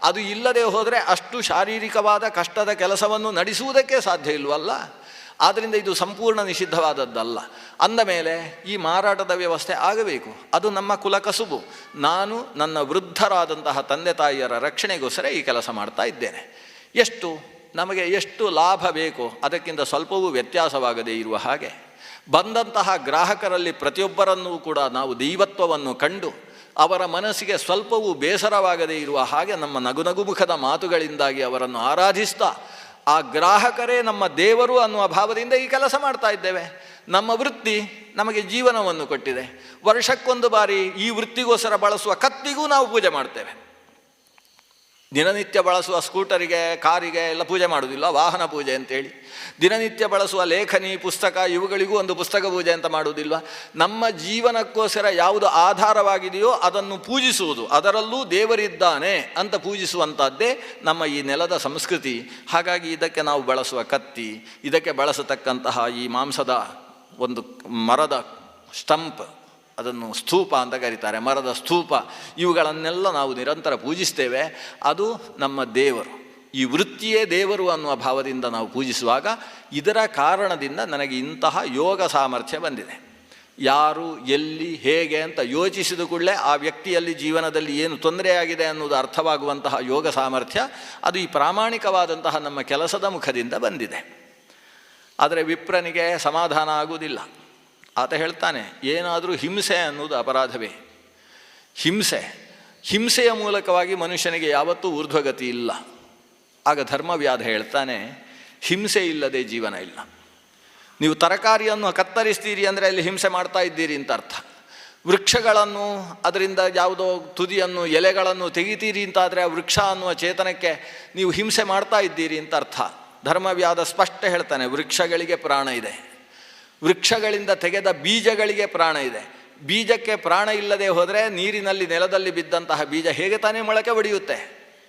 ಅದು ಇಲ್ಲದೆ ಹೋದರೆ ಅಷ್ಟು ಶಾರೀರಿಕವಾದ ಕಷ್ಟದ ಕೆಲಸವನ್ನು ನಡೆಸುವುದಕ್ಕೆ ಸಾಧ್ಯ ಇಲ್ವಲ್ಲ. ಆದ್ದರಿಂದ ಇದು ಸಂಪೂರ್ಣ ನಿಷಿದ್ಧವಾದದ್ದಲ್ಲ. ಅಂದ ಮೇಲೆ ಈ ಮಾರಾಟದ ವ್ಯವಸ್ಥೆ ಆಗಬೇಕು. ಅದು ನಮ್ಮ ಕುಲಕಸುಬು. ನಾನು ನನ್ನ ವೃದ್ಧರಾದಂತಹ ತಂದೆ ತಾಯಿಯರ ರಕ್ಷಣೆಗೋಸ್ಕರ ಈ ಕೆಲಸ ಮಾಡ್ತಾ ಇದ್ದೇನೆ. ನಮಗೆ ಎಷ್ಟು ಲಾಭ ಬೇಕೋ ಅದಕ್ಕಿಂತ ಸ್ವಲ್ಪವೂ ವ್ಯತ್ಯಾಸವಾಗದೇ ಇರುವ ಹಾಗೆ ಬಂದಂತಹ ಗ್ರಾಹಕರಲ್ಲಿ ಪ್ರತಿಯೊಬ್ಬರನ್ನೂ ಕೂಡ ನಾವು ದೈವತ್ವವನ್ನು ಕಂಡು ಅವರ ಮನಸ್ಸಿಗೆ ಸ್ವಲ್ಪವೂ ಬೇಸರವಾಗದೇ ಇರುವ ಹಾಗೆ ನಮ್ಮ ನಗುನಗುಮುಖದ ಮಾತುಗಳಿಂದಾಗಿ ಅವರನ್ನು ಆರಾಧಿಸ್ತಾ ಆ ಗ್ರಾಹಕರೇ ನಮ್ಮ ದೇವರು ಅನ್ನುವ ಭಾವದಿಂದ ಈ ಕೆಲಸ ಮಾಡ್ತಾ ಇದ್ದೇವೆ. ನಮ್ಮ ವೃತ್ತಿ ನಮಗೆ ಜೀವನವನ್ನು ಕೊಟ್ಟಿದೆ. ವರ್ಷಕ್ಕೊಂದು ಬಾರಿ ಈ ವೃತ್ತಿಗೋಸ್ಕರ ಬಳಸುವ ಕತ್ತಿಗೂ ನಾವು ಪೂಜೆ ಮಾಡ್ತೇವೆ. ದಿನನಿತ್ಯ ಬಳಸುವ ಸ್ಕೂಟರಿಗೆ, ಕಾರಿಗೆ ಎಲ್ಲ ಪೂಜೆ ಮಾಡುವುದಿಲ್ಲ, ವಾಹನ ಪೂಜೆ ಅಂತೇಳಿ. ದಿನನಿತ್ಯ ಬಳಸುವ ಲೇಖನಿ, ಪುಸ್ತಕ ಇವುಗಳಿಗೂ ಒಂದು ಪುಸ್ತಕ ಪೂಜೆ ಅಂತ ಮಾಡುವುದಿಲ್ಲ. ನಮ್ಮ ಜೀವನಕ್ಕೋಸ್ಕರ ಯಾವುದು ಆಧಾರವಾಗಿದೆಯೋ ಅದನ್ನು ಪೂಜಿಸುವುದು, ಅದರಲ್ಲೂ ದೇವರಿದ್ದಾನೆ ಅಂತ ಪೂಜಿಸುವಂಥದ್ದೇ ನಮ್ಮ ಈ ನೆಲದ ಸಂಸ್ಕೃತಿ. ಹಾಗಾಗಿ ಇದಕ್ಕೆ ನಾವು ಬಳಸುವ ಕತ್ತಿ, ಇದಕ್ಕೆ ಬಳಸತಕ್ಕಂತಹ ಈ ಮಾಂಸದ ಒಂದು ಮರದ ಸ್ಟಂಪ್, ಅದನ್ನು ಸ್ತೂಪ ಅಂತ ಕರೀತಾರೆ, ಮರದ ಸ್ತೂಪ, ಇವುಗಳನ್ನೆಲ್ಲ ನಾವು ನಿರಂತರ ಪೂಜಿಸ್ತೇವೆ. ಅದು ನಮ್ಮ ದೇವರು. ಈ ವೃತ್ತಿಯೇ ದೇವರು ಅನ್ನುವ ಭಾವದಿಂದ ನಾವು ಪೂಜಿಸುವಾಗ ಇದರ ಕಾರಣದಿಂದ ನನಗೆ ಇಂತಹ ಯೋಗ ಸಾಮರ್ಥ್ಯ ಬಂದಿದೆ. ಯಾರು ಎಲ್ಲಿ ಹೇಗೆ ಅಂತ ಯೋಚಿಸಿದ ಕೂಡಲೇ ಆ ವ್ಯಕ್ತಿಯಲ್ಲಿ ಜೀವನದಲ್ಲಿ ಏನು ತೊಂದರೆಯಾಗಿದೆ ಅನ್ನೋದು ಅರ್ಥವಾಗುವಂತಹ ಯೋಗ ಸಾಮರ್ಥ್ಯ ಅದು ಈ ಪ್ರಾಮಾಣಿಕವಾದಂತಹ ನಮ್ಮ ಕೆಲಸದ ಮುಖದಿಂದ ಬಂದಿದೆ. ಆದರೆ ವಿಪ್ರನಿಗೆ ಸಮಾಧಾನ ಆಗುವುದಿಲ್ಲ. ಆತ ಹೇಳ್ತಾನೆ, ಏನಾದರೂ ಹಿಂಸೆ ಅನ್ನೋದು ಅಪರಾಧವೇ. ಹಿಂಸೆಯ ಮೂಲಕವಾಗಿ ಮನುಷ್ಯನಿಗೆ ಯಾವತ್ತೂ ಊರ್ಧ್ವಗತಿ ಇಲ್ಲ. ಆಗ ಧರ್ಮವ್ಯಾಧ ಹೇಳ್ತಾನೆ, ಹಿಂಸೆ ಇಲ್ಲದೆ ಜೀವನ ಇಲ್ಲ. ನೀವು ತರಕಾರಿಯನ್ನು ಕತ್ತರಿಸ್ತೀರಿ ಅಂದರೆ ಅಲ್ಲಿ ಹಿಂಸೆ ಮಾಡ್ತಾ ಇದ್ದೀರಿ ಅಂತ ಅರ್ಥ. ವೃಕ್ಷಗಳನ್ನು ಅದರಿಂದ ಯಾವುದೋ ತುದಿಯನ್ನು ಎಲೆಗಳನ್ನು ತೆಗಿತೀರಿ ಅಂತಾದರೆ ಆ ವೃಕ್ಷ ಅನ್ನುವ ಚೇತನಕ್ಕೆ ನೀವು ಹಿಂಸೆ ಮಾಡ್ತಾ ಇದ್ದೀರಿ ಅಂತ ಅರ್ಥ. ಧರ್ಮವ್ಯಾಧ ಸ್ಪಷ್ಟ ಹೇಳ್ತಾನೆ, ವೃಕ್ಷಗಳಿಗೆ ಪ್ರಾಣ ಇದೆ. ವೃಕ್ಷಗಳಿಂದ ತೆಗೆದ ಬೀಜಗಳಿಗೆ ಪ್ರಾಣ ಇದೆ. ಬೀಜಕ್ಕೆ ಪ್ರಾಣ ಇಲ್ಲದೆ ಹೋದರೆ ನೀರಿನಲ್ಲಿ ನೆಲದಲ್ಲಿ ಬಿದ್ದಂತಹ ಬೀಜ ಹೇಗೆ ತಾನೇ ಮೊಳಕೆ ಒಡೆಯುತ್ತೆ?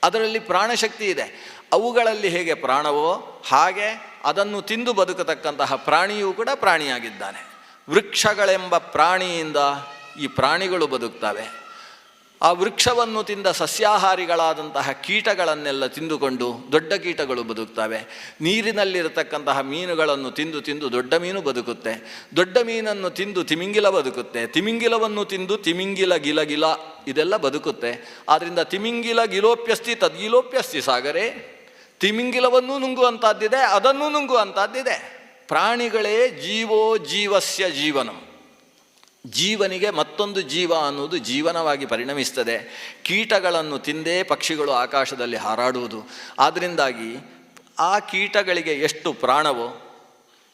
ಅದರಲ್ಲಿ ಪ್ರಾಣಶಕ್ತಿ ಇದೆ. ಅವುಗಳಲ್ಲಿ ಹೇಗೆ ಪ್ರಾಣವೋ ಹಾಗೆ ಅದನ್ನು ತಿಂದು ಬದುಕತಕ್ಕಂತಹ ಪ್ರಾಣಿಯೂ ಕೂಡ ಪ್ರಾಣಿಯಾಗಿದ್ದಾನೆ. ವೃಕ್ಷಗಳೆಂಬ ಪ್ರಾಣಿಯಿಂದ ಈ ಪ್ರಾಣಿಗಳು ಬದುಕ್ತವೆ. ಆ ವೃಕ್ಷವನ್ನು ತಿಂದ ಸಸ್ಯಾಹಾರಿಗಳಾದಂತಹ ಕೀಟಗಳನ್ನೆಲ್ಲ ತಿಂದುಕೊಂಡು ದೊಡ್ಡ ಕೀಟಗಳು ಬದುಕ್ತವೆ. ನೀರಿನಲ್ಲಿರತಕ್ಕಂತಹ ಮೀನುಗಳನ್ನು ತಿಂದು ತಿಂದು ದೊಡ್ಡ ಮೀನು ಬದುಕುತ್ತೆ. ದೊಡ್ಡ ಮೀನನ್ನು ತಿಂದು ತಿಮಿಂಗಿಲ ಬದುಕುತ್ತೆ. ತಿಮಿಂಗಿಲವನ್ನು ತಿಂದು ತಿಮಿಂಗಿಲ ಗಿಲಗಿಲ ಇದೆಲ್ಲ ಬದುಕುತ್ತೆ. ಆದ್ದರಿಂದ ತಿಮಿಂಗಿಲ ಗಿಲೋಪ್ಯಸ್ತಿ ತದ್ಗಿಲೋಪ್ಯಸ್ತಿ ಸಾಗರೇ. ತಿಮಿಂಗಿಲವನ್ನೂ ನುಂಗುವಂಥದ್ದಿದೆ, ಅದನ್ನೂ ನುಂಗುವಂಥದ್ದಿದೆ. ಪ್ರಾಣಿಗಳೇ ಜೀವೋ ಜೀವಸ್ಯ ಜೀವನಂ. ಜೀವನಿಗೆ ಮತ್ತೊಂದು ಜೀವ ಅನ್ನೋದು ಜೀವನವಾಗಿ ಪರಿಣಮಿಸ್ತದೆ. ಕೀಟಗಳನ್ನು ತಿಂದೇ ಪಕ್ಷಿಗಳು ಆಕಾಶದಲ್ಲಿ ಹಾರಾಡುವುದು. ಆದ್ದರಿಂದಾಗಿ ಆ ಕೀಟಗಳಿಗೆ ಎಷ್ಟು ಪ್ರಾಣವೋ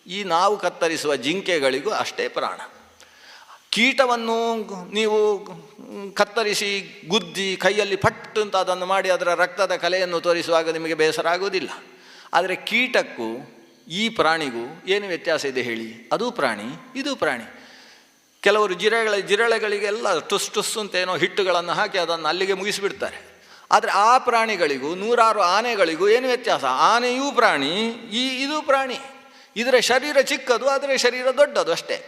ಈ ನಾವು ಕತ್ತರಿಸುವ ಜಿಂಕೆಗಳಿಗೂ ಅಷ್ಟೇ ಪ್ರಾಣ. ಕೀಟವನ್ನು ನೀವು ಕತ್ತರಿಸಿ ಗುದ್ದಿ ಕೈಯಲ್ಲಿ ಪಟ್ಟು ಅಂತ ಅದನ್ನು ಮಾಡಿ ಅದರ ರಕ್ತದ ಕಲೆಯನ್ನು ತೋರಿಸುವಾಗ ನಿಮಗೆ ಬೇಸರ ಆಗುವುದಿಲ್ಲ. ಆದರೆ ಕೀಟಕ್ಕೂ ಈ ಪ್ರಾಣಿಗೂ ಏನು ವ್ಯತ್ಯಾಸ ಇದೆ ಹೇಳಿ? ಅದು ಪ್ರಾಣಿ, ಇದು ಪ್ರಾಣಿ. ಕೆಲವರು ಜಿರಳೆಗಳಿಗೆಲ್ಲ ಟುಸ್ ಅಂತೇನೋ ಹಿಟ್ಟುಗಳನ್ನು ಹಾಕಿ ಅದನ್ನು ಅಲ್ಲಿಗೆ ಮುಗಿಸಿಬಿಡ್ತಾರೆ. ಆದರೆ ಆ ಪ್ರಾಣಿಗಳಿಗೂ 100 ಆನೆಗಳಿಗೂ ಏನು ವ್ಯತ್ಯಾಸ? ಆನೆಯೂ ಪ್ರಾಣಿ, ಇದು ಪ್ರಾಣಿ. ಇದರ ಶರೀರ ಚಿಕ್ಕದು, ಅದರ ಶರೀರ ದೊಡ್ಡದು ಅಷ್ಟೇ.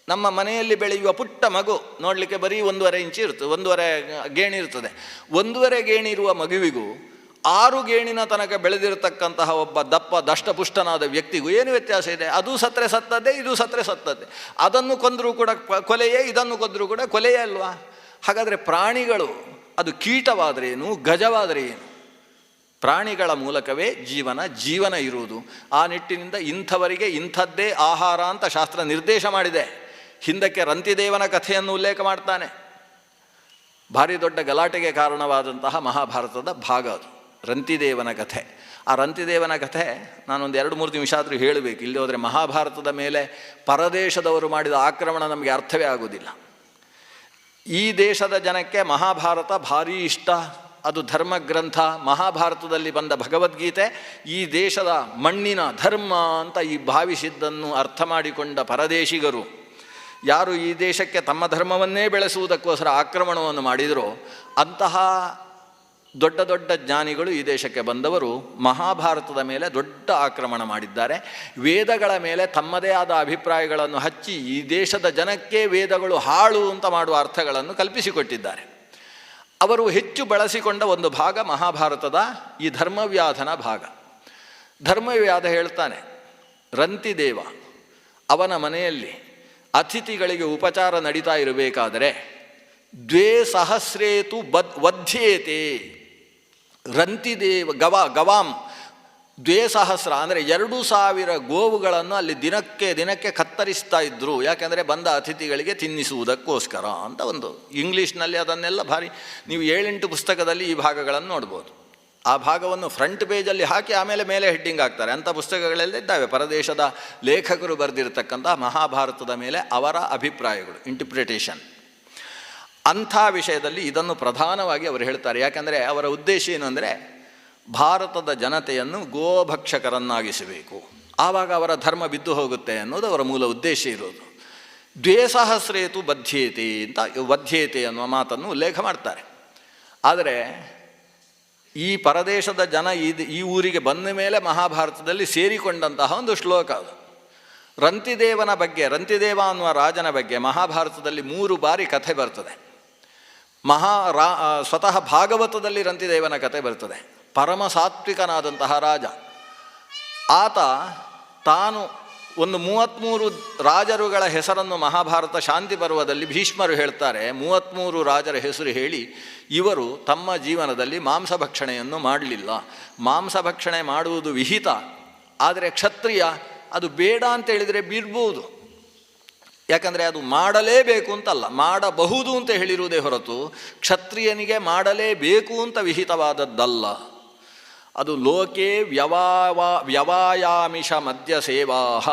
ನಮ್ಮ ಮನೆಯಲ್ಲಿ ಬೆಳೆಯುವ ಪುಟ್ಟ ಮಗು ನೋಡಲಿಕ್ಕೆ ಬರೀ 1.5 ಇಂಚು ಇರ್ತದೆ, 1.5 ಗೇಣಿ ಇರ್ತದೆ. 1.5 ಗೇಣಿ ಇರುವ ಮಗುವಿಗೂ 6 ಗೇಣಿನ ತನಕ ಬೆಳೆದಿರತಕ್ಕಂತಹ ಒಬ್ಬ ದಪ್ಪ ದಷ್ಟಪುಷ್ಟನಾದ ವ್ಯಕ್ತಿಗೂ ಏನು ವ್ಯತ್ಯಾಸ ಇದೆ? ಅದು ಸತ್ತರೆ ಸತ್ತದ್ದೇ, ಇದು ಸತ್ತರೆ ಸತ್ತದ್ದೇ. ಅದನ್ನು ಕೊಂದರೂ ಕೂಡ ಕೊಲೆಯೇ, ಇದನ್ನು ಕೊಂದರೂ ಕೂಡ ಕೊಲೆಯೇ ಅಲ್ವಾ? ಹಾಗಾದರೆ ಪ್ರಾಣಿಗಳು ಅದು ಕೀಟವಾದರೇನು, ಗಜವಾದರೆ ಏನು? ಪ್ರಾಣಿಗಳ ಮೂಲಕವೇ ಜೀವನ ಇರುವುದು. ಆ ನಿಟ್ಟಿನಿಂದ ಇಂಥವರಿಗೆ ಇಂಥದ್ದೇ ಆಹಾರ ಅಂತ ಶಾಸ್ತ್ರ ನಿರ್ದೇಶ ಮಾಡಿದೆ. ಹಿಂದಕ್ಕೆ ರಂತಿದೇವನ ಕಥೆಯನ್ನು ಉಲ್ಲೇಖ ಮಾಡ್ತಾನೆ. ಭಾರಿ ದೊಡ್ಡ ಗಲಾಟೆಗೆ ಕಾರಣವಾದಂತಹ ಮಹಾಭಾರತದ ಭಾಗ ಅದು ರಂತಿದೇವನ ಕಥೆ. ಆ ರಂತಿದೇವನ ಕಥೆ ನಾನೊಂದು 2-3 ನಿಮಿಷ ಆದರೂ ಹೇಳಬೇಕು. ಇಲ್ಲಿ ಹೋದರೆ ಮಹಾಭಾರತದ ಮೇಲೆ ಪರದೇಶದವರು ಮಾಡಿದ ಆಕ್ರಮಣ ನಮಗೆ ಅರ್ಥವೇ ಆಗುವುದಿಲ್ಲ. ಈ ದೇಶದ ಜನಕ್ಕೆ ಮಹಾಭಾರತ ಭಾರೀ ಇಷ್ಟ, ಅದು ಧರ್ಮಗ್ರಂಥ. ಮಹಾಭಾರತದಲ್ಲಿ ಬಂದ ಭಗವದ್ಗೀತೆ ಈ ದೇಶದ ಮಣ್ಣಿನ ಧರ್ಮ ಅಂತ ಈ ಭಾವಿಸಿದ್ದನ್ನು ಅರ್ಥ ಮಾಡಿಕೊಂಡ ಪರದೇಶಿಗರು ಯಾರು ಈ ದೇಶಕ್ಕೆ ತಮ್ಮ ಧರ್ಮವನ್ನೇ ಬೆಳೆಸುವುದಕ್ಕೋಸ್ಕರ ಆಕ್ರಮಣವನ್ನು ಮಾಡಿದರೋ ಅಂತಹ ದೊಡ್ಡ ದೊಡ್ಡ ಜ್ಞಾನಿಗಳು ಈ ದೇಶಕ್ಕೆ ಬಂದವರು ಮಹಾಭಾರತದ ಮೇಲೆ ದೊಡ್ಡ ಆಕ್ರಮಣ ಮಾಡಿದ್ದಾರೆ. ವೇದಗಳ ಮೇಲೆ ತಮ್ಮದೇ ಆದ ಅಭಿಪ್ರಾಯಗಳನ್ನು ಹಚ್ಚಿ ಈ ದೇಶದ ಜನಕ್ಕೆ ವೇದಗಳು ಹಾಳು ಅಂತ ಮಾಡುವ ಅರ್ಥಗಳನ್ನು ಕಲ್ಪಿಸಿಕೊಟ್ಟಿದ್ದಾರೆ. ಅವರು ಹೆಚ್ಚು ಬಳಸಿಕೊಂಡ ಒಂದು ಭಾಗ ಮಹಾಭಾರತದ ಈ ಧರ್ಮವ್ಯಾಧನ ಭಾಗ. ಧರ್ಮವ್ಯಾಧ ಹೇಳ್ತಾನೆ, ರಂತಿದೇವ ಅವನ ಮನೆಯಲ್ಲಿ ಅತಿಥಿಗಳಿಗೆ ಉಪಚಾರ ನಡೀತಾ ಇರಬೇಕಾದರೆ 2,000 ವಧ್ಯೇತೆ. ರಂತಿದೇವ ಗವಾಂ 2,000 ಅಂದರೆ 2,000 ಗೋವುಗಳನ್ನು ಅಲ್ಲಿ ದಿನಕ್ಕೆ ಕತ್ತರಿಸ್ತಾ ಇದ್ದರು. ಯಾಕೆಂದರೆ ಬಂದ ಅತಿಥಿಗಳಿಗೆ ತಿನ್ನಿಸುವುದಕ್ಕೋಸ್ಕರ ಅಂತ ಒಂದು ಇಂಗ್ಲೀಷ್ನಲ್ಲಿ ಅದನ್ನೆಲ್ಲ ಭಾರಿ ನೀವು 7-8 ಪುಸ್ತಕದಲ್ಲಿ ಈ ಭಾಗಗಳನ್ನು ನೋಡ್ಬೋದು. ಆ ಭಾಗವನ್ನು ಫ್ರಂಟ್ ಪೇಜಲ್ಲಿ ಹಾಕಿ ಆಮೇಲೆ ಮೇಲೆ ಹೆಡ್ಡಿಂಗ್ ಹಾಕ್ತಾರೆ. ಅಂಥ ಪುಸ್ತಕಗಳೆಲ್ಲ ಇದ್ದಾವೆ. ಪರದೇಶದ ಲೇಖಕರು ಬರೆದಿರತಕ್ಕಂಥ ಮಹಾಭಾರತದ ಮೇಲೆ ಅವರ ಅಭಿಪ್ರಾಯಗಳು, ಇಂಟರ್ಪ್ರಿಟೇಷನ್. ಅಂಥ ವಿಷಯದಲ್ಲಿ ಇದನ್ನು ಪ್ರಧಾನವಾಗಿ ಅವರು ಹೇಳ್ತಾರೆ. ಯಾಕಂದರೆ ಅವರ ಉದ್ದೇಶ ಏನು ಅಂದರೆ ಭಾರತದ ಜನತೆಯನ್ನು ಗೋಭಕ್ಷಕರನ್ನಾಗಿಸಬೇಕು, ಆವಾಗ ಅವರ ಧರ್ಮ ಬಿದ್ದು ಹೋಗುತ್ತೆ ಅನ್ನೋದು ಅವರ ಮೂಲ ಉದ್ದೇಶ ಇರೋದು. 2,000 ಬಧ್ಯೇತೆ ಅಂತ ವಧ್ಯೇತೆ ಅನ್ನುವ ಮಾತನ್ನು ಉಲ್ಲೇಖ ಮಾಡ್ತಾರೆ. ಆದರೆ ಈ ಪರದೇಶದ ಜನ ಈ ಊರಿಗೆ ಬಂದ ಮೇಲೆ ಮಹಾಭಾರತದಲ್ಲಿ ಸೇರಿಕೊಂಡಂತಹ ಒಂದು ಶ್ಲೋಕ ಅದು. ರಂತಿದೇವನ ಬಗ್ಗೆ, ರಂತಿದೇವ ಅನ್ನುವ ರಾಜನ ಬಗ್ಗೆ ಮಹಾಭಾರತದಲ್ಲಿ 3 ಬಾರಿ ಕಥೆ ಬರ್ತದೆ. ಸ್ವತಃ ಭಾಗವತದಲ್ಲಿ ರಂತಿದೇವನ ಕಥೆ ಬರ್ತದೆ. ಪರಮ ಸಾತ್ವಿಕನಾದಂತಹ ರಾಜ ಆತ ತಾನು ಒಂದು 33 ರಾಜರುಗಳ ಹೆಸರನ್ನು ಮಹಾಭಾರತ ಶಾಂತಿ ಪರ್ವದಲ್ಲಿ ಭೀಷ್ಮರು ಹೇಳ್ತಾರೆ. 33 ರಾಜರ ಹೆಸರು ಹೇಳಿ ಇವರು ತಮ್ಮ ಜೀವನದಲ್ಲಿ ಮಾಂಸಭಕ್ಷಣೆಯನ್ನು ಮಾಡಲಿಲ್ಲ. ಮಾಂಸಭಕ್ಷಣೆ ಮಾಡುವುದು ವಿಹಿತ, ಆದರೆ ಕ್ಷತ್ರಿಯ ಅದು ಬೇಡ ಅಂತ ಹೇಳಿದರೆ ಬಿಡ್ಬೋದು. ಯಾಕಂದರೆ ಅದು ಮಾಡಲೇಬೇಕು ಅಂತಲ್ಲ, ಮಾಡಬಹುದು ಅಂತ ಹೇಳಿರುವುದೇ ಹೊರತು ಕ್ಷತ್ರಿಯನಿಗೆ ಮಾಡಲೇಬೇಕು ಅಂತ ವಿಹಿತವಾದದ್ದಲ್ಲ. ಅದು ಲೋಕೆ ವ್ಯವಾಯಾಮಿಷ ಮದ್ಯ ಸೇವಾಹ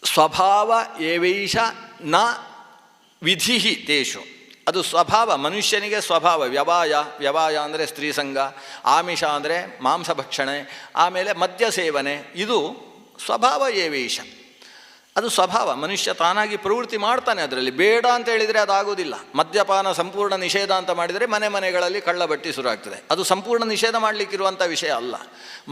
ಸ್ವಭಾವ ಏವೈಷ ನ ವಿಧಿ ತೇಷು. ಅದು ಸ್ವಭಾವ, ಮನುಷ್ಯನಿಗೆ ಸ್ವಭಾವ. ವ್ಯವಾಯ ಅಂದರೆ ಸ್ತ್ರೀ ಸಂಘ, ಆಮಿಷ ಅಂದರೆ ಮಾಂಸಭಕ್ಷಣೆ, ಆಮೇಲೆ ಮದ್ಯ ಸೇವನೆ, ಇದು ಸ್ವಭಾವ ಏವೈಷ. ಅದು ಸ್ವಭಾವ, ಮನುಷ್ಯ ತಾನಾಗಿ ಪ್ರವೃತ್ತಿ ಮಾಡ್ತಾನೆ. ಅದರಲ್ಲಿ ಬೇಡ ಅಂತ ಹೇಳಿದರೆ ಅದಾಗೋದಿಲ್ಲ. ಮದ್ಯಪಾನ ಸಂಪೂರ್ಣ ನಿಷೇಧ ಅಂತ ಮಾಡಿದರೆ ಮನೆಗಳಲ್ಲಿ ಕಳ್ಳಬಟ್ಟಿ ಶುರುವಾಗ್ತದೆ. ಅದು ಸಂಪೂರ್ಣ ನಿಷೇಧ ಮಾಡಲಿಕ್ಕಿರುವಂಥ ವಿಷಯ ಅಲ್ಲ.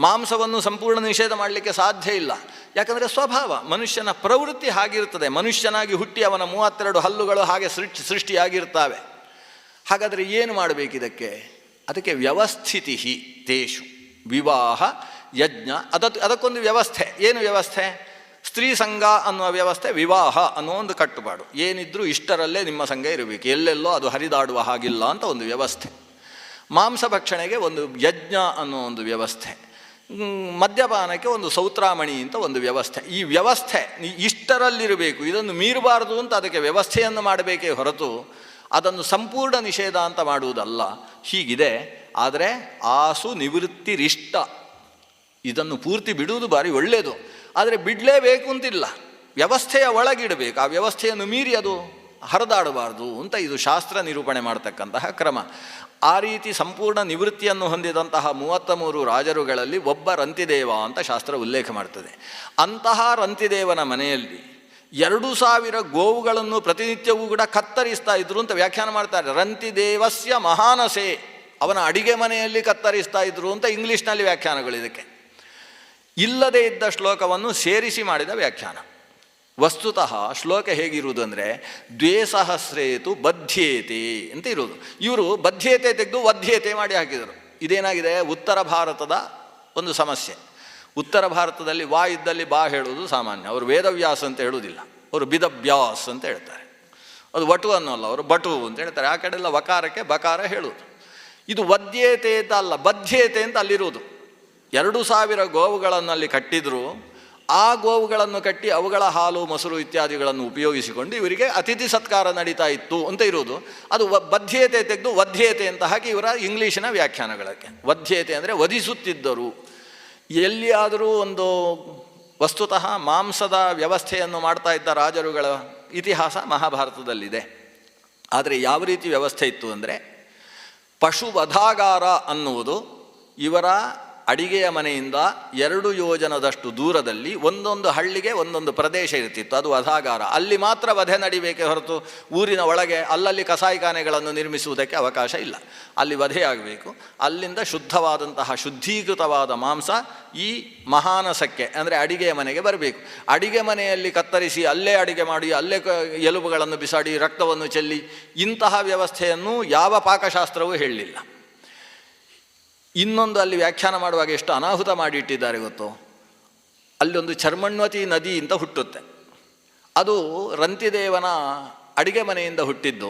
ಮಾಂಸವನ್ನು ಸಂಪೂರ್ಣ ನಿಷೇಧ ಮಾಡಲಿಕ್ಕೆ ಸಾಧ್ಯ ಇಲ್ಲ. ಯಾಕಂದರೆ ಸ್ವಭಾವ, ಮನುಷ್ಯನ ಪ್ರವೃತ್ತಿ ಹಾಗಿರ್ತದೆ. ಮನುಷ್ಯನಾಗಿ ಹುಟ್ಟಿ ಅವನ 32 ಹಲ್ಲುಗಳು ಹಾಗೆ ಸೃಷ್ಟಿಯಾಗಿರ್ತವೆ. ಹಾಗಾದರೆ ಏನು ಮಾಡಬೇಕಿದಕ್ಕೆ? ಅದಕ್ಕೆ ವ್ಯವಸ್ಥಿತಿ ತೇಷು ವಿವಾಹ ಯಜ್ಞ, ಅದಕ್ಕೊಂದು ವ್ಯವಸ್ಥೆ. ಏನು ವ್ಯವಸ್ಥೆ? ಸ್ತ್ರೀ ಸಂಘ ಅನ್ನುವ ವ್ಯವಸ್ಥೆ, ವಿವಾಹ ಅನ್ನೋ ಒಂದು ಕಟ್ಟುಪಾಡು. ಏನಿದ್ರೂ ಇಷ್ಟರಲ್ಲೇ ನಿಮ್ಮ ಸಂಘ ಇರಬೇಕು, ಎಲ್ಲೆಲ್ಲೋ ಅದು ಹರಿದಾಡುವ ಹಾಗಿಲ್ಲ ಅಂತ ಒಂದು ವ್ಯವಸ್ಥೆ. ಮಾಂಸಭಕ್ಷಣೆಗೆ ಒಂದು ಯಜ್ಞ ಅನ್ನೋ ಒಂದು ವ್ಯವಸ್ಥೆ, ಮದ್ಯಪಾನಕ್ಕೆ ಒಂದು ಸೌತ್ರಾಮಣಿ ಅಂತ ಒಂದು ವ್ಯವಸ್ಥೆ. ಈ ವ್ಯವಸ್ಥೆ ಇಷ್ಟರಲ್ಲಿರಬೇಕು, ಇದನ್ನು ಮೀರಬಾರದು ಅಂತ ಅದಕ್ಕೆ ವ್ಯವಸ್ಥೆಯನ್ನು ಮಾಡಬೇಕೇ ಹೊರತು ಅದನ್ನು ಸಂಪೂರ್ಣ ನಿಷೇಧ ಅಂತ ಮಾಡುವುದಲ್ಲ. ಹೀಗಿದೆ. ಆದರೆ ಆಸು ನಿವೃತ್ತಿರಿಷ್ಟ, ಇದನ್ನು ಪೂರ್ತಿ ಬಿಡುವುದು ಭಾರಿ ಒಳ್ಳೆಯದು. ಆದರೆ ಬಿಡಲೇಬೇಕು ಅಂತಿಲ್ಲ, ವ್ಯವಸ್ಥೆಯ ಒಳಗಿಡಬೇಕು. ಆ ವ್ಯವಸ್ಥೆಯನ್ನು ಮೀರಿ ಅದು ಹರಿದಾಡಬಾರ್ದು ಅಂತ ಇದು ಶಾಸ್ತ್ರ ನಿರೂಪಣೆ ಮಾಡತಕ್ಕಂತಹ ಕ್ರಮ. ಆ ರೀತಿ ಸಂಪೂರ್ಣ ನಿವೃತ್ತಿಯನ್ನು ಹೊಂದಿದಂತಹ 33 ರಾಜರುಗಳಲ್ಲಿ ಒಬ್ಬ ರಂತಿದೇವ ಅಂತ ಶಾಸ್ತ್ರ ಉಲ್ಲೇಖ ಮಾಡ್ತದೆ. ಅಂತಹ ರಂತಿದೇವನ ಮನೆಯಲ್ಲಿ 2,000 ಗೋವುಗಳನ್ನು ಪ್ರತಿನಿತ್ಯವೂ ಕೂಡ ಕತ್ತರಿಸ್ತಾ ಇದ್ರು ಅಂತ ವ್ಯಾಖ್ಯಾನ ಮಾಡ್ತಾರೆ. ರಂತಿದೇವಸ್ಯ ಮಹಾನಸೆ, ಅವನ ಅಡಿಗೆ ಮನೆಯಲ್ಲಿ ಕತ್ತರಿಸ್ತಾ ಇದ್ರು ಅಂತ ಇಂಗ್ಲೀಷ್ನಲ್ಲಿ ವ್ಯಾಖ್ಯಾನಗಳು ಇದಕ್ಕೆ. ಇಲ್ಲದೇ ಇದ್ದ ಶ್ಲೋಕವನ್ನು ಸೇರಿಸಿ ಮಾಡಿದ ವ್ಯಾಖ್ಯಾನ. ವಸ್ತುತಃ ಶ್ಲೋಕ ಹೇಗಿರುವುದು ಅಂದರೆ ದ್ವೇಸಹಸ್ರೇತು ಬದ್ಧ್ಯೇತೆ ಅಂತ ಇರೋದು. ಇವರು ಬದ್ಧ್ಯೇತೆ ತೆಗೆದು ವಧ್ಯೇತೆ ಮಾಡಿ ಹಾಕಿದರು. ಇದೇನಾಗಿದೆ, ಉತ್ತರ ಭಾರತದ ಒಂದು ಸಮಸ್ಯೆ. ಉತ್ತರ ಭಾರತದಲ್ಲಿ ವಾ ಇದ್ದಲ್ಲಿ ಬಾ ಹೇಳುವುದು ಸಾಮಾನ್ಯ. ಅವರು ವೇದವ್ಯಾಸ ಅಂತ ಹೇಳುವುದಿಲ್ಲ, ಅವರು ಬಿದವ್ಯಾಸ್ ಅಂತ ಹೇಳ್ತಾರೆ. ಅದು ವಟು ಅನ್ನೋಲ್ಲ, ಅವರು ಬಟು ಅಂತ ಹೇಳ್ತಾರೆ. ಆ ಕಡೆ ಎಲ್ಲ ವಕಾರಕ್ಕೆ ಬಕಾರ ಹೇಳುವುದು. ಇದು ವಧ್ಯೇತೆ ಅಂತ ಅಲ್ಲ, ಬದ್ಧ್ಯೇತೆ ಅಂತ ಅಲ್ಲಿರುವುದು. 2000 ಗೋವುಗಳನ್ನು ಅಲ್ಲಿ ಕಟ್ಟಿದ್ರು. ಆ ಗೋವುಗಳನ್ನು ಕಟ್ಟಿ ಅವುಗಳ ಹಾಲು ಮೊಸರು ಇತ್ಯಾದಿಗಳನ್ನು ಉಪಯೋಗಿಸಿಕೊಂಡು ಇವರಿಗೆ ಅತಿಥಿ ಸತ್ಕಾರ ನಡೀತಾ ಇತ್ತು ಅಂತ ಇರೋದು. ಅದು ಬದ್ಧ್ಯೇತೆ ತೆಗೆದು ವಧ್ಯೇತೆ ಅಂತ ಹಾಕಿ ಇವರ ಇಂಗ್ಲೀಷಿನ ವ್ಯಾಖ್ಯಾನಗಳಕ್ಕೆ. ವಧ್ಯೇತೆ ಅಂದರೆ ವಧಿಸುತ್ತಿದ್ದರು. ಎಲ್ಲಿಯಾದರೂ ಒಂದು ವಸ್ತುತಃ ಮಾಂಸದ ವ್ಯವಸ್ಥೆಯನ್ನು ಮಾಡ್ತಾ ಇದ್ದ ರಾಜರುಗಳ ಇತಿಹಾಸ ಮಹಾಭಾರತದಲ್ಲಿದೆ. ಆದರೆ ಯಾವ ರೀತಿ ವ್ಯವಸ್ಥೆ ಇತ್ತು ಅಂದರೆ, ಪಶುವಧಾಗಾರ ಅನ್ನುವುದು ಇವರ ಅಡಿಗೆಯ ಮನೆಯಿಂದ 2 ಯೋಜನದಷ್ಟು ದೂರದಲ್ಲಿ ಒಂದೊಂದು ಹಳ್ಳಿಗೆ ಒಂದೊಂದು ಪ್ರದೇಶ ಇರ್ತಿತ್ತು, ಅದು ವಧಾಗಾರ. ಅಲ್ಲಿ ಮಾತ್ರ ವಧೆ ನಡಿಬೇಕೇ ಹೊರತು ಊರಿನ ಒಳಗೆ ಅಲ್ಲಲ್ಲಿ ಕಸಾಯಿಖಾನೆಗಳನ್ನು ನಿರ್ಮಿಸುವುದಕ್ಕೆ ಅವಕಾಶ ಇಲ್ಲ. ಅಲ್ಲಿ ವಧೆಯಾಗಬೇಕು. ಅಲ್ಲಿಂದ ಶುದ್ಧವಾದಂತಹ ಶುದ್ಧೀಕೃತವಾದ ಮಾಂಸ ಈ ಮಹಾನಸಕ್ಕೆ ಅಂದರೆ ಅಡಿಗೆಯ ಮನೆಗೆ ಬರಬೇಕು. ಅಡಿಗೆ ಮನೆಯಲ್ಲಿ ಕತ್ತರಿಸಿ ಅಲ್ಲೇ ಅಡಿಗೆ ಮಾಡಿ ಅಲ್ಲೇ ಎಲುಬುಗಳನ್ನು ಬಿಸಾಡಿ ರಕ್ತವನ್ನು ಚೆಲ್ಲಿ ಇಂತಹ ವ್ಯವಸ್ಥೆಯನ್ನು ಯಾವ ಪಾಕಶಾಸ್ತ್ರವೂ ಹೇಳಲಿಲ್ಲ. ಇನ್ನೊಂದು ಅಲ್ಲಿ ವ್ಯಾಖ್ಯಾನ ಮಾಡುವಾಗ ಎಷ್ಟು ಅನಾಹುತ ಮಾಡಿಟ್ಟಿದ್ದಾರೆ ಗೊತ್ತು. ಅಲ್ಲೊಂದು ಚರ್ಮಣ್ವತಿ ನದಿ ಅಂತ ಹುಟ್ಟುತ್ತೆ. ಅದು ರಂತಿದೇವನ ಅಡಿಗೆ ಮನೆಯಿಂದ ಹುಟ್ಟಿದ್ದು.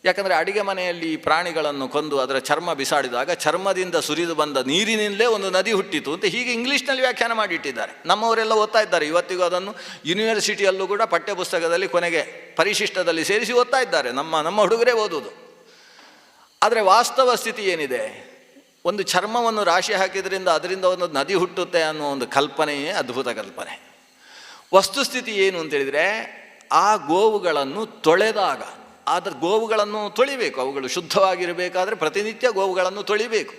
ಯಾಕಂದರೆ ಅಡಿಗೆ ಮನೆಯಲ್ಲಿ ಪ್ರಾಣಿಗಳನ್ನು ಕೊಂದು ಅದರ ಚರ್ಮ ಬಿಸಾಡಿದಾಗ ಚರ್ಮದಿಂದ ಸುರಿದು ಬಂದ ನೀರಿನಿಂದಲೇ ಒಂದು ನದಿ ಹುಟ್ಟಿತು ಅಂತ ಹೀಗೆ ಇಂಗ್ಲೀಷ್ನಲ್ಲಿ ವ್ಯಾಖ್ಯಾನ ಮಾಡಿಟ್ಟಿದ್ದಾರೆ. ನಮ್ಮವರೆಲ್ಲ ಓದ್ತಾ ಇದ್ದಾರೆ ಇವತ್ತಿಗೂ. ಅದನ್ನು ಯೂನಿವರ್ಸಿಟಿಯಲ್ಲೂ ಕೂಡ ಪಠ್ಯಪುಸ್ತಕದಲ್ಲಿ ಕೊನೆಗೆ ಪರಿಶಿಷ್ಟದಲ್ಲಿ ಸೇರಿಸಿ ಓದ್ತಾ ಇದ್ದಾರೆ. ನಮ್ಮ ಹುಡುಗರೇ ಓದುವುದು. ಆದರೆ ವಾಸ್ತವ ಸ್ಥಿತಿ ಏನಿದೆ, ಒಂದು ಚರ್ಮವನ್ನು ರಾಶಿ ಹಾಕಿದ್ರಿಂದ ಅದರಿಂದ ಒಂದು ನದಿ ಹುಟ್ಟುತ್ತೆ ಅನ್ನೋ ಒಂದು ಕಲ್ಪನೆಯೇ ಅದ್ಭುತ ಕಲ್ಪನೆ. ವಸ್ತುಸ್ಥಿತಿ ಏನು ಅಂತೇಳಿದರೆ, ಆ ಗೋವುಗಳನ್ನು ತೊಳೆದಾಗ, ಆದರೆ ಗೋವುಗಳನ್ನು ತೊಳಿಬೇಕು. ಅವುಗಳು ಶುದ್ಧವಾಗಿರಬೇಕಾದ್ರೆ ಪ್ರತಿನಿತ್ಯ ಗೋವುಗಳನ್ನು ತೊಳಿಬೇಕು.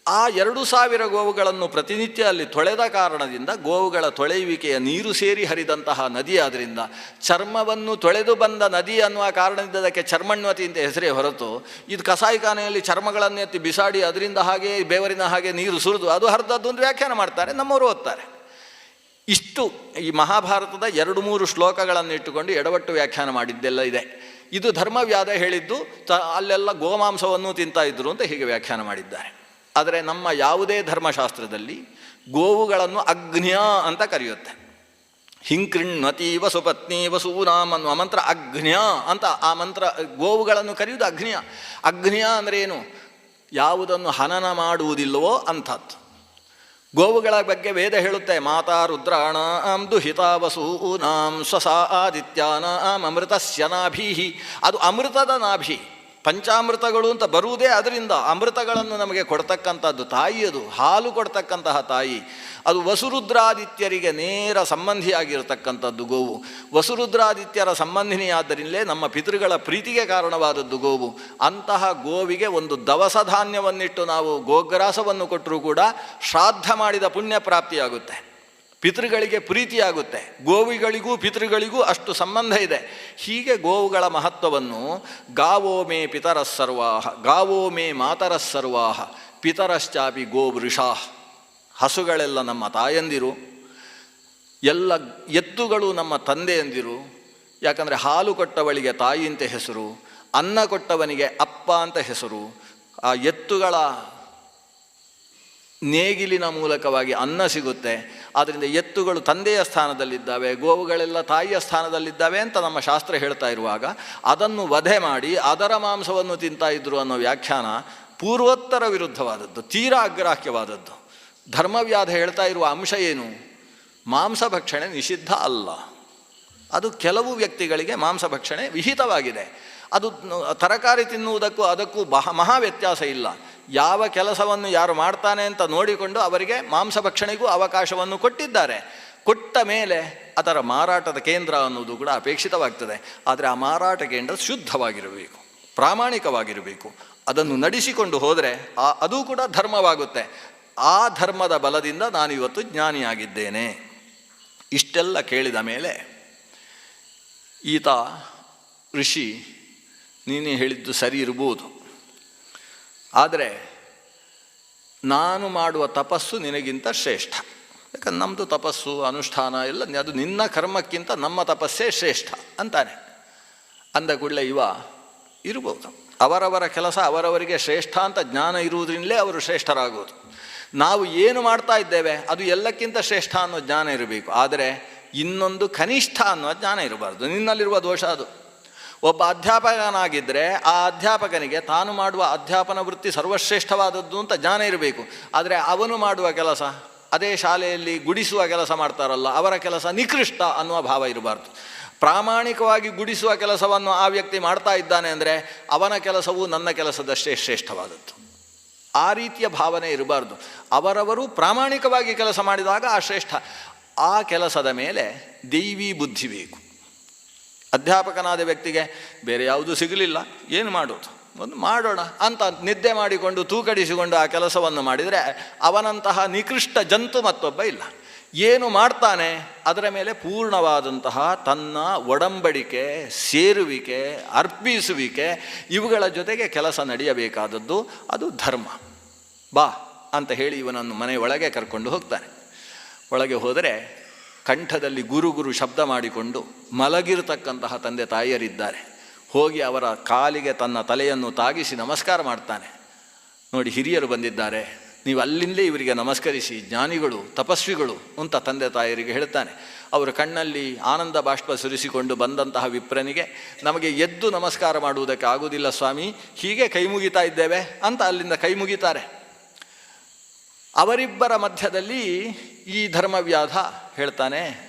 ಆ 2000 ಗೋವುಗಳನ್ನು ಪ್ರತಿನಿತ್ಯ ಅಲ್ಲಿ ತೊಳೆದ ಕಾರಣದಿಂದ ಗೋವುಗಳ ತೊಳೆಯುವಿಕೆಯ ನೀರು ಸೇರಿ ಹರಿದಂತಹ ನದಿ. ಆದ್ದರಿಂದ ಚರ್ಮವನ್ನು ತೊಳೆದು ಬಂದ ನದಿ ಅನ್ನುವ ಕಾರಣದಿಂದ ಅದಕ್ಕೆ ಚರ್ಮಣ್ವತಿ ಅಂತ ಹೆಸರೇ ಹೊರತು, ಇದು ಕಸಾಯಿಖಾನೆಯಲ್ಲಿ ಚರ್ಮಗಳನ್ನು ಎತ್ತಿ ಬಿಸಾಡಿ ಅದರಿಂದ ಹಾಗೆ ಬೇವರಿನ ಹಾಗೆ ನೀರು ಸುರಿದು ಅದು ಹರಿದದ್ದು ಅಂತ ವ್ಯಾಖ್ಯಾನ ಮಾಡ್ತಾರೆ. ನಮ್ಮವರು ಓದ್ತಾರೆ. ಇಷ್ಟು ಈ ಮಹಾಭಾರತದ 2-3 ಶ್ಲೋಕಗಳನ್ನು ಇಟ್ಟುಕೊಂಡು ಎಡವಟ್ಟು ವ್ಯಾಖ್ಯಾನ ಮಾಡಿದ್ದೆಲ್ಲ ಇದೆ. ಇದು ಧರ್ಮವ್ಯಾಧ ಹೇಳಿದ್ದು ಅಲ್ಲೆಲ್ಲ ಗೋಮಾಂಸವನ್ನು ತಿಂತಾ ಇದ್ರು ಅಂತ ಹೀಗೆ ವ್ಯಾಖ್ಯಾನ ಮಾಡಿದ್ದಾರೆ. ಆದರೆ ನಮ್ಮ ಯಾವುದೇ ಧರ್ಮಶಾಸ್ತ್ರದಲ್ಲಿ ಗೋವುಗಳನ್ನು ಅಗ್ನ್ಯ ಅಂತ ಕರೆಯುತ್ತೆ. ಹಿಂಕೃಣ್ವತಿ ವಸುಪತ್ನಿ ವಸೂನಾಮ್ ಅನ್ನುವ ಮಂತ್ರ ಅಗ್ನ್ಯ ಅಂತ. ಆ ಮಂತ್ರ ಗೋವುಗಳನ್ನು ಕರೆಯುವುದು ಅಗ್ನ್ಯ. ಅಗ್ನ್ಯ ಅಂದರೆ ಏನು? ಯಾವುದನ್ನು ಹನನ ಮಾಡುವುದಿಲ್ಲವೋ ಅಂಥದ್ದು. ಗೋವುಗಳ ಬಗ್ಗೆ ವೇದ ಹೇಳುತ್ತೆ, ಮಾತಾ ರುದ್ರಾಣಾಂ ದುಹಿತಾ ವಸೂನಾಂ ಸ್ವಸಾ ಆದಿತ್ಯಾನಾಂ ಅಮೃತಸ್ಯ ನಾಭೀಹಿ. ಅದು ಅಮೃತದ ನಾಭಿ. ಪಂಚಾಮೃತಗಳು ಅಂತ ಬರುವುದೇ ಅದರಿಂದ. ಅಮೃತಗಳನ್ನು ನಮಗೆ ಕೊಡ್ತಕ್ಕಂಥದ್ದು ತಾಯಿ. ಅದು ಹಾಲು ಕೊಡ್ತಕ್ಕಂತಹ ತಾಯಿ. ಅದು ವಸುರುದ್ರಾದಿತ್ಯರಿಗೆ ನೇರ ಸಂಬಂಧಿಯಾಗಿರತಕ್ಕಂಥದ್ದು ಗೋವು. ವಸುರುದ್ರಾದಿತ್ಯರ ಸಂಬಂಧಿನಿಯಾದ್ದರಿಂದಲೇ ನಮ್ಮ ಪಿತೃಗಳ ಪ್ರೀತಿಗೆ ಕಾರಣವಾದದ್ದು ಗೋವು. ಅಂತಹ ಗೋವಿಗೆ ಒಂದು ದವಸ ಧಾನ್ಯವನ್ನಿಟ್ಟು ನಾವು ಗೋಗ್ರಾಸವನ್ನು ಕೊಟ್ಟರೂ ಕೂಡ ಶ್ರಾದ್ದ ಮಾಡಿದ ಪುಣ್ಯ ಪ್ರಾಪ್ತಿಯಾಗುತ್ತೆ, ಪಿತೃಗಳಿಗೆ ಪ್ರೀತಿಯಾಗುತ್ತೆ. ಗೋವಿಗಳಿಗೂ ಪಿತೃಗಳಿಗೂ ಅಷ್ಟು ಸಂಬಂಧ ಇದೆ. ಹೀಗೆ ಗೋವುಗಳ ಮಹತ್ವವನ್ನು ಗಾವೋ ಮೇ ಪಿತರಸ್ಸರ್ವಾಹ ಗಾವೋ ಮೇ ಮಾತರಸ್ಸರ್ವಾಹ ಪಿತರಶ್ಚಾಪಿ ಗೋವೃಷಾಃ. ಹಸುಗಳೆಲ್ಲ ನಮ್ಮ ತಾಯಂದಿರು, ಎಲ್ಲ ಎತ್ತುಗಳು ನಮ್ಮ ತಂದೆಯಂದಿರು. ಯಾಕಂದರೆ ಹಾಲು ಕೊಟ್ಟವಳಿಗೆ ತಾಯಿ ಅಂತ ಹೆಸರು, ಅನ್ನ ಕೊಟ್ಟವನಿಗೆ ಅಪ್ಪ ಅಂತ ಹೆಸರು. ಆ ಎತ್ತುಗಳ ನೇಗಿಲಿನ ಮೂಲಕವಾಗಿ ಅನ್ನ ಸಿಗುತ್ತೆ. ಆದ್ದರಿಂದ ಎತ್ತುಗಳು ತಂದೆಯ ಸ್ಥಾನದಲ್ಲಿದ್ದಾವೆ, ಗೋವುಗಳೆಲ್ಲ ತಾಯಿಯ ಸ್ಥಾನದಲ್ಲಿದ್ದಾವೆ ಅಂತ ನಮ್ಮ ಶಾಸ್ತ್ರ ಹೇಳ್ತಾ ಇರುವಾಗ ಅದನ್ನು ವಧೆ ಮಾಡಿ ಅದರ ಮಾಂಸವನ್ನು ತಿಂತಾ ಇದ್ರು ಅನ್ನೋ ವ್ಯಾಖ್ಯಾನ ಪೂರ್ವೋತ್ತರ ವಿರುದ್ಧವಾದದ್ದು, ತೀರಾ ಅಗ್ರಾಹ್ಯವಾದದ್ದು. ಧರ್ಮವ್ಯಾಧ ಹೇಳ್ತಾ ಇರುವ ಅಂಶ ಏನು? ಮಾಂಸಭಕ್ಷಣೆ ನಿಷಿದ್ಧ ಅಲ್ಲ. ಅದು ಕೆಲವು ವ್ಯಕ್ತಿಗಳಿಗೆ ಮಾಂಸಭಕ್ಷಣೆ ವಿಹಿತವಾಗಿದೆ. ಅದು ತರಕಾರಿ ತಿನ್ನುವುದಕ್ಕೂ ಅದಕ್ಕೂ ಮಹಾ ವ್ಯತ್ಯಾಸ ಇಲ್ಲ. ಯಾವ ಕೆಲಸವನ್ನು ಯಾರು ಮಾಡ್ತಾನೆ ಅಂತ ನೋಡಿಕೊಂಡು ಅವರಿಗೆ ಮಾಂಸಭಕ್ಷಣೆಗೂ ಅವಕಾಶವನ್ನು ಕೊಟ್ಟಿದ್ದಾರೆ. ಕೊಟ್ಟ ಮೇಲೆ ಅದರ ಮಾರಾಟದ ಕೇಂದ್ರ ಅನ್ನೋದು ಕೂಡ ಅಪೇಕ್ಷಿತವಾಗ್ತದೆ. ಆದರೆ ಆ ಮಾರಾಟ ಕೇಂದ್ರ ಶುದ್ಧವಾಗಿರಬೇಕು, ಪ್ರಾಮಾಣಿಕವಾಗಿರಬೇಕು. ಅದನ್ನು ನಡೆಸಿಕೊಂಡು ಹೋದರೆ ಅದು ಕೂಡ ಧರ್ಮವಾಗುತ್ತೆ. ಆ ಧರ್ಮದ ಬಲದಿಂದ ನಾನಿವತ್ತು ಜ್ಞಾನಿಯಾಗಿದ್ದೇನೆ. ಇಷ್ಟೆಲ್ಲ ಕೇಳಿದ ಮೇಲೆ ಈತ ಋಷಿ, ನೀನು ಹೇಳಿದ್ದು ಸರಿ ಇರ್ಬೋದು, ಆದರೆ ನಾನು ಮಾಡುವ ತಪಸ್ಸು ನಿನಗಿಂತ ಶ್ರೇಷ್ಠ. ಯಾಕಂದ್ರೆ ನಮ್ಮದು ತಪಸ್ಸು ಅನುಷ್ಠಾನ ಎಲ್ಲ ಅದು ನಿನ್ನ ಕರ್ಮಕ್ಕಿಂತ ನಮ್ಮ ತಪಸ್ಸೇ ಶ್ರೇಷ್ಠ ಅಂತಾನೆ. ಅಂದ ಕೂಡಲೇ ಇರ್ಬೋದು, ಅವರವರ ಕೆಲಸ ಅವರವರಿಗೆ ಶ್ರೇಷ್ಠ ಅಂತ ಜ್ಞಾನ ಇರುವುದರಿಂದಲೇ ಅವರು ಶ್ರೇಷ್ಠರಾಗುವುದು. ನಾವು ಏನು ಮಾಡ್ತಾ ಇದ್ದೇವೆ ಅದು ಎಲ್ಲಕ್ಕಿಂತ ಶ್ರೇಷ್ಠ ಅನ್ನೋ ಜ್ಞಾನ ಇರಬೇಕು, ಆದರೆ ಇನ್ನೊಂದು ಕನಿಷ್ಠ ಅನ್ನೋ ಜ್ಞಾನ ಇರಬಾರ್ದು. ನಿನ್ನಲ್ಲಿರುವ ದೋಷ ಅದು. ಒಬ್ಬ ಅಧ್ಯಾಪಕನಾಗಿದ್ದರೆ ಆ ಅಧ್ಯಾಪಕನಿಗೆ ತಾನು ಮಾಡುವ ಅಧ್ಯಾಪನ ವೃತ್ತಿ ಸರ್ವಶ್ರೇಷ್ಠವಾದದ್ದು ಅಂತ ಜ್ಞಾನ ಇರಬೇಕು. ಆದರೆ ಅವನು ಮಾಡುವ ಕೆಲಸ, ಅದೇ ಶಾಲೆಯಲ್ಲಿ ಗುಡಿಸುವ ಕೆಲಸ ಮಾಡ್ತಾರಲ್ಲ, ಅವರ ಕೆಲಸ ನಿಕೃಷ್ಟ ಅನ್ನುವ ಭಾವ ಇರಬಾರ್ದು. ಪ್ರಾಮಾಣಿಕವಾಗಿ ಗುಡಿಸುವ ಕೆಲಸವನ್ನು ಆ ವ್ಯಕ್ತಿ ಮಾಡ್ತಾ ಇದ್ದಾನೆ ಅಂದರೆ ಅವನ ಕೆಲಸವು ನನ್ನ ಕೆಲಸದಷ್ಟೇ ಶ್ರೇಷ್ಠವಾದದ್ದು. ಆ ರೀತಿಯ ಭಾವನೆ ಇರಬಾರ್ದು. ಅವರವರು ಪ್ರಾಮಾಣಿಕವಾಗಿ ಕೆಲಸ ಮಾಡಿದಾಗ ಆ ಶ್ರೇಷ್ಠ. ಆ ಕೆಲಸದ ಮೇಲೆ ದೈವಿ ಬುದ್ಧಿ ಬೇಕು. ಅಧ್ಯಾಪಕನಾದ ವ್ಯಕ್ತಿಗೆ ಬೇರೆ ಯಾವುದೂ ಸಿಗಲಿಲ್ಲ, ಏನು ಮಾಡೋದು, ಒಂದು ಮಾಡೋಣ ಅಂತ ನಿದ್ದೆ ಮಾಡಿಕೊಂಡು ತೂಕಡಿಸಿಕೊಂಡು ಆ ಕೆಲಸವನ್ನು ಮಾಡಿದರೆ ಅವನಂತಹ ನಿಕೃಷ್ಟ ಜಂತು ಮತ್ತೊಬ್ಬ ಇಲ್ಲ. ಏನು ಮಾಡ್ತಾನೆ ಅದರ ಮೇಲೆ ಪೂರ್ಣವಾದಂತಹ ತನ್ನ ಒಡಂಬಡಿಕೆ, ಸೇರುವಿಕೆ, ಅರ್ಪಿಸುವಿಕೆ ಇವುಗಳ ಜೊತೆಗೆ ಕೆಲಸ ನಡೆಯಬೇಕಾದದ್ದು ಅದು ಧರ್ಮ. ಬಾ ಅಂತ ಹೇಳಿ ಇವನನ್ನು ಮನೆ ಒಳಗೆ ಕರ್ಕೊಂಡು ಹೋಗ್ತಾನೆ. ಒಳಗೆ ಹೋದರೆ ಕಂಠದಲ್ಲಿ ಗುರು ಗುರು ಶಬ್ದ ಮಾಡಿಕೊಂಡು ಮಲಗಿರತಕ್ಕಂತಹ ತಂದೆ ತಾಯಿಯರಿದ್ದಾರೆ. ಹೋಗಿ ಅವರ ಕಾಲಿಗೆ ತನ್ನ ತಲೆಯನ್ನು ತಾಗಿಸಿ ನಮಸ್ಕಾರ ಮಾಡ್ತಾನೆ. ನೋಡಿ, ಹಿರಿಯರು ಬಂದಿದ್ದಾರೆ, ನೀವು ಅಲ್ಲಿಂದಲೇ ಇವರಿಗೆ ನಮಸ್ಕರಿಸಿ, ಜ್ಞಾನಿಗಳು ತಪಸ್ವಿಗಳು ಅಂತ ತಂದೆ ತಾಯಿಯರಿಗೆ ಹೇಳ್ತಾನೆ. ಅವರ ಕಣ್ಣಲ್ಲಿ ಆನಂದ ಬಾಷ್ಪ ಸುರಿಸಿಕೊಂಡು ಬಂದಂತಹ ವಿಪ್ರನಿಗೆ, ನಮಗೆ ಎದ್ದು ನಮಸ್ಕಾರ ಮಾಡುವುದಕ್ಕೆ ಆಗುವುದಿಲ್ಲ ಸ್ವಾಮಿ, ಹೀಗೆ ಕೈ ಮುಗಿತಾ ಇದ್ದೇವೆ ಅಂತ ಅಲ್ಲಿಂದ ಕೈ ಮುಗಿತಾರೆ. ಅವರಿಬ್ಬರ ಮಧ್ಯದಲ್ಲಿ ಈ ಧರ್ಮವ್ಯಾಧ ಹೇಳ್ತಾನೆ,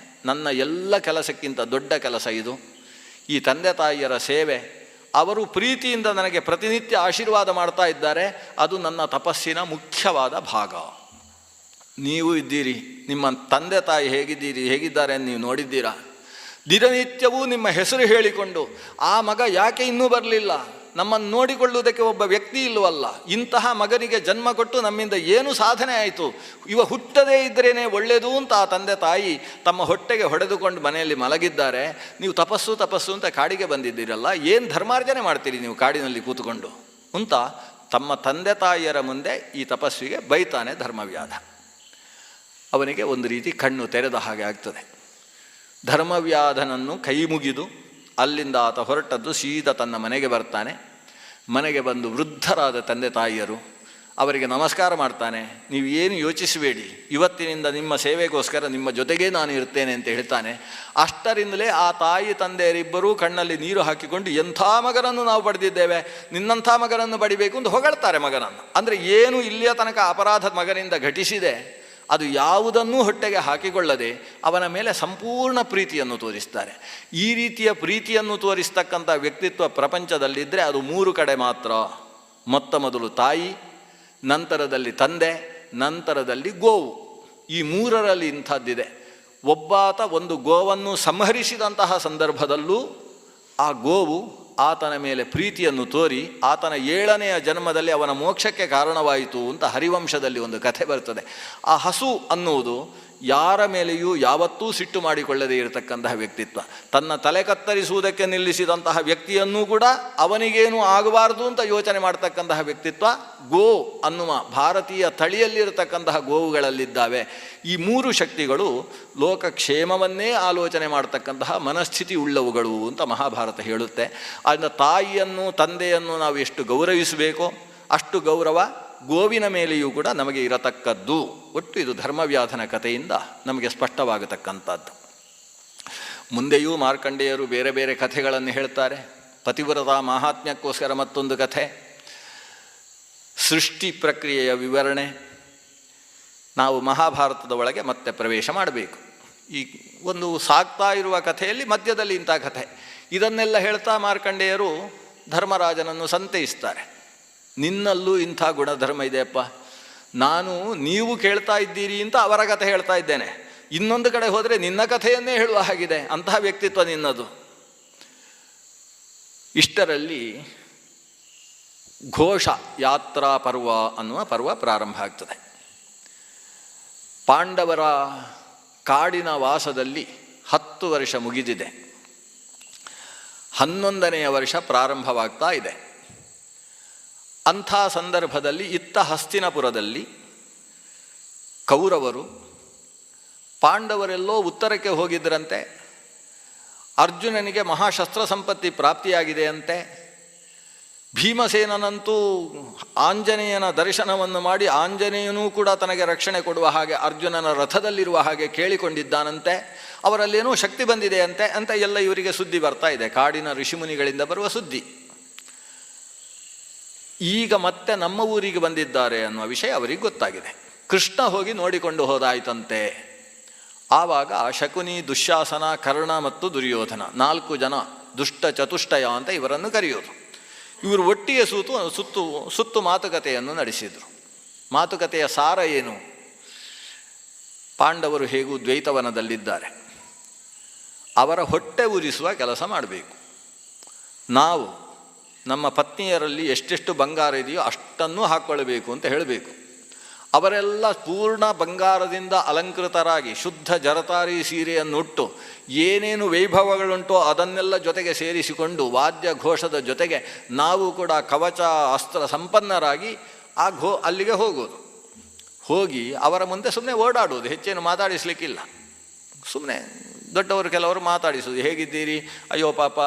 ನನ್ನ ಎಲ್ಲ ಕೆಲಸಕ್ಕಿಂತ ದೊಡ್ಡ ಕೆಲಸ ಇದು, ಈ ತಂದೆ ತಾಯಿಯರ ಸೇವೆ. ಅವರು ಪ್ರೀತಿಯಿಂದ ನನಗೆ ಪ್ರತಿನಿತ್ಯ ಆಶೀರ್ವಾದ ಮಾಡ್ತಾ ಇದ್ದಾರೆ, ಅದು ನನ್ನ ತಪಸ್ಸಿನ ಮುಖ್ಯವಾದ ಭಾಗ. ನೀವು ಇದ್ದೀರಿ, ನಿಮ್ಮ ತಂದೆ ತಾಯಿ ಹೇಗಿದ್ದಾರೆ ಅಂತ ನೀವು ನೋಡಿದ್ದೀರಾ? ದಿನನಿತ್ಯವೂ ನಿಮ್ಮ ಹೆಸರು ಹೇಳಿಕೊಂಡು ಆ ಮಗ ಯಾಕೆ ಇನ್ನೂ ಬರಲಿಲ್ಲ, ನಮ್ಮನ್ನು ನೋಡಿಕೊಳ್ಳುವುದಕ್ಕೆ ಒಬ್ಬ ವ್ಯಕ್ತಿ ಇಲ್ಲವಲ್ಲ, ಇಂತಹ ಮಗನಿಗೆ ಜನ್ಮ ಕೊಟ್ಟು ನಮ್ಮಿಂದ ಏನು ಸಾಧನೆ ಆಯಿತು, ಇವ ಹುಟ್ಟದೇ ಇದ್ದರೇನೆ ಒಳ್ಳೆಯದು ಅಂತ ಆ ತಂದೆ ತಾಯಿ ತಮ್ಮ ಹೊಟ್ಟೆಗೆ ಹೊಡೆದುಕೊಂಡು ಮನೆಯಲ್ಲಿ ಮಲಗಿದ್ದಾರೆ. ನೀವು ತಪಸ್ಸು ಅಂತ ಕಾಡಿಗೆ ಬಂದಿದ್ದೀರಲ್ಲ, ಏನು ಧರ್ಮಾರ್ಜನೆ ಮಾಡ್ತೀರಿ ನೀವು ಕಾಡಿನಲ್ಲಿ ಕೂತ್ಕೊಂಡು ಅಂತ ತಮ್ಮ ತಂದೆ ತಾಯಿಯರ ಮುಂದೆ ಈ ತಪಸ್ವಿಗೆ ಬೈತಾನೆ ಧರ್ಮವ್ಯಾಧ. ಅವನಿಗೆ ಒಂದು ರೀತಿ ಕಣ್ಣು ತೆರೆದ ಹಾಗೆ ಆಗ್ತದೆ. ಧರ್ಮವ್ಯಾಧನನ್ನು ಕೈ ಮುಗಿದು ಅಲ್ಲಿಂದ ಆತ ಹೊರಟದ್ದು ಸೀದಾ ತನ್ನ ಮನೆಗೆ ಬರ್ತಾನೆ. ಮನೆಗೆ ಬಂದು ವೃದ್ಧರಾದ ತಂದೆ ತಾಯಿಯರು ಅವರಿಗೆ ನಮಸ್ಕಾರ ಮಾಡ್ತಾನೆ. ನೀವು ಏನು ಯೋಚಿಸಬೇಡಿ, ಇವತ್ತಿನಿಂದ ನಿಮ್ಮ ಸೇವೆಗೋಸ್ಕರ ನಿಮ್ಮ ಜೊತೆಗೇ ನಾನು ಇರ್ತೇನೆ ಅಂತ ಹೇಳ್ತಾನೆ. ಅಷ್ಟರಿಂದಲೇ ಆ ತಾಯಿ ತಂದೆಯರಿಬ್ಬರೂ ಕಣ್ಣಲ್ಲಿ ನೀರು ಹಾಕಿಕೊಂಡು, ಎಂಥ ಮಗನನ್ನು ನಾವು ಪಡೆದಿದ್ದೇವೆ, ನಿನ್ನಂಥ ಮಗನನ್ನು ಪಡಿಬೇಕು ಅಂತ ಹೊಗಳ್ತಾರೆ ಮಗನನ್ನು. ಅಂದರೆ ಏನು ಇಲ್ಲಿಯ ತನಕ ಅಪರಾಧ ಮಗನಿಂದ ಘಟಿಸಿದೆ ಅದು ಯಾವುದನ್ನೂ ಹೊಟ್ಟೆಗೆ ಹಾಕಿಕೊಳ್ಳದೆ ಅವನ ಮೇಲೆ ಸಂಪೂರ್ಣ ಪ್ರೀತಿಯನ್ನು ತೋರಿಸ್ತಾರೆ. ಈ ರೀತಿಯ ಪ್ರೀತಿಯನ್ನು ತೋರಿಸ್ತಕ್ಕಂಥ ವ್ಯಕ್ತಿತ್ವ ಪ್ರಪಂಚದಲ್ಲಿದ್ದರೆ ಅದು 3 ಕಡೆ ಮಾತ್ರ. ಮೊತ್ತ ಮೊದಲು ತಾಯಿ, ನಂತರದಲ್ಲಿ ತಂದೆ, ನಂತರದಲ್ಲಿ ಗೋವು. ಈ 3ರಲ್ಲಿ ಇಂಥದ್ದಿದೆ. ಒಬ್ಬಾತ ಒಂದು ಗೋವನ್ನು ಸಂಹರಿಸಿದಂತಹ ಸಂದರ್ಭದಲ್ಲೂ ಆ ಗೋವು ಆತನ ಮೇಲೆ ಪ್ರೀತಿಯನ್ನು ತೋರಿ ಆತನ 7ನೆಯ ಜನ್ಮದಲ್ಲಿ ಅವನ ಮೋಕ್ಷಕ್ಕೆ ಕಾರಣವಾಯಿತು ಅಂತ ಹರಿವಂಶದಲ್ಲಿ ಒಂದು ಕಥೆ ಬರ್ತದೆ. ಆ ಹಸು ಅನ್ನುವುದು ಯಾರ ಮೇಲೆಯೂ ಯಾವತ್ತೂ ಸಿಟ್ಟು ಮಾಡಿಕೊಳ್ಳದೇ ಇರತಕ್ಕಂತಹ ವ್ಯಕ್ತಿತ್ವ. ತನ್ನ ತಲೆ ಕತ್ತರಿಸುವುದಕ್ಕೆ ನಿಲ್ಲಿಸಿದಂತಹ ವ್ಯಕ್ತಿಯನ್ನೂ ಕೂಡ ಅವನಿಗೇನು ಆಗಬಾರ್ದು ಅಂತ ಯೋಚನೆ ಮಾಡ್ತಕ್ಕಂತಹ ವ್ಯಕ್ತಿತ್ವ ಗೋ ಅನ್ನುವ ಭಾರತೀಯ ತಳಿಯಲ್ಲಿರತಕ್ಕಂತಹ ಗೋವುಗಳಲ್ಲಿದ್ದಾವೆ. ಈ 3 ಶಕ್ತಿಗಳು ಲೋಕಕ್ಷೇಮವನ್ನೇ ಆಲೋಚನೆ ಮಾಡ್ತಕ್ಕಂತಹ ಮನಸ್ಥಿತಿ ಉಳ್ಳವುಗಳು ಅಂತ ಮಹಾಭಾರತ ಹೇಳುತ್ತೆ. ಆದ್ದರಿಂದ ತಾಯಿಯನ್ನು ತಂದೆಯನ್ನು ನಾವು ಎಷ್ಟು ಗೌರವಿಸಬೇಕೋ ಅಷ್ಟು ಗೌರವ ಗೋವಿನ ಮೇಲೆಯೂ ಕೂಡ ನಮಗೆ ಇರತಕ್ಕದ್ದು. ಒಟ್ಟು ಇದು ಧರ್ಮವ್ಯಾಧನ ಕಥೆಯಿಂದ ನಮಗೆ ಸ್ಪಷ್ಟವಾಗತಕ್ಕಂಥದ್ದು. ಮುಂದೆಯೂ ಮಾರ್ಕಂಡೇಯರು ಬೇರೆ ಬೇರೆ ಕಥೆಗಳನ್ನು ಹೇಳ್ತಾರೆ. ಪತಿವ್ರತ ಮಾಹಾತ್ಮ್ಯಕ್ಕೋಸ್ಕರ ಮತ್ತೊಂದು ಕಥೆ, ಸೃಷ್ಟಿ ಪ್ರಕ್ರಿಯೆಯ ವಿವರಣೆ. ನಾವು ಮಹಾಭಾರತದ ಒಳಗೆ ಮತ್ತೆ ಪ್ರವೇಶ ಮಾಡಬೇಕು. ಈ ಒಂದು ಸಾಗ್ತಾ ಇರುವ ಕಥೆಯಲ್ಲಿ ಮಧ್ಯದಲ್ಲಿ ಇಂಥ ಕಥೆ. ಇದನ್ನೆಲ್ಲ ಹೇಳ್ತಾ ಮಾರ್ಕಂಡೇಯರು ಧರ್ಮರಾಜನನ್ನು ಸಂತೈಸ್ತಾರೆ. ನಿನ್ನಲ್ಲೂ ಇಂಥ ಗುಣಧರ್ಮ ಇದೆಯಪ್ಪ, ನೀವು ಕೇಳ್ತಾ ಇದ್ದೀರಿ ಅಂತ ಅವರ ಕಥೆ ಹೇಳ್ತಾ ಇದ್ದೇನೆ, ಇನ್ನೊಂದು ಕಡೆ ಹೋದರೆ ನಿನ್ನ ಕಥೆಯನ್ನೇ ಹೇಳುವ ಹಾಗಿದೆ, ಅಂತಹ ವ್ಯಕ್ತಿತ್ವ ನಿನ್ನದು. ಇಷ್ಟರಲ್ಲಿ ಘೋಷ ಯಾತ್ರಾ ಪರ್ವ ಅನ್ನುವ ಪರ್ವ ಪ್ರಾರಂಭ ಆಗ್ತದೆ. ಪಾಂಡವರ ಕಾಡಿನ ವಾಸದಲ್ಲಿ 10 ವರ್ಷ ಮುಗಿದಿದೆ. 11ನೆಯ ವರ್ಷ ಪ್ರಾರಂಭವಾಗ್ತಾ ಇದೆ. ಅಂಥ ಸಂದರ್ಭದಲ್ಲಿ ಇತ್ತ ಹಸ್ತಿನಪುರದಲ್ಲಿ ಕೌರವರು ಪಾಂಡವರೆಲ್ಲೋ ಉತ್ತರಕ್ಕೆ ಹೋಗಿದ್ದರಂತೆ. ಅರ್ಜುನನಿಗೆ ಮಹಾಶಸ್ತ್ರ ಸಂಪತ್ತಿ ಪ್ರಾಪ್ತಿಯಾಗಿದೆಯಂತೆ. ಭೀಮಸೇನನಂತೂ ಆಂಜನೇಯನ ದರ್ಶನವನ್ನು ಮಾಡಿ ಆಂಜನೇಯನೂ ಕೂಡ ತನಗೆ ರಕ್ಷಣೆ ಕೊಡುವ ಹಾಗೆ ಅರ್ಜುನನ ರಥದಲ್ಲಿರುವ ಹಾಗೆ ಕೇಳಿಕೊಂಡಿದ್ದಾನಂತೆ. ಅವರಲ್ಲೇನೋ ಶಕ್ತಿ ಬಂದಿದೆಯಂತೆ ಅಂತ ಎಲ್ಲ ಇವರಿಗೆ ಸುದ್ದಿ ಬರ್ತಾ ಇದೆ, ಕಾಡಿನ ಋಷಿಮುನಿಗಳಿಂದ ಬರುವ ಸುದ್ದಿ. ಈಗ ಮತ್ತೆ ನಮ್ಮ ಊರಿಗೆ ಬಂದಿದ್ದಾರೆ ಅನ್ನುವ ವಿಷಯ ಅವರಿಗೆ ಗೊತ್ತಾಗಿದೆ. ಕೃಷ್ಣ ಹೋಗಿ ನೋಡಿಕೊಂಡು ಹೋದಾಯ್ತಂತೆ. ಆವಾಗ ಶಕುನಿ, ದುಶ್ಯಾಸನ, ಕರ್ಣ ಮತ್ತು ದುರ್ಯೋಧನ 4 ಜನ ದುಷ್ಟ ಚತುಷ್ಟಯ ಅಂತ ಇವರನ್ನು ಕರೆಯೋದು. ಇವರು ಒಟ್ಟಿಗೆ ಸುತ್ತು ಮಾತುಕತೆಯನ್ನು ನಡೆಸಿದರು. ಮಾತುಕತೆಯ ಸಾರ ಏನು? ಪಾಂಡವರು ಹೇಗೂ ದ್ವೈತವನದಲ್ಲಿದ್ದಾರೆ, ಅವರ ಹೊಟ್ಟೆ ಉರಿಸುವ ಕೆಲಸ ಮಾಡಬೇಕು. ನಾವು ನಮ್ಮ ಪತ್ನಿಯರಲ್ಲಿ ಎಷ್ಟೆಷ್ಟು ಬಂಗಾರ ಇದೆಯೋ ಅಷ್ಟನ್ನು ಹಾಕ್ಕೊಳ್ಬೇಕು ಅಂತ ಹೇಳಬೇಕು. ಅವರೆಲ್ಲ ಪೂರ್ಣ ಬಂಗಾರದಿಂದ ಅಲಂಕೃತರಾಗಿ ಶುದ್ಧ ಜರತಾರಿ ಸೀರೆಯನ್ನುಟ್ಟು ಏನೇನು ವೈಭವಗಳುಂಟೋ ಅದನ್ನೆಲ್ಲ ಜೊತೆಗೆ ಸೇರಿಸಿಕೊಂಡು ವಾದ್ಯ ಘೋಷದ ಜೊತೆಗೆ ನಾವು ಕೂಡ ಕವಚ ಅಸ್ತ್ರ ಸಂಪನ್ನರಾಗಿ ಅಲ್ಲಿಗೆ ಹೋಗೋದು. ಹೋಗಿ ಅವರ ಮುಂದೆ ಸುಮ್ಮನೆ ಓಡಾಡೋದು, ಹೆಚ್ಚೇನು ಮಾತಾಡಿಸ್ಲಿಕ್ಕಿಲ್ಲ. ಸುಮ್ಮನೆ ದೊಡ್ಡವರು ಕೆಲವರು ಮಾತಾಡಿಸೋದು, ಹೇಗಿದ್ದೀರಿ, ಅಯ್ಯೋ ಪಾಪ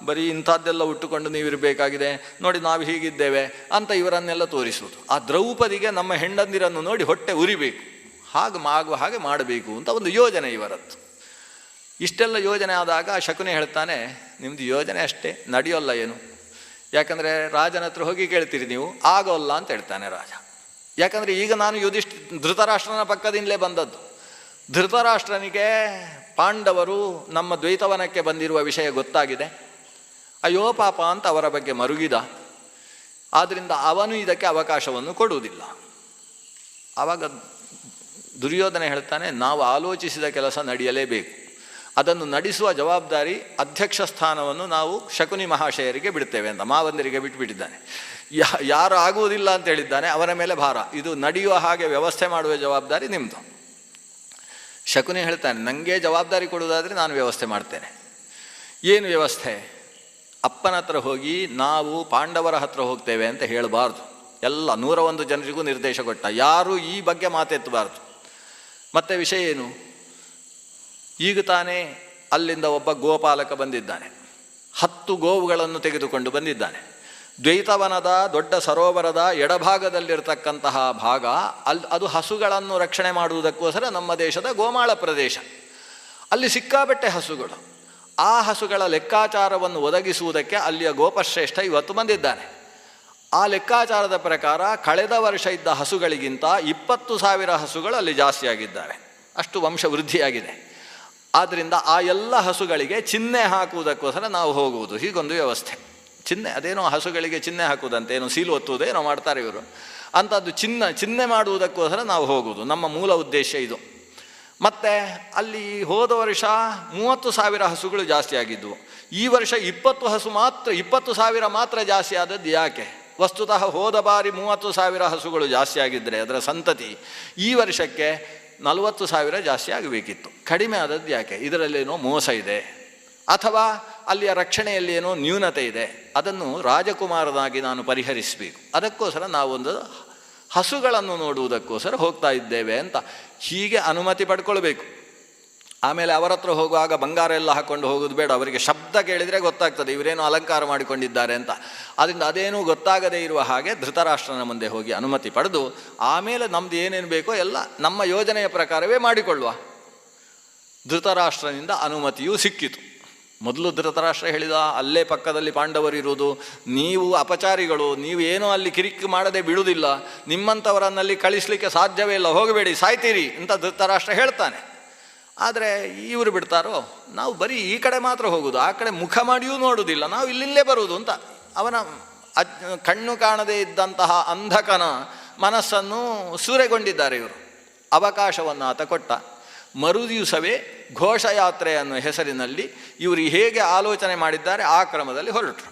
ಬರೀ ಇಂಥದ್ದೆಲ್ಲ ಉಟ್ಟುಕೊಂಡು ನೀವಿರಬೇಕಾಗಿದೆ, ನೋಡಿ ನಾವು ಹೀಗಿದ್ದೇವೆ ಅಂತ ಇವರನ್ನೆಲ್ಲ ತೋರಿಸುವುದು. ಆ ದ್ರೌಪದಿಗೆ ನಮ್ಮ ಹೆಂಡಂದಿರನ್ನು ನೋಡಿ ಹೊಟ್ಟೆ ಉರಿಬೇಕು, ಆಗುವ ಹಾಗೆ ಮಾಡಬೇಕು ಅಂತ ಒಂದು ಯೋಜನೆ ಇವರದ್ದು. ಇಷ್ಟೆಲ್ಲ ಯೋಜನೆ ಆದಾಗ ಶಕುನಿ ಹೇಳ್ತಾನೆ, ನಿಮ್ಮದು ಯೋಜನೆ ಅಷ್ಟೇ, ನಡೆಯೋಲ್ಲ ಏನು. ಯಾಕಂದರೆ ರಾಜನ ಹತ್ರ ಹೋಗಿ ಕೇಳ್ತೀರಿ ನೀವು, ಆಗೋಲ್ಲ ಅಂತ ಹೇಳ್ತಾನೆ ರಾಜ. ಯಾಕಂದರೆ ಈಗ ನಾನು ಧೃತರಾಷ್ಟ್ರನ ಪಕ್ಕದಿಂದಲೇ ಬಂದದ್ದು. ಧೃತರಾಷ್ಟ್ರನಿಗೆ ಪಾಂಡವರು ನಮ್ಮ ದ್ವೈತವನಕ್ಕೆ ಬಂದಿರುವ ವಿಷಯ ಗೊತ್ತಾಗಿದೆ. ಅಯ್ಯೋ ಪಾಪ ಅಂತ ಅವರ ಬಗ್ಗೆ ಮರುಗಿದ. ಆದ್ದರಿಂದ ಅವನು ಇದಕ್ಕೆ ಅವಕಾಶವನ್ನು ಕೊಡುವುದಿಲ್ಲ. ಆವಾಗ ದುರ್ಯೋಧನ ಹೇಳ್ತಾನೆ, ನಾವು ಆಲೋಚಿಸಿದ ಕೆಲಸ ನಡೆಯಲೇಬೇಕು, ಅದನ್ನು ನಡೆಸುವ ಜವಾಬ್ದಾರಿ ಅಧ್ಯಕ್ಷ ಸ್ಥಾನವನ್ನು ನಾವು ಶಕುನಿ ಮಹಾಶಯರಿಗೆ ಬಿಡ್ತೇವೆ ಅಂತ ಮಾವಂದರಿಗೆ ಬಿಟ್ಟುಬಿಟ್ಟಿದ್ದಾನೆ. ಯಾರು ಆಗುವುದಿಲ್ಲ ಅಂತ ಹೇಳಿದ್ದಾನೆ, ಅವರ ಮೇಲೆ ಭಾರ. ಇದು ನಡೆಯುವ ಹಾಗೆ ವ್ಯವಸ್ಥೆ ಮಾಡುವ ಜವಾಬ್ದಾರಿ ನಿಮ್ಮದು. ಶಕುನಿ ಹೇಳ್ತಾನೆ, ನನಗೆ ಜವಾಬ್ದಾರಿ ಕೊಡುವುದಾದರೆ ನಾನು ವ್ಯವಸ್ಥೆ ಮಾಡ್ತೇನೆ. ಏನು ವ್ಯವಸ್ಥೆ? ಅಪ್ಪನ ಹತ್ರ ಹೋಗಿ ನಾವು ಪಾಂಡವರ ಹತ್ರ ಹೋಗ್ತೇವೆ ಅಂತ ಹೇಳಬಾರ್ದು. ಎಲ್ಲ 101 ಜನರಿಗೂ ನಿರ್ದೇಶ ಕೊಟ್ಟ, ಯಾರೂ ಈ ಬಗ್ಗೆ ಮಾತೆತ್ತಬಾರ್ದು. ಮತ್ತೆ ವಿಷಯ ಏನು? ಈಗ ತಾನೇ ಅಲ್ಲಿಂದ ಒಬ್ಬ ಗೋಪಾಲಕ ಬಂದಿದ್ದಾನೆ, 10 ಗೋವುಗಳನ್ನು ತೆಗೆದುಕೊಂಡು ಬಂದಿದ್ದಾನೆ. ದ್ವೈತವನದ ದೊಡ್ಡ ಸರೋವರದ ಎಡಭಾಗದಲ್ಲಿರ್ತಕ್ಕಂತಹ ಭಾಗ ಅದು ಹಸುಗಳನ್ನು ರಕ್ಷಣೆ ಮಾಡುವುದಕ್ಕೋಸ್ಕರ ನಮ್ಮ ದೇಶದ ಗೋಮಾಳ ಪ್ರದೇಶ. ಅಲ್ಲಿ ಸಿಕ್ಕಾಬಟ್ಟೆ ಹಸುಗಳು. ಆ ಹಸುಗಳ ಲೆಕ್ಕಾಚಾರವನ್ನು ಒದಗಿಸುವುದಕ್ಕೆ ಅಲ್ಲಿಯ ಗೋಪಶ್ರೇಷ್ಠ ಇವತ್ತು ಬಂದಿದ್ದಾನೆ. ಆ ಲೆಕ್ಕಾಚಾರದ ಪ್ರಕಾರ ಕಳೆದ ವರ್ಷ ಇದ್ದ ಹಸುಗಳಿಗಿಂತ 20,000 ಹಸುಗಳು ಅಲ್ಲಿ ಜಾಸ್ತಿಯಾಗಿದ್ದಾವೆ. ಅಷ್ಟು ವಂಶ ವೃದ್ಧಿಯಾಗಿದೆ. ಆದ್ದರಿಂದ ಆ ಎಲ್ಲ ಹಸುಗಳಿಗೆ ಚಿಹ್ನೆ ಹಾಕುವುದಕ್ಕೋಸ್ಕರ ನಾವು ಹೋಗುವುದು. ಹೀಗೊಂದು ವ್ಯವಸ್ಥೆ. ಚಿಹ್ನೆ, ಅದೇನೋ ಹಸುಗಳಿಗೆ ಚಿಹ್ನೆ ಹಾಕುವುದಂತೆ, ಏನೋ ಸೀಲು ಒತ್ತುವುದೇ ಏನೋ ಮಾಡ್ತಾರೆ ಇವರು. ಅಂಥದ್ದು ಚಿಹ್ನೆ ಮಾಡುವುದಕ್ಕೋಸ್ಕರ ನಾವು ಹೋಗುವುದು. ನಮ್ಮ ಮೂಲ ಉದ್ದೇಶ ಇದು. ಮತ್ತು ಅಲ್ಲಿ ಹೋದ ವರ್ಷ 30,000 ಹಸುಗಳು ಜಾಸ್ತಿ ಆಗಿದ್ದವು. ಈ ವರ್ಷ 20,000 ಮಾತ್ರ ಜಾಸ್ತಿ ಆದದ್ದು ಯಾಕೆ? ವಸ್ತುತಃ ಹೋದ ಬಾರಿ 30,000 ಹಸುಗಳು ಜಾಸ್ತಿ ಆಗಿದ್ದರೆ ಅದರ ಸಂತತಿ ಈ ವರ್ಷಕ್ಕೆ 40,000 ಜಾಸ್ತಿ ಆಗಬೇಕಿತ್ತು. ಕಡಿಮೆ ಆದದ್ದು ಯಾಕೆ? ಇದರಲ್ಲೇನೋ ಮೋಸ ಇದೆ, ಅಥವಾ ಅಲ್ಲಿಯ ರಕ್ಷಣೆಯಲ್ಲಿ ಏನೋ ನ್ಯೂನತೆ ಇದೆ. ಅದನ್ನು ರಾಜಕುಮಾರನಾಗಿ ನಾನು ಪರಿಹರಿಸಬೇಕು. ಅದಕ್ಕೋಸ್ಕರ ನಾವೊಂದು ಹಸುಗಳನ್ನು ನೋಡುವುದಕ್ಕೋಸ್ಕರ ಹೋಗ್ತಾ ಇದ್ದೇವೆ ಅಂತ ಹೀಗೆ ಅನುಮತಿ ಪಡ್ಕೊಳ್ಬೇಕು. ಆಮೇಲೆ ಅವರ ಹತ್ರ ಹೋಗುವಾಗ ಬಂಗಾರ ಎಲ್ಲ ಹಾಕ್ಕೊಂಡು ಹೋಗೋದು ಬೇಡ. ಅವರಿಗೆ ಶಬ್ದ ಕೇಳಿದರೆ ಗೊತ್ತಾಗ್ತದೆ ಇವರೇನು ಅಲಂಕಾರ ಮಾಡಿಕೊಂಡಿದ್ದಾರೆ ಅಂತ. ಅದರಿಂದ ಅದೇನೂ ಗೊತ್ತಾಗದೇ ಇರುವ ಹಾಗೆ ಧೃತರಾಷ್ಟ್ರನ ಮುಂದೆ ಹೋಗಿ ಅನುಮತಿ ಪಡೆದು ಆಮೇಲೆ ನಮ್ಮದು ಏನೇನು ಬೇಕೋ ಎಲ್ಲ ನಮ್ಮ ಯೋಜನೆಯ ಪ್ರಕಾರವೇ ಮಾಡಿಕೊಳ್ಳುವ. ಧೃತರಾಷ್ಟ್ರನಿಂದ ಅನುಮತಿಯೂ ಸಿಕ್ಕಿತು. ಮೊದಲು ಧೃತರಾಷ್ಟ್ರ ಹೇಳಿದ, ಅಲ್ಲೇ ಪಕ್ಕದಲ್ಲಿ ಪಾಂಡವರು ಇರುವುದು, ನೀವು ಅಪಚಾರಿಗಳು, ನೀವು ಏನೋ ಅಲ್ಲಿ ಕಿರಿಕ್ ಮಾಡದೆ ಬಿಡುವುದಿಲ್ಲ, ನಿಮ್ಮಂಥವರನ್ನಲ್ಲಿ ಕಳಿಸ್ಲಿಕ್ಕೆ ಸಾಧ್ಯವೇ ಇಲ್ಲ, ಹೋಗಬೇಡಿ ಸಾಯ್ತೀರಿ ಅಂತ ಧೃತರಾಷ್ಟ್ರ ಹೇಳ್ತಾನೆ. ಆದರೆ ಇವರು ಬಿಡ್ತಾರೋ? ನಾವು ಬರೀ ಈ ಕಡೆ ಮಾತ್ರ ಹೋಗೋದು, ಆ ಕಡೆ ಮುಖ ಮಾಡಿಯೂ ನೋಡುವುದಿಲ್ಲ, ನಾವು ಇಲ್ಲಿಂದಲೇ ಬರುವುದು ಅಂತ ಅವನ ಕಣ್ಣು ಕಾಣದೇ ಇದ್ದಂತಹ ಅಂಧಕನ ಮನಸ್ಸನ್ನು ಸೂರೆಗೊಂಡಿದ್ದಾರೆ ಇವರು. ಅವಕಾಶವನ್ನು ಆತ ಕೊಟ್ಟ. ಮರುದಿವಸವೇ ಘೋಷಯಾತ್ರೆ ಅನ್ನುವ ಹೆಸರಿನಲ್ಲಿ ಇವರು ಹೇಗೆ ಆಲೋಚನೆ ಮಾಡಿದ್ದಾರೆ ಆ ಕ್ರಮದಲ್ಲಿ ಹೊರಟರು.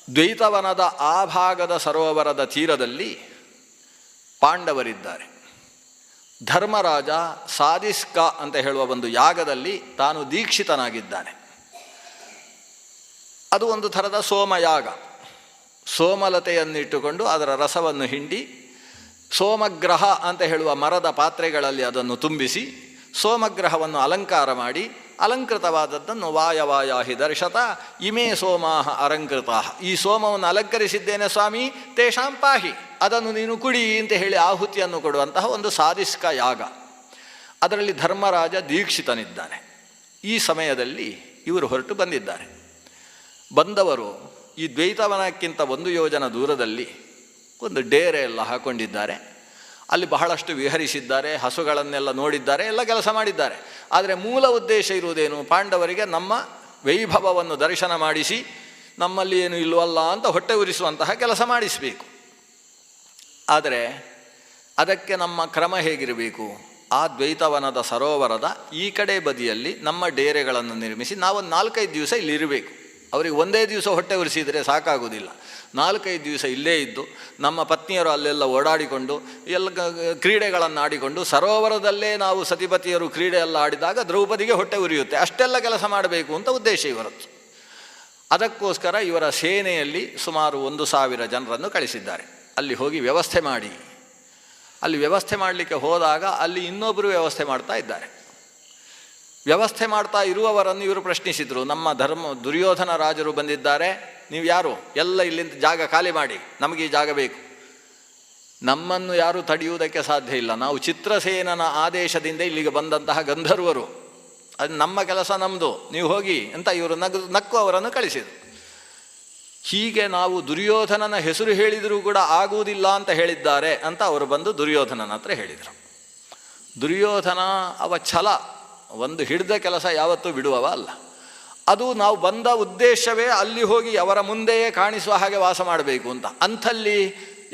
ದ್ವೈತವನದ ಆ ಭಾಗದ ಸರೋವರದ ತೀರದಲ್ಲಿ ಪಾಂಡವರಿದ್ದಾರೆ. ಧರ್ಮರಾಜ ಸಾದಿಸ್ಕ ಅಂತ ಹೇಳುವ ಒಂದು ಯಾಗದಲ್ಲಿ ತಾನು ದೀಕ್ಷಿತನಾಗಿದ್ದಾನೆ. ಅದು ಒಂದು ಥರದ ಸೋಮಯಾಗ. ಸೋಮಲತೆಯನ್ನಿಟ್ಟುಕೊಂಡು ಅದರ ರಸವನ್ನು ಹಿಂಡಿ ಸೋಮಗ್ರಹ ಅಂತ ಹೇಳುವ ಮರದ ಪಾತ್ರೆಗಳಲ್ಲಿ ಅದನ್ನು ತುಂಬಿಸಿ ಸೋಮಗ್ರಹವನ್ನು ಅಲಂಕಾರ ಮಾಡಿ ಅಲಂಕೃತವಾದದ್ದನ್ನು ವಾಯವಾಯಾಹಿ ದರ್ಶತ ಇಮೇ ಸೋಮಾಹ ಅಲಂಕೃತ, ಈ ಸೋಮವನ್ನು ಅಲಂಕರಿಸಿದ್ದೇನೆ ಸ್ವಾಮಿ ತೇಷಾಂ ಪಾಹಿ, ಅದನ್ನು ನೀನು ಕುಡಿ ಅಂತ ಹೇಳಿ ಆಹುತಿಯನ್ನು ಕೊಡುವಂತಹ ಒಂದು ಸಾಧಿಸ್ಕ ಯಾಗ. ಅದರಲ್ಲಿ ಧರ್ಮರಾಜ ದೀಕ್ಷಿತನಿದ್ದಾನೆ. ಈ ಸಮಯದಲ್ಲಿ ಇವರು ಹೊರಟು ಬಂದಿದ್ದಾರೆ. ಬಂದವರು ಈ ದ್ವೈತವನಕ್ಕಿಂತ 1 ಯೋಜನ ದೂರದಲ್ಲಿ ಒಂದು ಡೇರೆ ಎಲ್ಲ ಹಾಕ್ಕೊಂಡಿದ್ದಾರೆ. ಅಲ್ಲಿ ಬಹಳಷ್ಟು ವಿಹರಿಸಿದ್ದಾರೆ, ಹಸುಗಳನ್ನೆಲ್ಲ ನೋಡಿದ್ದಾರೆ, ಎಲ್ಲ ಕೆಲಸ ಮಾಡಿದ್ದಾರೆ. ಆದರೆ ಮೂಲ ಉದ್ದೇಶ ಇರುವುದೇನು? ಪಾಂಡವರಿಗೆ ನಮ್ಮ ವೈಭವವನ್ನು ದರ್ಶನ ಮಾಡಿಸಿ ನಮ್ಮಲ್ಲಿ ಏನು ಇಲ್ವಲ್ಲ ಅಂತ ಹೊಟ್ಟೆ ಉರಿಸುವಂತಹ ಕೆಲಸ ಮಾಡಿಸಬೇಕು. ಆದರೆ ಅದಕ್ಕೆ ನಮ್ಮ ಕ್ರಮ ಹೇಗಿರಬೇಕು? ಆ ದ್ವೈತವನದ ಸರೋವರದ ಈ ಕಡೆ ಬದಿಯಲ್ಲಿ ನಮ್ಮ ಡೇರೆಗಳನ್ನು ನಿರ್ಮಿಸಿ ನಾವೊಂದು 4-5 ದಿವಸ ಇಲ್ಲಿರಬೇಕು. ಅವರಿಗೆ ಒಂದೇ ದಿವಸ ಹೊಟ್ಟೆ ಉರಿಸಿದರೆ ಸಾಕಾಗುವುದಿಲ್ಲ. 4-5 ದಿವಸ ಇಲ್ಲೇ ಇದ್ದು ನಮ್ಮ ಪತ್ನಿಯರು ಅಲ್ಲೆಲ್ಲ ಓಡಾಡಿಕೊಂಡು ಎಲ್ಲ ಕ್ರೀಡೆಗಳನ್ನು ಆಡಿಕೊಂಡು ಸರೋವರದಲ್ಲೇ ನಾವು ಸತಿಪತಿಯರು ಕ್ರೀಡೆ ಎಲ್ಲ ಆಡಿದಾಗ ದ್ರೌಪದಿಗೆ ಹೊಟ್ಟೆ ಉರಿಯುತ್ತೆ. ಅಷ್ಟೆಲ್ಲ ಕೆಲಸ ಮಾಡಬೇಕು ಅಂತ ಉದ್ದೇಶ ಇವರದ್ದು. ಅದಕ್ಕೋಸ್ಕರ ಇವರ ಸೇನೆಯಲ್ಲಿ ಸುಮಾರು 1,000 ಜನರನ್ನು ಕಳಿಸಿದ್ದಾರೆ. ಅಲ್ಲಿ ಹೋಗಿ ವ್ಯವಸ್ಥೆ ಮಾಡಿ. ಅಲ್ಲಿ ವ್ಯವಸ್ಥೆ ಮಾಡಲಿಕ್ಕೆ ಹೋದಾಗ ಅಲ್ಲಿ ಇನ್ನೊಬ್ಬರು ವ್ಯವಸ್ಥೆ ಮಾಡ್ತಾ ಇದ್ದಾರೆ. ವ್ಯವಸ್ಥೆ ಮಾಡ್ತಾ ಇರುವವರನ್ನು ಇವರು ಪ್ರಶ್ನಿಸಿದರು. ನಮ್ಮ ದುರ್ಯೋಧನ ರಾಜರು ಬಂದಿದ್ದಾರೆ, ನೀವು ಯಾರು? ಎಲ್ಲ ಇಲ್ಲಿಂದ ಜಾಗ ಖಾಲಿ ಮಾಡಿ, ನಮಗೆ ಈ ಜಾಗ ಬೇಕು. ನಮ್ಮನ್ನು ಯಾರೂ ತಡೆಯುವುದಕ್ಕೆ ಸಾಧ್ಯ ಇಲ್ಲ. ನಾವು ಚಿತ್ರಸೇನನ ಆದೇಶದಿಂದ ಇಲ್ಲಿಗೆ ಬಂದಂತಹ ಗಂಧರ್ವರು, ಅದು ನಮ್ಮ ಕೆಲಸ ನಮ್ಮದು, ನೀವು ಹೋಗಿ ಅಂತ ಇವರು ನಕ್ಕು ಅವರನ್ನು ಕಳಿಸಿದರು. ಹೀಗೆ ನಾವು ದುರ್ಯೋಧನನ ಹೆಸರು ಹೇಳಿದರೂ ಕೂಡ ಆಗುವುದಿಲ್ಲ ಅಂತ ಹೇಳಿದ್ದಾರೆ ಅಂತ ಅವರು ಬಂದು ದುರ್ಯೋಧನನ ಹತ್ರ ಹೇಳಿದರು. ದುರ್ಯೋಧನ ಅವ ಛಲ, ಒಂದು ಹಿಡಿದ ಕೆಲಸ ಯಾವತ್ತೂ ಬಿಡುವವ ಅಲ್ಲ. ಅದು ನಾವು ಬಂದ ಉದ್ದೇಶವೇ ಅಲ್ಲಿ ಹೋಗಿ ಅವರ ಮುಂದೆಯೇ ಕಾಣಿಸುವ ಹಾಗೆ ವಾಸ ಮಾಡಬೇಕು ಅಂತ. ಅಂಥಲ್ಲಿ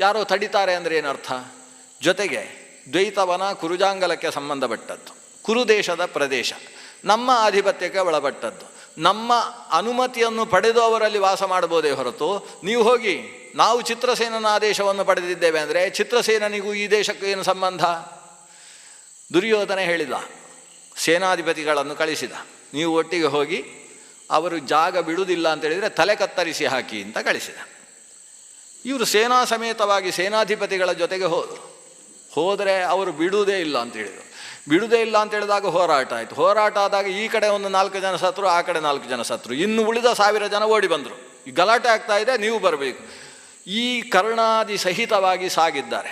ಯಾರೋ ತಡಿತಾರೆ ಅಂದರೆ ಏನರ್ಥ? ಜೊತೆಗೆ ದ್ವೈತವನ ಕುರುಜಾಂಗಲಕ್ಕೆ ಸಂಬಂಧಪಟ್ಟದ್ದು, ಕುರುದೇಶದ ಪ್ರದೇಶ, ನಮ್ಮ ಆಧಿಪತ್ಯಕ್ಕೆ ಒಳಪಟ್ಟದ್ದು. ನಮ್ಮ ಅನುಮತಿಯನ್ನು ಪಡೆದು ಅವರಲ್ಲಿ ವಾಸ ಮಾಡಬಹುದೇ ಹೊರತು ನೀವು ಹೋಗಿ ನಾವು ಚಿತ್ರಸೇನನ ಆದೇಶವನ್ನು ಪಡೆದಿದ್ದೇವೆ ಅಂದರೆ ಚಿತ್ರಸೇನನಿಗೂ ಈ ದೇಶಕ್ಕೂ ಏನು ಸಂಬಂಧ? ದುರ್ಯೋಧನ ಹೇಳಿದ, ಸೇನಾಧಿಪತಿಗಳನ್ನು ಕಳಿಸಿದ, ನೀವು ಒಟ್ಟಿಗೆ ಹೋಗಿ ಅವರು ಜಾಗ ಬಿಡುವುದಿಲ್ಲ ಅಂತೇಳಿದರೆ ತಲೆ ಕತ್ತರಿಸಿ ಹಾಕಿ ಅಂತ ಕಳಿಸಿದ. ಇವರು ಸೇನಾ ಸಮೇತವಾಗಿ ಸೇನಾಧಿಪತಿಗಳ ಜೊತೆಗೆ ಹೋದರೆ ಅವರು ಬಿಡುವುದೇ ಇಲ್ಲ ಅಂತ ಹೇಳಿದರು. ಬಿಡುವುದೇ ಇಲ್ಲ ಅಂತ ಹೇಳಿದಾಗ ಹೋರಾಟ ಆಯಿತು. ಹೋರಾಟ ಆದಾಗ ಈ ಕಡೆ ಒಂದು 4 ಜನ ಸತ್ರು, ಆ ಕಡೆ 4 ಜನ ಸತ್ರು, ಇನ್ನು ಉಳಿದ 1000 ಜನ ಓಡಿ ಬಂದರು. ಈ ಗಲಾಟೆ ಆಗ್ತಾ ಇದೆ, ನೀವು ಬರಬೇಕು. ಈ ಕರ್ಣಾದಿ ಸಹಿತವಾಗಿ ಸಾಗಿದ್ದಾರೆ.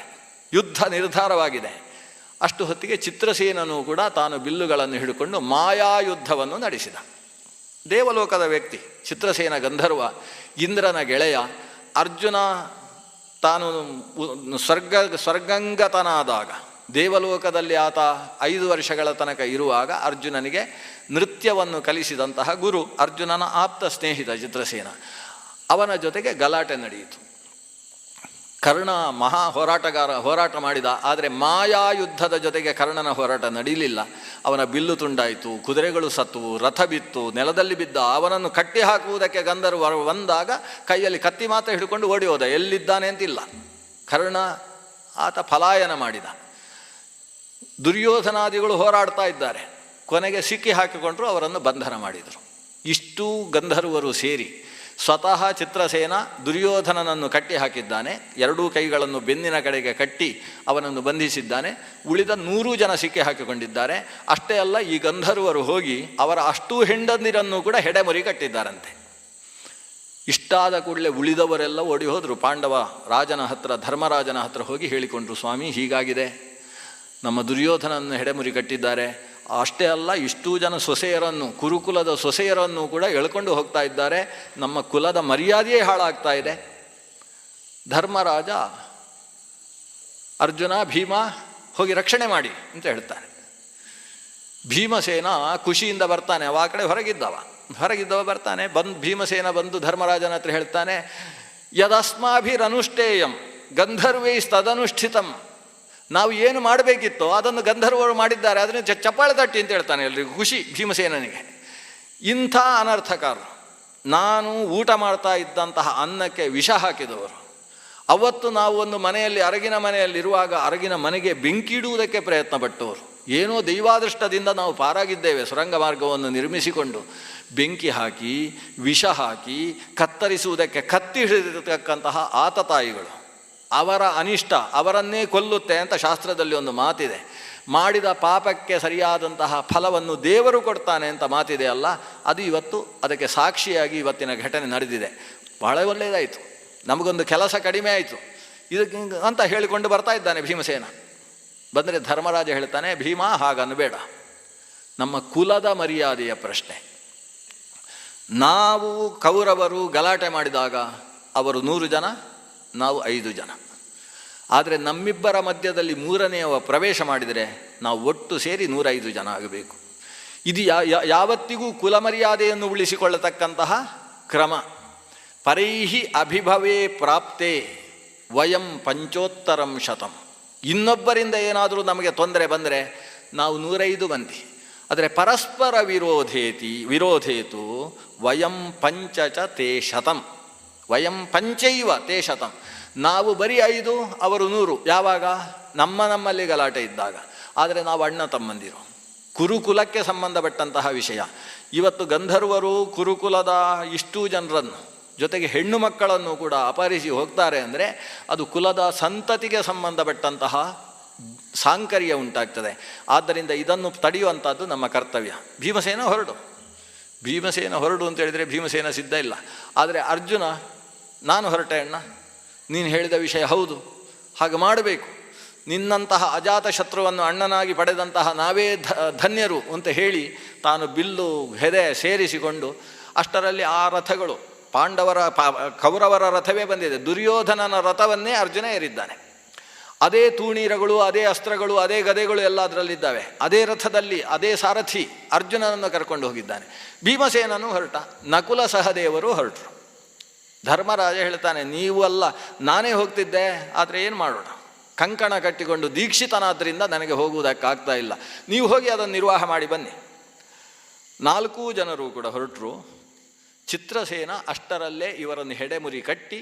ಯುದ್ಧ ನಿರ್ಧಾರವಾಗಿದೆ. ಅಷ್ಟು ಹೊತ್ತಿಗೆ ಚಿತ್ರಸೇನನು ಕೂಡ ತಾನು ಬಿಲ್ಲುಗಳನ್ನು ಹಿಡ್ಕೊಂಡು ಮಾಯಾಯುದ್ಧವನ್ನು ನಡೆಸಿದ. ದೇವಲೋಕದ ವ್ಯಕ್ತಿ ಚಿತ್ರಸೇನ, ಗಂಧರ್ವ, ಇಂದ್ರನ ಗೆಳೆಯ. ಅರ್ಜುನ ತಾನು ಸ್ವರ್ಗಂಗತನಾದಾಗ, ದೇವಲೋಕದಲ್ಲಿ ಆತ 5 ವರ್ಷಗಳ ತನಕ ಇರುವಾಗ ಅರ್ಜುನನಿಗೆ ನೃತ್ಯವನ್ನು ಕಲಿಸಿದಂತಹ ಗುರು, ಅರ್ಜುನನ ಆಪ್ತ ಸ್ನೇಹಿತ ಚಿತ್ರಸೇನ. ಅವನ ಜೊತೆಗೆ ಗಲಾಟೆ ನಡೆಯಿತು. ಕರ್ಣ ಮಹಾ ಹೋರಾಟ ಮಾಡಿದ. ಆದರೆ ಮಾಯಾಯುದ್ಧದ ಜೊತೆಗೆ ಕರ್ಣನ ಹೋರಾಟ ನಡೀಲಿಲ್ಲ. ಅವನ ಬಿಲ್ಲು ತುಂಡಾಯಿತು, ಕುದುರೆಗಳು ಸತ್ತವು, ರಥ ಬಿತ್ತು, ನೆಲದಲ್ಲಿ ಬಿದ್ದ. ಅವನನ್ನು ಕಟ್ಟಿ ಹಾಕುವುದಕ್ಕೆ ಗಂಧರ್ವ ಬಂದಾಗ ಕೈಯಲ್ಲಿ ಕತ್ತಿ ಮಾತ್ರ ಹಿಡ್ಕೊಂಡು ಓಡಿ ಹೋದ, ಎಲ್ಲಿದ್ದಾನೆ ಅಂತಿಲ್ಲ. ಕರ್ಣ ಆತ ಪಲಾಯನ ಮಾಡಿದ. ದುರ್ಯೋಧನಾದಿಗಳು ಹೋರಾಡ್ತಾ ಇದ್ದಾರೆ. ಕೊನೆಗೆ ಸಿಕ್ಕಿ ಹಾಕಿಕೊಂಡ್ರು, ಅವರನ್ನು ಬಂಧನ ಮಾಡಿದರು. ಇಷ್ಟೂ ಗಂಧರ್ವರು ಸೇರಿ ಸ್ವತಃ ಚಿತ್ರಸೇನ ದುರ್ಯೋಧನನನ್ನು ಕಟ್ಟಿ ಹಾಕಿದ್ದಾನೆ. 2 ಕೈಗಳನ್ನು ಬೆನ್ನಿನ ಕಡೆಗೆ ಕಟ್ಟಿ ಅವನನ್ನು ಬಂಧಿಸಿದ್ದಾನೆ. ಉಳಿದ 100 ಜನ ಸಿಕ್ಕಿ ಹಾಕಿಕೊಂಡಿದ್ದಾರೆ. ಅಷ್ಟೇ ಅಲ್ಲ, ಈ ಗಂಧರ್ವರು ಹೋಗಿ ಅವರ ಅಷ್ಟೂ ಹೆಂಡಂದಿರನ್ನು ಕೂಡ ಹೆಡೆಮುರಿ ಕಟ್ಟಿದ್ದಾರಂತೆ. ಇಷ್ಟಾದ ಕೂಡಲೇ ಉಳಿದವರೆಲ್ಲ ಓಡಿ ಹೋದರು. ಪಾಂಡವ ರಾಜನ ಹತ್ರ, ಧರ್ಮರಾಜನ ಹತ್ರ ಹೋಗಿ ಹೇಳಿಕೊಂಡ್ರು, ಸ್ವಾಮಿ ಹೀಗಾಗಿದೆ, ನಮ್ಮ ದುರ್ಯೋಧನನ್ನು ಹೆಡೆಮುರಿ ಕಟ್ಟಿದ್ದಾರೆ. ಅಷ್ಟೇ ಅಲ್ಲ, ಇಷ್ಟೂ ಜನ ಸೊಸೆಯರನ್ನು, ಕುರುಕುಲದ ಸೊಸೆಯರನ್ನು ಕೂಡ ಎಳ್ಕೊಂಡು ಹೋಗ್ತಾ ಇದ್ದಾರೆ. ನಮ್ಮ ಕುಲದ ಮರ್ಯಾದೆಯೇ ಹಾಳಾಗ್ತಾ ಇದೆ. ಧರ್ಮರಾಜ, ಅರ್ಜುನ, ಭೀಮ ಹೋಗಿ ರಕ್ಷಣೆ ಮಾಡಿ ಅಂತ ಹೇಳ್ತಾನೆ. ಭೀಮಸೇನ ಖುಷಿಯಿಂದ ಬರ್ತಾನೆ. ಅವ ಆ ಕಡೆ ಹೊರಗಿದ್ದವ ಬರ್ತಾನೆ. ಭೀಮಸೇನ ಬಂದು ಧರ್ಮರಾಜನ ಹತ್ರ ಹೇಳ್ತಾನೆ, ಯದಸ್ಮಾಭಿರನುಷ್ಠೇಯಂ ಗಂಧರ್ವೈಸ್ತದನುಷ್ಠಿತಂ. ನಾವು ಏನು ಮಾಡಬೇಕಿತ್ತೋ ಅದನ್ನು ಗಂಧರ್ವರು ಮಾಡಿದ್ದಾರೆ, ಅದನ್ನು ಚಪ್ಪಾಳೆ ತಟ್ಟಿ ಅಂತ ಹೇಳ್ತಾನೆ. ಎಲ್ರಿಗೂ ಖುಷಿ ಭೀಮಸೇನನಿಗೆ. ಇಂಥ ಅನರ್ಥಕಾರರು, ನಾನು ಊಟ ಮಾಡ್ತಾ ಇದ್ದಂತಹ ಅನ್ನಕ್ಕೆ ವಿಷ ಹಾಕಿದವರು. ಅವತ್ತು ನಾವು ಒಂದು ಮನೆಯಲ್ಲಿ, ಅರಗಿನ ಮನೆಯಲ್ಲಿರುವಾಗ ಅರಗಿನ ಮನೆಗೆ ಬೆಂಕಿ ಇಡುವುದಕ್ಕೆ ಪ್ರಯತ್ನ ಪಟ್ಟವರು. ಏನೋ ದೈವಾದೃಷ್ಟದಿಂದ ನಾವು ಪಾರಾಗಿದ್ದೇವೆ. ಸುರಂಗ ಮಾರ್ಗವನ್ನು ನಿರ್ಮಿಸಿಕೊಂಡು ಬೆಂಕಿ ಹಾಕಿ, ವಿಷ ಹಾಕಿ, ಕತ್ತರಿಸುವುದಕ್ಕೆ ಕತ್ತಿ ಹಿಡಿದಿರತಕ್ಕಂತಹ ಆತತಾಯಿಗಳು. ಅವರ ಅನಿಷ್ಟ ಅವರನ್ನೇ ಕೊಲ್ಲುತ್ತೆ ಅಂತ ಶಾಸ್ತ್ರದಲ್ಲಿ ಒಂದು ಮಾತಿದೆ. ಮಾಡಿದ ಪಾಪಕ್ಕೆ ಸರಿಯಾದಂತಹ ಫಲವನ್ನು ದೇವರು ಕೊಡ್ತಾನೆ ಅಂತ ಮಾತಿದೆ ಅಲ್ಲ, ಅದು ಇವತ್ತು ಅದಕ್ಕೆ ಸಾಕ್ಷಿಯಾಗಿ ಇವತ್ತಿನ ಘಟನೆ ನಡೆದಿದೆ. ಬಹಳ ಒಳ್ಳೆಯದಾಯಿತು, ನಮಗೊಂದು ಕೆಲಸ ಕಡಿಮೆ ಆಯಿತು ಇದಕ್ಕೆ ಅಂತ ಹೇಳಿಕೊಂಡು ಬರ್ತಾ ಇದ್ದಾನೆ ಭೀಮಸೇನ. ಬಂದರೆ ಧರ್ಮರಾಜ ಹೇಳ್ತಾನೆ, ಭೀಮ ಹಾಗನ್ನಬೇಡ, ನಮ್ಮ ಕುಲದ ಮರ್ಯಾದೆಯ ಪ್ರಶ್ನೆ. ನಾವು ಕೌರವರು ಗಲಾಟೆ ಮಾಡಿದಾಗ ಅವರು 100 ಜನ, ನಾವು 5 ಜನ. ಆದರೆ ನಮ್ಮಿಬ್ಬರ ಮಧ್ಯದಲ್ಲಿ ಮೂರನೆಯವ ಪ್ರವೇಶ ಮಾಡಿದರೆ ನಾವು ಒಟ್ಟು ಸೇರಿ 105 ಜನ ಆಗಬೇಕು. ಇದು ಯಾವತ್ತಿಗೂ ಕುಲಮರ್ಯಾದೆಯನ್ನು ಉಳಿಸಿಕೊಳ್ಳತಕ್ಕಂತಹ ಕ್ರಮ. ಪರೈಹಿ ಅಭಿಭವೇ ಪ್ರಾಪ್ತೆ ವಯಂ ಪಂಚೋತ್ತರಂ ಶತಂ. ಇನ್ನೊಬ್ಬರಿಂದ ಏನಾದರೂ ನಮಗೆ ತೊಂದರೆ ಬಂದರೆ ನಾವು 105 ಮಂದಿ. ಆದರೆ ಪರಸ್ಪರ ವಿರೋಧೇತು ವಯಂ ಪಂಚಚ ತೇ ಶತಂ, ವಯಂ ಪಂಚೈವ ತೇ ಶತಂ. ನಾವು ಬರೀ 5, ಅವರು 100. ಯಾವಾಗ? ನಮ್ಮಲ್ಲಿ ಗಲಾಟೆ ಇದ್ದಾಗ. ಆದರೆ ನಾವು ಅಣ್ಣ ತಮ್ಮಂದಿರು, ಕುರುಕುಲಕ್ಕೆ ಸಂಬಂಧಪಟ್ಟಂತಹ ವಿಷಯ. ಇವತ್ತು ಗಂಧರ್ವರು ಕುರುಕುಲದ ಇಷ್ಟೂ ಜನರನ್ನು ಜೊತೆಗೆ ಹೆಣ್ಣು ಮಕ್ಕಳನ್ನು ಕೂಡ ಅಪಹರಿಸಿ ಹೋಗ್ತಾರೆ ಅಂದರೆ ಅದು ಕುಲದ ಸಂತತಿಗೆ ಸಂಬಂಧಪಟ್ಟಂತಹ ಸಾಂಕರ್ಯ ಉಂಟಾಗ್ತದೆ. ಆದ್ದರಿಂದ ಇದನ್ನು ತಡೆಯುವಂಥದ್ದು ನಮ್ಮ ಕರ್ತವ್ಯ. ಭೀಮಸೇನ ಹೊರಡು ಅಂತ ಹೇಳಿದರೆ ಭೀಮಸೇನ ಸಿದ್ಧ ಇಲ್ಲ. ಆದರೆ ಅರ್ಜುನ, ನಾನು ಹೊರಟೆ ಅಣ್ಣ, ನೀನು ಹೇಳಿದ ವಿಷಯ ಹೌದು, ಹಾಗೆ ಮಾಡಬೇಕು, ನಿನ್ನಂತಹ ಅಜಾತ ಶತ್ರುವನ್ನು ಅಣ್ಣನಾಗಿ ಪಡೆದಂತಹ ನಾವೇ ಧನ್ಯರು ಅಂತ ಹೇಳಿ ತಾನು ಬಿಲ್ಲು ಹೆದೆ ಸೇರಿಸಿಕೊಂಡು, ಅಷ್ಟರಲ್ಲಿ ಆ ರಥಗಳು ಕೌರವರ ರಥವೇ ಬಂದಿದೆ. ದುರ್ಯೋಧನನ ರಥವನ್ನೇ ಅರ್ಜುನ ಏರಿದ್ದಾನೆ. ಅದೇ ತೂಣೀರಗಳು, ಅದೇ ಅಸ್ತ್ರಗಳು, ಅದೇ ಗದೆಗಳು ಎಲ್ಲ ಅದರಲ್ಲಿದ್ದಾವೆ. ಅದೇ ರಥದಲ್ಲಿ ಅದೇ ಸಾರಥಿ ಅರ್ಜುನನನ್ನು ಕರ್ಕೊಂಡು ಹೋಗಿದ್ದಾನೆ. ಭೀಮಸೇನನು ಹೊರಟ, ನಕುಲ ಸಹದೇವರು ಹೊರಟರು. ಧರ್ಮರಾಜ ಹೇಳ್ತಾನೆ, ನೀವು ಅಲ್ಲ ನಾನೇ ಹೋಗ್ತಿದ್ದೆ, ಆದರೆ ಏನು ಮಾಡೋಣ, ಕಂಕಣ ಕಟ್ಟಿಕೊಂಡು ದೀಕ್ಷಿತನಾದ್ದರಿಂದ ನನಗೆ ಹೋಗುವುದಕ್ಕಾಗ್ತಾ ಇಲ್ಲ, ನೀವು ಹೋಗಿ ಅದನ್ನು ನಿರ್ವಾಹ ಮಾಡಿ ಬನ್ನಿ. 4 ಜನರು ಕೂಡ ಹೊರಟರು. ಚಿತ್ರಸೇನ ಅಷ್ಟರಲ್ಲೇ ಇವರನ್ನು ಹೆಡೆಮುರಿ ಕಟ್ಟಿ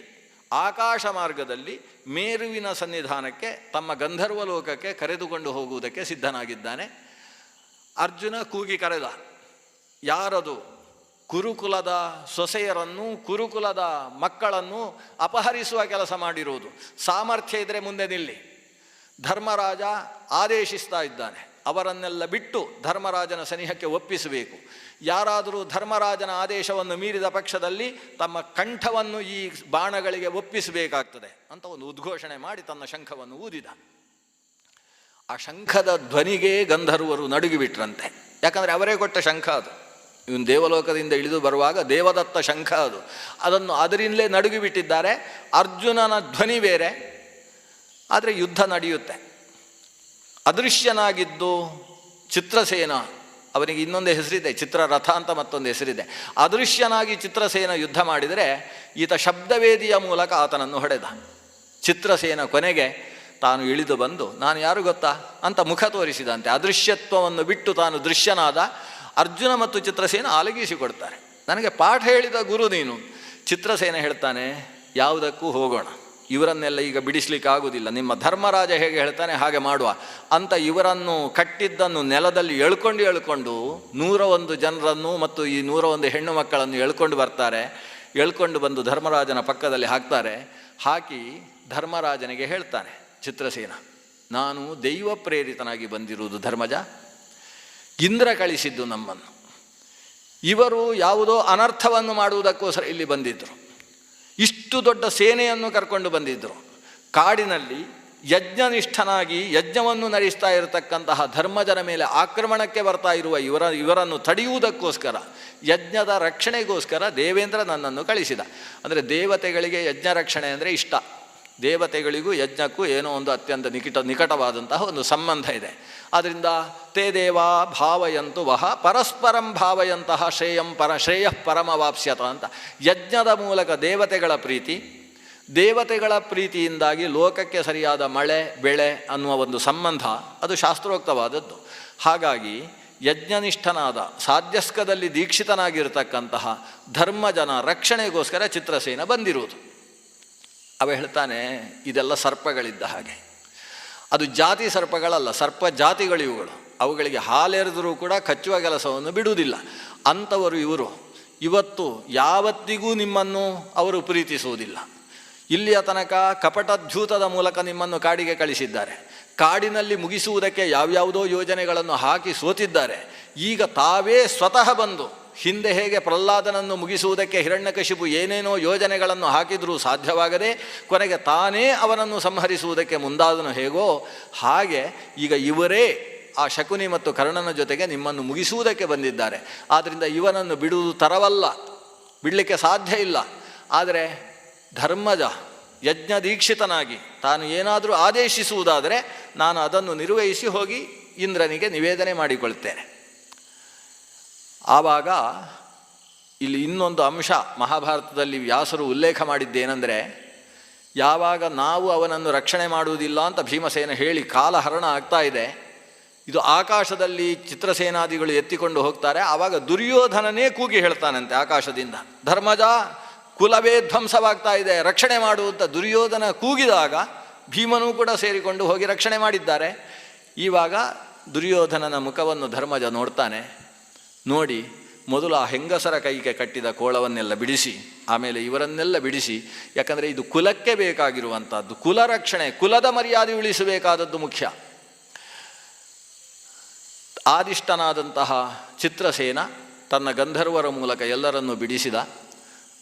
ಆಕಾಶ ಮಾರ್ಗದಲ್ಲಿ ಮೇರುವಿನ ಸನ್ನಿಧಾನಕ್ಕೆ ತಮ್ಮ ಗಂಧರ್ವ ಲೋಕಕ್ಕೆ ಕರೆದುಕೊಂಡು ಹೋಗುವುದಕ್ಕೆ ಸಿದ್ಧನಾಗಿದ್ದಾನೆ. ಅರ್ಜುನ ಕೂಗಿ ಕರೆದ, ಯಾರದು? ಕುರುಕುಲದ ಸೊಸೆಯರನ್ನು, ಕುರುಕುಲದ ಮಕ್ಕಳನ್ನು ಅಪಹರಿಸುವ ಕೆಲಸ ಮಾಡಿರುವುದು. ಸಾಮರ್ಥ್ಯ ಇದ್ದರೆ ಮುಂದೆ ನಿಲ್ಲಿ. ಧರ್ಮರಾಜ ಆದೇಶಿಸ್ತಾ ಇದ್ದಾನೆ, ಅವರನ್ನೆಲ್ಲ ಬಿಟ್ಟು ಧರ್ಮರಾಜನ ಸನಿಹಕ್ಕೆ ಒಪ್ಪಿಸಬೇಕು. ಯಾರಾದರೂ ಧರ್ಮರಾಜನ ಆದೇಶವನ್ನು ಮೀರಿದ ಪಕ್ಷದಲ್ಲಿ ತಮ್ಮ ಕಂಠವನ್ನು ಈ ಬಾಣಗಳಿಗೆ ಒಪ್ಪಿಸಬೇಕಾಗ್ತದೆ ಅಂತ ಒಂದು ಉದ್ಘೋಷಣೆ ಮಾಡಿ ತನ್ನ ಶಂಖವನ್ನು ಊದಿದ. ಆ ಶಂಖದ ಧ್ವನಿಗೆ ಗಂಧರ್ವರು ನಡುಗಿಬಿಟ್ರಂತೆ. ಯಾಕಂದರೆ ಅವರೇ ಕೊಟ್ಟ ಶಂಖ ಅದು. ಇವನು ದೇವಲೋಕದಿಂದ ಇಳಿದು ಬರುವಾಗ ದೇವದತ್ತ ಶಂಖ ಅದು. ಅದರಿಂದಲೇ ನಡುಗಿಬಿಟ್ಟಿದ್ದಾರೆ. ಅರ್ಜುನನ ಧ್ವನಿ ಬೇರೆ, ಆದರೆ ಯುದ್ಧ ನಡೆಯುತ್ತೆ. ಅದೃಶ್ಯನಾಗಿದ್ದು ಚಿತ್ರಸೇನ, ಅವನಿಗೆ ಇನ್ನೊಂದು ಹೆಸರಿದೆ, ಚಿತ್ರರಥ ಅಂತ ಮತ್ತೊಂದು ಹೆಸರಿದೆ. ಅದೃಶ್ಯನಾಗಿ ಚಿತ್ರಸೇನ ಯುದ್ಧ ಮಾಡಿದರೆ ಈತ ಶಬ್ದವೇದಿಯ ಮೂಲಕ ಆತನನ್ನು ಹೊಡೆದ. ಚಿತ್ರಸೇನ ಕೊನೆಗೆ ತಾನು ಇಳಿದು ಬಂದು, ನಾನು ಯಾರು ಗೊತ್ತಾ ಅಂತ ಮುಖ ತೋರಿಸಿದಂತೆ. ಅದೃಶ್ಯತ್ವವನ್ನು ಬಿಟ್ಟು ತಾನು ದೃಶ್ಯನಾದ. ಅರ್ಜುನ ಮತ್ತು ಚಿತ್ರಸೇನ ಆಲಗಿಸಿಕೊಡ್ತಾರೆ, ನನಗೆ ಪಾಠ ಹೇಳಿದ ಗುರು ನೀನು. ಚಿತ್ರಸೇನ ಹೇಳ್ತಾನೆ, ಯಾವುದಕ್ಕೂ ಹೋಗೋಣ, ಇವರನ್ನೆಲ್ಲ ಈಗ ಬಿಡಿಸ್ಲಿಕ್ಕಾಗುವುದಿಲ್ಲ, ನಿಮ್ಮ ಧರ್ಮರಾಜ ಹೇಗೆ ಹೇಳ್ತಾನೆ ಹಾಗೆ ಮಾಡುವ ಅಂತ ಇವರನ್ನು ಕಟ್ಟಿದ್ದನ್ನು ನೆಲದಲ್ಲಿ ಎಳ್ಕೊಂಡು 101 ಜನರನ್ನು ಮತ್ತು ಈ 101 ಹೆಣ್ಣು ಮಕ್ಕಳನ್ನು ಎಳ್ಕೊಂಡು ಬರ್ತಾರೆ. ಎಳ್ಕೊಂಡು ಬಂದು ಧರ್ಮರಾಜನ ಪಕ್ಕದಲ್ಲಿ ಹಾಕ್ತಾರೆ. ಹಾಕಿ ಧರ್ಮರಾಜನಿಗೆ ಹೇಳ್ತಾನೆ ಚಿತ್ರಸೇನ, ನಾನು ದೈವ ಪ್ರೇರಿತನಾಗಿ ಬಂದಿರುವುದು ಧರ್ಮಜ, ಇಂದ್ರ ಕಳಿಸಿದ್ದು ನಮ್ಮನ್ನು. ಇವರು ಯಾವುದೋ ಅನರ್ಥವನ್ನು ಮಾಡುವುದಕ್ಕೋಸ್ಕರ ಇಲ್ಲಿ ಬಂದಿದ್ದರು. ಇಷ್ಟು ದೊಡ್ಡ ಸೇನೆಯನ್ನು ಕರ್ಕೊಂಡು ಬಂದಿದ್ದರು. ಕಾಡಿನಲ್ಲಿ ಯಜ್ಞನಿಷ್ಠನಾಗಿ ಯಜ್ಞವನ್ನು ನಡೆಸ್ತಾ ಇರತಕ್ಕಂತಹ ಧರ್ಮಜನ ಮೇಲೆ ಆಕ್ರಮಣಕ್ಕೆ ಬರ್ತಾ ಇರುವ ಇವರನ್ನು ತಡೆಯುವುದಕ್ಕೋಸ್ಕರ, ಯಜ್ಞದ ರಕ್ಷಣೆಗೋಸ್ಕರ ದೇವೇಂದ್ರ ನನ್ನನ್ನು ಕಳಿಸಿದ. ಅಂದರೆ ದೇವತೆಗಳಿಗೆ ಯಜ್ಞ ರಕ್ಷಣೆ ಅಂದರೆ ಇಷ್ಟ. ದೇವತೆಗಳಿಗೂ ಯಜ್ಞಕ್ಕೂ ಏನೋ ಒಂದು ಅತ್ಯಂತ ನಿಕಟವಾದಂತಹ ಒಂದು ಸಂಬಂಧ ಇದೆ. ಆದ್ದರಿಂದ ತೇ ದೇವಾ ಭಾವಯಂತು ವಹ ಪರಸ್ಪರಂ ಭಾವಯಂತಹ ಶ್ರೇಯಃ ಪರಮವಾಪ್ಸ್ಯತ ಅಂತ. ಯಜ್ಞದ ಮೂಲಕ ದೇವತೆಗಳ ಪ್ರೀತಿ, ದೇವತೆಗಳ ಪ್ರೀತಿಯಿಂದಾಗಿ ಲೋಕಕ್ಕೆ ಸರಿಯಾದ ಮಳೆ ಬೆಳೆ ಅನ್ನುವ ಒಂದು ಸಂಬಂಧ, ಅದು ಶಾಸ್ತ್ರೋಕ್ತವಾದದ್ದು. ಹಾಗಾಗಿ ಯಜ್ಞನಿಷ್ಠನಾದ ಸಾಧ್ಯಸ್ಕದಲ್ಲಿ ದೀಕ್ಷಿತನಾಗಿರ್ತಕ್ಕಂತಹ ಧರ್ಮಜನ ರಕ್ಷಣೆಗೋಸ್ಕರ ಚಿತ್ರಸೇನ ಬಂದಿರುವುದು. ಅವ ಹೇಳ್ತಾನೆ, ಇದೆಲ್ಲ ಸರ್ಪಗಳಿದ್ದ ಹಾಗೆ, ಅದು ಜಾತಿ ಸರ್ಪಗಳಲ್ಲ, ಸರ್ಪ ಜಾತಿಗಳಿವುಗಳು. ಅವುಗಳಿಗೆ ಹಾಲೆರೆದರೂ ಕೂಡ ಕಚ್ಚುವ ಕೆಲಸವನ್ನು ಬಿಡುವುದಿಲ್ಲ. ಅಂಥವರು ಇವರು. ಇವತ್ತು ಯಾವತ್ತಿಗೂ ನಿಮ್ಮನ್ನು ಅವರು ಪ್ರೀತಿಸುವುದಿಲ್ಲ. ಇಲ್ಲಿಯ ತನಕ ಕಪಟದ್ಯೂತದ ಮೂಲಕ ನಿಮ್ಮನ್ನು ಕಾಡಿಗೆ ಕಳಿಸಿದ್ದಾರೆ. ಕಾಡಿನಲ್ಲಿ ಮುಗಿಸುವುದಕ್ಕೆ ಯಾವ್ಯಾವುದೋ ಯೋಜನೆಗಳನ್ನು ಹಾಕಿ ಸೋತಿದ್ದಾರೆ. ಈಗ ತಾವೇ ಸ್ವತಃ ಬಂದು, ಹಿಂದೆ ಹೇಗೆ ಪ್ರಹ್ಲಾದನನ್ನು ಮುಗಿಸುವುದಕ್ಕೆ ಹಿರಣ್ಯಕಶಿಪು ಏನೇನೋ ಯೋಜನೆಗಳನ್ನು ಹಾಕಿದರೂ ಸಾಧ್ಯವಾಗದೆ ಕೊನೆಗೆ ತಾನೇ ಅವನನ್ನು ಸಂಹರಿಸುವುದಕ್ಕೆ ಮುಂದಾದನು ಹೇಗೋ, ಹಾಗೆ ಈಗ ಇವರೇ ಆ ಶಕುನಿ ಮತ್ತು ಕರ್ಣನ ಜೊತೆಗೆ ನಿಮ್ಮನ್ನು ಮುಗಿಸುವುದಕ್ಕೆ ಬಂದಿದ್ದಾರೆ. ಆದ್ದರಿಂದ ಇವನನ್ನು ಬಿಡುವುದು ತರವಲ್ಲ, ಬಿಡಲಿಕ್ಕೆ ಸಾಧ್ಯ ಇಲ್ಲ. ಆದರೆ ಧರ್ಮಜ ಯಜ್ಞದೀಕ್ಷಿತನಾಗಿ ತಾನು ಏನಾದರೂ ಆದೇಶಿಸುವುದಾದರೆ ನಾನು ಅದನ್ನು ನಿರ್ವಹಿಸಿ ಹೋಗಿ ಇಂದ್ರನಿಗೆ ನಿವೇದನೆ ಮಾಡಿಕೊಳ್ತೇನೆ. ಆವಾಗ ಇಲ್ಲಿ ಇನ್ನೊಂದು ಅಂಶ ಮಹಾಭಾರತದಲ್ಲಿ ವ್ಯಾಸರು ಉಲ್ಲೇಖ ಮಾಡಿದ್ದೇನೆಂದರೆ, ಯಾವಾಗ ನಾವು ಅವನನ್ನು ರಕ್ಷಣೆ ಮಾಡುವುದಿಲ್ಲ ಅಂತ ಭೀಮಸೇನ ಹೇಳಿ ಕಾಲಹರಣ ಆಗ್ತಾ ಇದೆ, ಇದು ಆಕಾಶದಲ್ಲಿ ಚಿತ್ರಸೇನಾದಿಗಳು ಎತ್ತಿಕೊಂಡು ಹೋಗ್ತಾರೆ. ಆವಾಗ ದುರ್ಯೋಧನನೇ ಕೂಗಿ ಹೇಳ್ತಾನಂತೆ ಆಕಾಶದಿಂದ, ಧರ್ಮಜ ಕುಲವೇ ಧ್ವಂಸವಾಗ್ತಾ ಇದೆ, ರಕ್ಷಣೆ ಮಾಡುವಂಥ ದುರ್ಯೋಧನ ಕೂಗಿದಾಗ ಭೀಮನೂ ಕೂಡ ಸೇರಿಕೊಂಡು ಹೋಗಿ ರಕ್ಷಣೆ ಮಾಡಿದ್ದಾರೆ. ಈವಾಗ ದುರ್ಯೋಧನನ ಮುಖವನ್ನು ಧರ್ಮಜ ನೋಡ್ತಾನೆ. ನೋಡಿ, ಮೊದಲು ಆ ಹೆಂಗಸರ ಕೈಗೆ ಕಟ್ಟಿದ ಕೋಳವನ್ನೆಲ್ಲ ಬಿಡಿಸಿ, ಆಮೇಲೆ ಇವರನ್ನೆಲ್ಲ ಬಿಡಿಸಿ, ಯಾಕಂದರೆ ಇದು ಕುಲಕ್ಕೆ ಬೇಕಾಗಿರುವಂಥದ್ದು, ಕುಲ ರಕ್ಷಣೆ, ಕುಲದ ಮರ್ಯಾದೆ ಉಳಿಸಬೇಕಾದದ್ದು ಮುಖ್ಯ. ಆದಿಷ್ಟನಾದಂತಹ ಚಿತ್ರಸೇನ ತನ್ನ ಗಂಧರ್ವರ ಮೂಲಕ ಎಲ್ಲರನ್ನೂ ಬಿಡಿಸಿದ.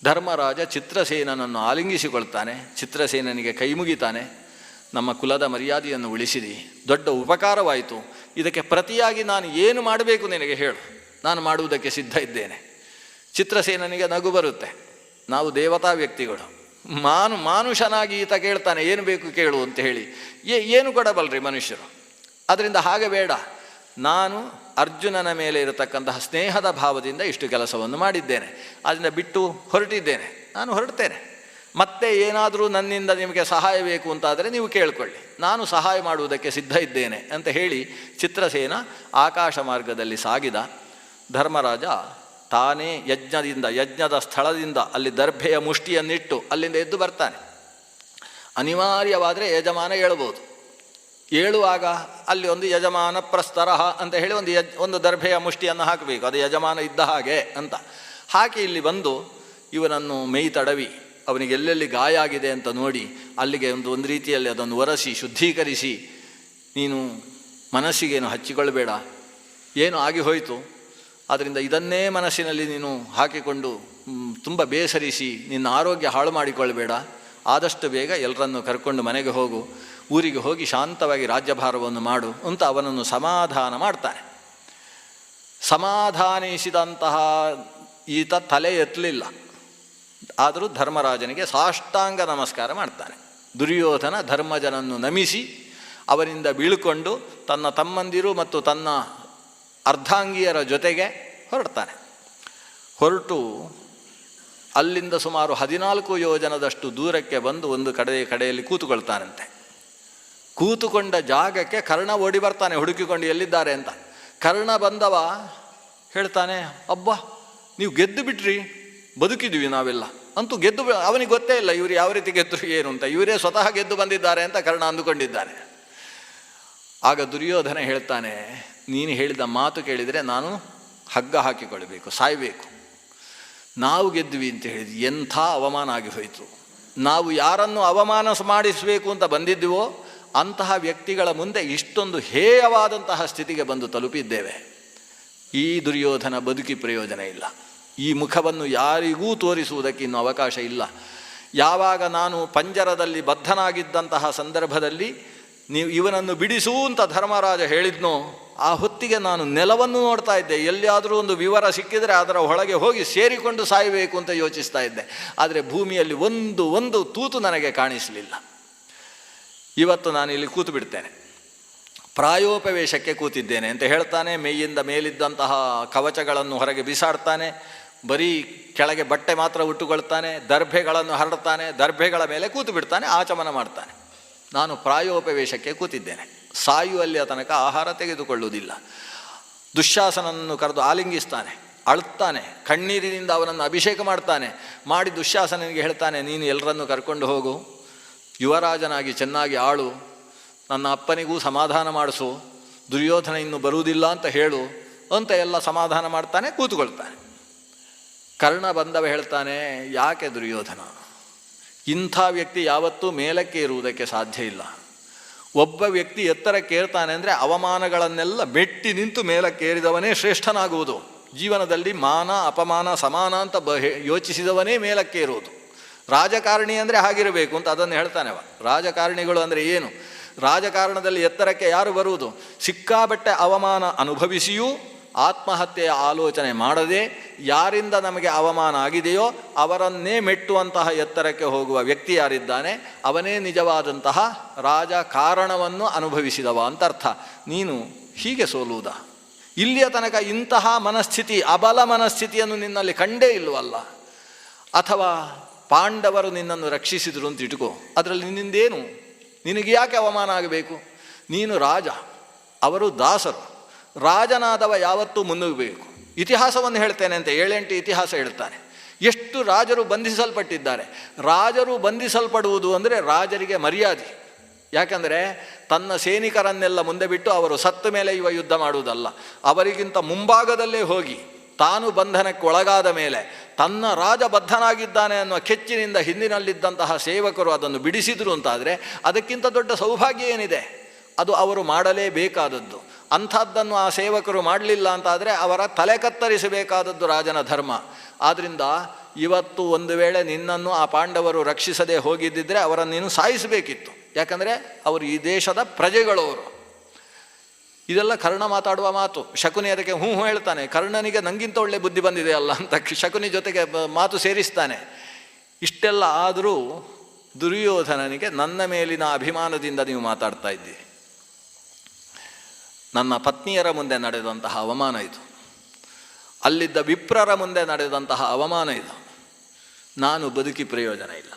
ಧರ್ಮರಾಜ ಚಿತ್ರಸೇನನನ್ನು ಆಲಿಂಗಿಸಿಕೊಳ್ತಾನೆ. ಚಿತ್ರಸೇನನಿಗೆ ಕೈ ಮುಗಿತಾನೆ, ನಮ್ಮ ಕುಲದ ಮರ್ಯಾದೆಯನ್ನು ಉಳಿಸಿದಿ, ದೊಡ್ಡ ಉಪಕಾರವಾಯಿತು. ಇದಕ್ಕೆ ಪ್ರತಿಯಾಗಿ ನಾನು ಏನು ಮಾಡಬೇಕು ನಿನಗೆ ಹೇಳು, ನಾನು ಮಾಡುವುದಕ್ಕೆ ಸಿದ್ಧ ಇದ್ದೇನೆ. ಚಿತ್ರಸೇನನಿಗೆ ನಗು ಬರುತ್ತೆ. ನಾವು ದೇವತಾ ವ್ಯಕ್ತಿಗಳು, ಮಾನುಷನಾಗಿ ಈತ ಕೇಳ್ತಾನೆ ಏನು ಬೇಕು ಕೇಳು ಅಂತ ಹೇಳಿ. ಏನು ಕೊಡಬಲ್ರಿ ಮನುಷ್ಯರು, ಅದರಿಂದ ಹಾಗೆ ಬೇಡ. ನಾನು ಅರ್ಜುನನ ಮೇಲೆ ಇರತಕ್ಕಂತಹ ಸ್ನೇಹದ ಭಾವದಿಂದ ಇಷ್ಟು ಕೆಲಸವನ್ನು ಮಾಡಿದ್ದೇನೆ, ಅದರಿಂದ ಬಿಟ್ಟು ಹೊರಟಿದ್ದೇನೆ, ನಾನು ಹೊರಡ್ತೇನೆ. ಮತ್ತೆ ಏನಾದರೂ ನನ್ನಿಂದ ನಿಮಗೆ ಸಹಾಯ ಬೇಕು ಅಂತಾದರೆ ನೀವು ಕೇಳಿಕೊಳ್ಳಿ, ನಾನು ಸಹಾಯ ಮಾಡುವುದಕ್ಕೆ ಸಿದ್ಧ ಇದ್ದೇನೆ ಅಂತ ಹೇಳಿ ಚಿತ್ರಸೇನ ಆಕಾಶ ಮಾರ್ಗದಲ್ಲಿ ಸಾಗಿದ. ಧರ್ಮರಾಜ ತಾನೇ ಯಜ್ಞದ ಸ್ಥಳದಿಂದ ಅಲ್ಲಿ ದರ್ಭೆಯ ಮುಷ್ಟಿಯನ್ನಿಟ್ಟು ಅಲ್ಲಿಂದ ಎದ್ದು ಬರ್ತಾನೆ. ಅನಿವಾರ್ಯವಾದರೆ ಯಜಮಾನ ಹೇಳ್ಬೋದು. ಏಳುವಾಗ ಅಲ್ಲಿ ಒಂದು ಯಜಮಾನ ಪ್ರಸ್ತರಹ ಅಂತ ಹೇಳಿ ಒಂದು ದರ್ಭೆಯ ಮುಷ್ಟಿಯನ್ನು ಹಾಕಬೇಕು, ಅದು ಯಜಮಾನ ಇದ್ದ ಹಾಗೆ ಅಂತ ಹಾಕಿ ಇಲ್ಲಿ ಬಂದು ಇವನನ್ನು ಮೈ ತಡವಿ ಅವನಿಗೆ ಎಲ್ಲೆಲ್ಲಿ ಗಾಯ ಆಗಿದೆ ಅಂತ ನೋಡಿ ಅಲ್ಲಿಗೆ ಒಂದು ರೀತಿಯಲ್ಲಿ ಅದನ್ನು ಒರೆಸಿ ಶುದ್ಧೀಕರಿಸಿ, ನೀನು ಮನಸ್ಸಿಗೇನು ಹಚ್ಚಿಕೊಳ್ಳಬೇಡ, ಏನು ಆಗಿ ಹೋಯಿತು, ಆದ್ದರಿಂದ ಇದನ್ನೇ ಮನಸ್ಸಿನಲ್ಲಿ ನೀನು ಹಾಕಿಕೊಂಡು ತುಂಬ ಬೇಸರಿಸಿ ನಿನ್ನ ಆರೋಗ್ಯ ಹಾಳು ಮಾಡಿಕೊಳ್ಳಬೇಡ, ಆದಷ್ಟು ಬೇಗ ಎಲ್ಲರನ್ನು ಕರ್ಕೊಂಡು ಮನೆಗೆ ಹೋಗು, ಊರಿಗೆ ಹೋಗಿ ಶಾಂತವಾಗಿ ರಾಜ್ಯಭಾರವನ್ನು ಮಾಡು ಅಂತ ಅವನನ್ನು ಸಮಾಧಾನ ಮಾಡ್ತಾನೆ. ಸಮಾಧಾನಿಸಿದಂತಹ ಈತ ತಲೆ ಎತ್ತಲಿಲ್ಲ, ಆದರೂ ಧರ್ಮರಾಜನಿಗೆ ಸಾಷ್ಟಾಂಗ ನಮಸ್ಕಾರ ಮಾಡ್ತಾನೆ. ದುರ್ಯೋಧನ ಧರ್ಮಜನನ್ನು ನಮಿಸಿ ಅವನಿಂದ ಬೀಳ್ಕೊಂಡು ತನ್ನ ತಮ್ಮಂದಿರು ಮತ್ತು ತನ್ನ ಅರ್ಧಾಂಗಿಯರ ಜೊತೆಗೆ ಹೊರಡ್ತಾನೆ. ಹೊರಟು ಅಲ್ಲಿಂದ ಸುಮಾರು 14 ಯೋಜನದಷ್ಟು ದೂರಕ್ಕೆ ಬಂದು ಒಂದು ಕಡೆಯಲ್ಲಿ ಕೂತುಕೊಳ್ತಾನಂತೆ. ಕೂತುಕೊಂಡ ಜಾಗಕ್ಕೆ ಕರ್ಣ ಓಡಿ ಬರ್ತಾನೆ ಹುಡುಕಿಕೊಂಡು ಎಲ್ಲಿದ್ದಾರೆ ಅಂತ. ಕರ್ಣ ಬಂದವ ಹೇಳ್ತಾನೆ, ಅಬ್ಬಾ ನೀವು ಗೆದ್ದು ಬಿಟ್ರಿ, ಬದುಕಿದ್ವಿ ನಾವೆಲ್ಲ ಅಂತೂ ಗೆದ್ದು. ಅವನಿಗೆ ಗೊತ್ತೇ ಇಲ್ಲ ಇವರು ಯಾವ ರೀತಿ ಗೆದ್ದರು ಏನು ಅಂತ, ಇವರೇ ಸ್ವತಃ ಗೆದ್ದು ಬಂದಿದ್ದಾರೆ ಅಂತ ಕರ್ಣ ಅಂದುಕೊಂಡಿದ್ದಾನೆ. ಆಗ ದುರ್ಯೋಧನ ಹೇಳ್ತಾನೆ, ನೀನು ಹೇಳಿದ ಮಾತು ಕೇಳಿದರೆ ನಾನು ಹಗ್ಗ ಹಾಕಿಕೊಳ್ಳಬೇಕು, ಸಾಯಬೇಕು. ನಾವು ಗೆದ್ವಿ ಅಂತ ಹೇಳಿದ್ವಿ, ಎಂಥ ಅವಮಾನ ಆಗಿ ಹೋಯಿತು. ನಾವು ಯಾರನ್ನು ಅವಮಾನ ಮಾಡಿಸಬೇಕು ಅಂತ ಬಂದಿದ್ದೀವೋ ಅಂತಹ ವ್ಯಕ್ತಿಗಳ ಮುಂದೆ ಇಷ್ಟೊಂದು ಹೇಯವಾದಂತಹ ಸ್ಥಿತಿಗೆ ಬಂದು ತಲುಪಿದ್ದೇವೆ. ಈ ದುರ್ಯೋಧನ ಬದುಕಿ ಪ್ರಯೋಜನ ಇಲ್ಲ. ಈ ಮುಖವನ್ನು ಯಾರಿಗೂ ತೋರಿಸುವುದಕ್ಕೆ ಇನ್ನು ಅವಕಾಶ ಇಲ್ಲ. ಯಾವಾಗ ನಾನು ಪಂಜರದಲ್ಲಿ ಬದ್ಧನಾಗಿದ್ದಂತಹ ಸಂದರ್ಭದಲ್ಲಿ ನೀವು ಇವನನ್ನು ಬಿಡಿಸು ಅಂತ ಧರ್ಮರಾಜ ಹೇಳಿದ್ನೋ, ಆ ಹೊತ್ತಿಗೆ ನಾನು ನೆಲವನ್ನು ನೋಡ್ತಾ ಇದ್ದೆ. ಎಲ್ಲಿಯಾದರೂ ಒಂದು ವಿವರ ಸಿಕ್ಕಿದರೆ ಅದರ ಒಳಗೆ ಹೋಗಿ ಸೇರಿಕೊಂಡು ಸಾಯಬೇಕು ಅಂತ ಯೋಚಿಸ್ತಾ ಇದ್ದೆ. ಆದರೆ ಭೂಮಿಯಲ್ಲಿ ಒಂದು ತೂತು ನನಗೆ ಕಾಣಿಸಲಿಲ್ಲ. ಇವತ್ತು ನಾನು ಇಲ್ಲಿ ಕೂತು ಬಿಡ್ತೇನೆ, ಪ್ರಾಯೋಪವೇಶಕ್ಕೆ ಕೂತಿದ್ದೇನೆ ಅಂತ ಹೇಳ್ತಾನೆ. ಮೈಯಿಂದ ಮೇಲಿದ್ದಂತಹ ಕವಚಗಳನ್ನು ಹೊರಗೆ ಬಿಸಾಡ್ತಾನೆ, ಬರೀ ಕೆಳಗೆ ಬಟ್ಟೆ ಮಾತ್ರ ಉಟ್ಟುಕೊಳ್ತಾನೆ, ದರ್ಭೆಗಳನ್ನು ಹರಡ್ತಾನೆ, ದರ್ಭೆಗಳ ಮೇಲೆ ಕೂತು ಬಿಡ್ತಾನೆ, ಆಚಮನ ಮಾಡ್ತಾನೆ. ನಾನು ಪ್ರಾಯೋಪವೇಶಕ್ಕೆ ಕೂತಿದ್ದೇನೆ, ಸಾಯುವಲ್ಲಿಯ ತನಕ ಆಹಾರ ತೆಗೆದುಕೊಳ್ಳುವುದಿಲ್ಲ. ದುಶ್ಯಾಸನನ್ನು ಕರೆದು ಆಲಿಂಗಿಸ್ತಾನೆ, ಅಳುತ್ತಾನೆ, ಕಣ್ಣೀರಿನಿಂದ ಅವನನ್ನು ಅಭಿಷೇಕ ಮಾಡ್ತಾನೆ. ಮಾಡಿ ದುಶ್ಯಾಸನಿಗೆ ಹೇಳ್ತಾನೆ, ನೀನು ಎಲ್ಲರನ್ನು ಕರ್ಕೊಂಡು ಹೋಗು, ಯುವರಾಜನಾಗಿ ಚೆನ್ನಾಗಿ ಆಳು, ನನ್ನ ಅಪ್ಪನಿಗೂ ಸಮಾಧಾನ ಮಾಡಿಸು, ದುರ್ಯೋಧನ ಇನ್ನು ಬರುವುದಿಲ್ಲ ಅಂತ ಹೇಳು ಅಂತ ಎಲ್ಲ ಸಮಾಧಾನ ಮಾಡ್ತಾನೆ, ಕೂತುಕೊಳ್ತಾನೆ. ಕರ್ಣ ಬಂದವ ಹೇಳ್ತಾನೆ, ಯಾಕೆ ದುರ್ಯೋಧನ ಇಂಥ ವ್ಯಕ್ತಿ ಯಾವತ್ತೂ ಮೇಲಕ್ಕೆ ಇರುವುದಕ್ಕೆ ಸಾಧ್ಯ ಇಲ್ಲ. ಒಬ್ಬ ವ್ಯಕ್ತಿ ಎತ್ತರಕ್ಕೇರ್ತಾನೆ ಅಂದರೆ ಅವಮಾನಗಳನ್ನೆಲ್ಲ ಮೆಟ್ಟಿ ನಿಂತು ಮೇಲಕ್ಕೇರಿದವನೇ ಶ್ರೇಷ್ಠನಾಗುವುದು. ಜೀವನದಲ್ಲಿ ಮಾನ ಅಪಮಾನ ಸಮಾನ ಅಂತ ಯೋಚಿಸಿದವನೇ ಮೇಲಕ್ಕೇರುವುದು. ರಾಜಕಾರಣಿ ಅಂದರೆ ಹಾಗಿರಬೇಕು ಅಂತ ಅದನ್ನು ಹೇಳ್ತಾನೆವ. ರಾಜಕಾರಣಿಗಳು ಅಂದರೆ ಏನು? ರಾಜಕಾರಣದಲ್ಲಿ ಎತ್ತರಕ್ಕೆ ಯಾರು ಬರುವುದು? ಸಿಕ್ಕಾಬಟ್ಟೆ ಅವಮಾನ ಅನುಭವಿಸಿಯೂ ಆತ್ಮಹತ್ಯೆಯ ಆಲೋಚನೆ ಮಾಡದೆ ಯಾರಿಂದ ನಮಗೆ ಅವಮಾನ ಆಗಿದೆಯೋ ಅವರನ್ನೇ ಮೆಟ್ಟುವಂತಹ ಎತ್ತರಕ್ಕೆ ಹೋಗುವ ವ್ಯಕ್ತಿ ಯಾರಿದ್ದಾನೆ ಅವನೇ ನಿಜವಾದಂತಹ ರಾಜಕಾರಣವನ್ನು ಅನುಭವಿಸಿದವ ಅಂತ ಅರ್ಥ. ನೀನು ಹೀಗೆ ಸೋಲುವುದಾ? ಇಲ್ಲಿಯ ತನಕ ಇಂತಹ ಮನಸ್ಥಿತಿ, ಅಬಲ ಮನಸ್ಥಿತಿಯನ್ನು ನಿನ್ನಲ್ಲಿ ಕಂಡೇ ಇಲ್ಲವಲ್ಲ. ಅಥವಾ ಪಾಂಡವರು ನಿನ್ನನ್ನು ರಕ್ಷಿಸಿದರು ಅಂತ ಇಟ್ಕೋ, ಅದರಲ್ಲಿ ನಿನ್ನಿಂದೇನು? ನಿನಗೆ ಯಾಕೆ ಅವಮಾನ ಆಗಬೇಕು? ನೀನು ರಾಜ, ಅವರು ದಾಸರು. ರಾಜನಾದವ ಯಾವತ್ತೂ ಮುನ್ನುಗ್ಗಬೇಕು. ಇತಿಹಾಸವನ್ನು ಹೇಳ್ತೇನೆ ಅಂತ 7-8 ಇತಿಹಾಸ ಹೇಳ್ತಾನೆ. ಎಷ್ಟು ರಾಜರು ಬಂಧಿಸಲ್ಪಟ್ಟಿದ್ದಾರೆ. ರಾಜರು ಬಂಧಿಸಲ್ಪಡುವುದು ಅಂದರೆ ರಾಜರಿಗೆ ಮರ್ಯಾದೆ. ಯಾಕಂದರೆ ತನ್ನ ಸೈನಿಕರನ್ನೆಲ್ಲ ಮುಂದೆ ಬಿಟ್ಟು ಅವರು ಸತ್ತ ಮೇಲೆ ಇವ ಯುದ್ಧ ಮಾಡುವುದಲ್ಲ, ಅವರಿಗಿಂತ ಮುಂಭಾಗದಲ್ಲೇ ಹೋಗಿ ತಾನು ಬಂಧನಕ್ಕೆ ಒಳಗಾದ ಮೇಲೆ ತನ್ನ ರಾಜ ಬದ್ಧನಾಗಿದ್ದಾನೆ ಅನ್ನುವ ಕೆಚ್ಚಿನಿಂದ ಹಿಂದಿನಲ್ಲಿದ್ದಂತಹ ಸೇವಕರು ಅದನ್ನು ಬಿಡಿಸಿದರು ಅಂತಾದರೆ ಅದಕ್ಕಿಂತ ದೊಡ್ಡ ಸೌಭಾಗ್ಯ ಏನಿದೆ? ಅದು ಅವರು ಮಾಡಲೇಬೇಕಾದದ್ದು. ಅಂಥದ್ದನ್ನು ಆ ಸೇವಕರು ಮಾಡಲಿಲ್ಲ ಅಂತಾದರೆ ಅವರ ತಲೆ ಕತ್ತರಿಸಬೇಕಾದದ್ದು ರಾಜನ ಧರ್ಮ. ಆದ್ದರಿಂದ ಇವತ್ತು ಒಂದು ವೇಳೆ ನಿನ್ನನ್ನು ಆ ಪಾಂಡವರು ರಕ್ಷಿಸದೆ ಹೋಗಿದ್ದಿದ್ರೆ ಅವರನ್ನು ನೀನು ಸಾಯಿಸಬೇಕಿತ್ತು. ಯಾಕಂದರೆ ಅವರು ಈ ದೇಶದ ಪ್ರಜೆಗಳವರು. ಇದೆಲ್ಲ ಕರ್ಣ ಮಾತಾಡುವ ಮಾತು. ಶಕುನಿ ಅದಕ್ಕೆ ಹ್ಞೂ ಹೇಳ್ತಾನೆ. ಕರ್ಣನಿಗೆ ನಂಗಿಂತ ಒಳ್ಳೆ ಬುದ್ಧಿ ಬಂದಿದೆ ಅಲ್ಲ ಅಂತ ಶಕುನಿ ಜೊತೆಗೆ ಮಾತು ಸೇರಿಸ್ತಾನೆ. ಇಷ್ಟೆಲ್ಲ ಆದರೂ ದುರ್ಯೋಧನನಿಗೆ ನನ್ನ ಮೇಲಿನ ಅಭಿಮಾನದಿಂದ ನೀವು ಮಾತಾಡ್ತಾ ಇದ್ದೀರಿ. ನನ್ನ ಪತ್ನಿಯರ ಮುಂದೆ ನಡೆದಂತಹ ಅವಮಾನ ಇದು, ಅಲ್ಲಿದ್ದ ವಿಪ್ರರ ಮುಂದೆ ನಡೆದಂತಹ ಅವಮಾನ ಇದು. ನಾನು ಬದುಕಿ ಪ್ರಯೋಜನ ಇಲ್ಲ,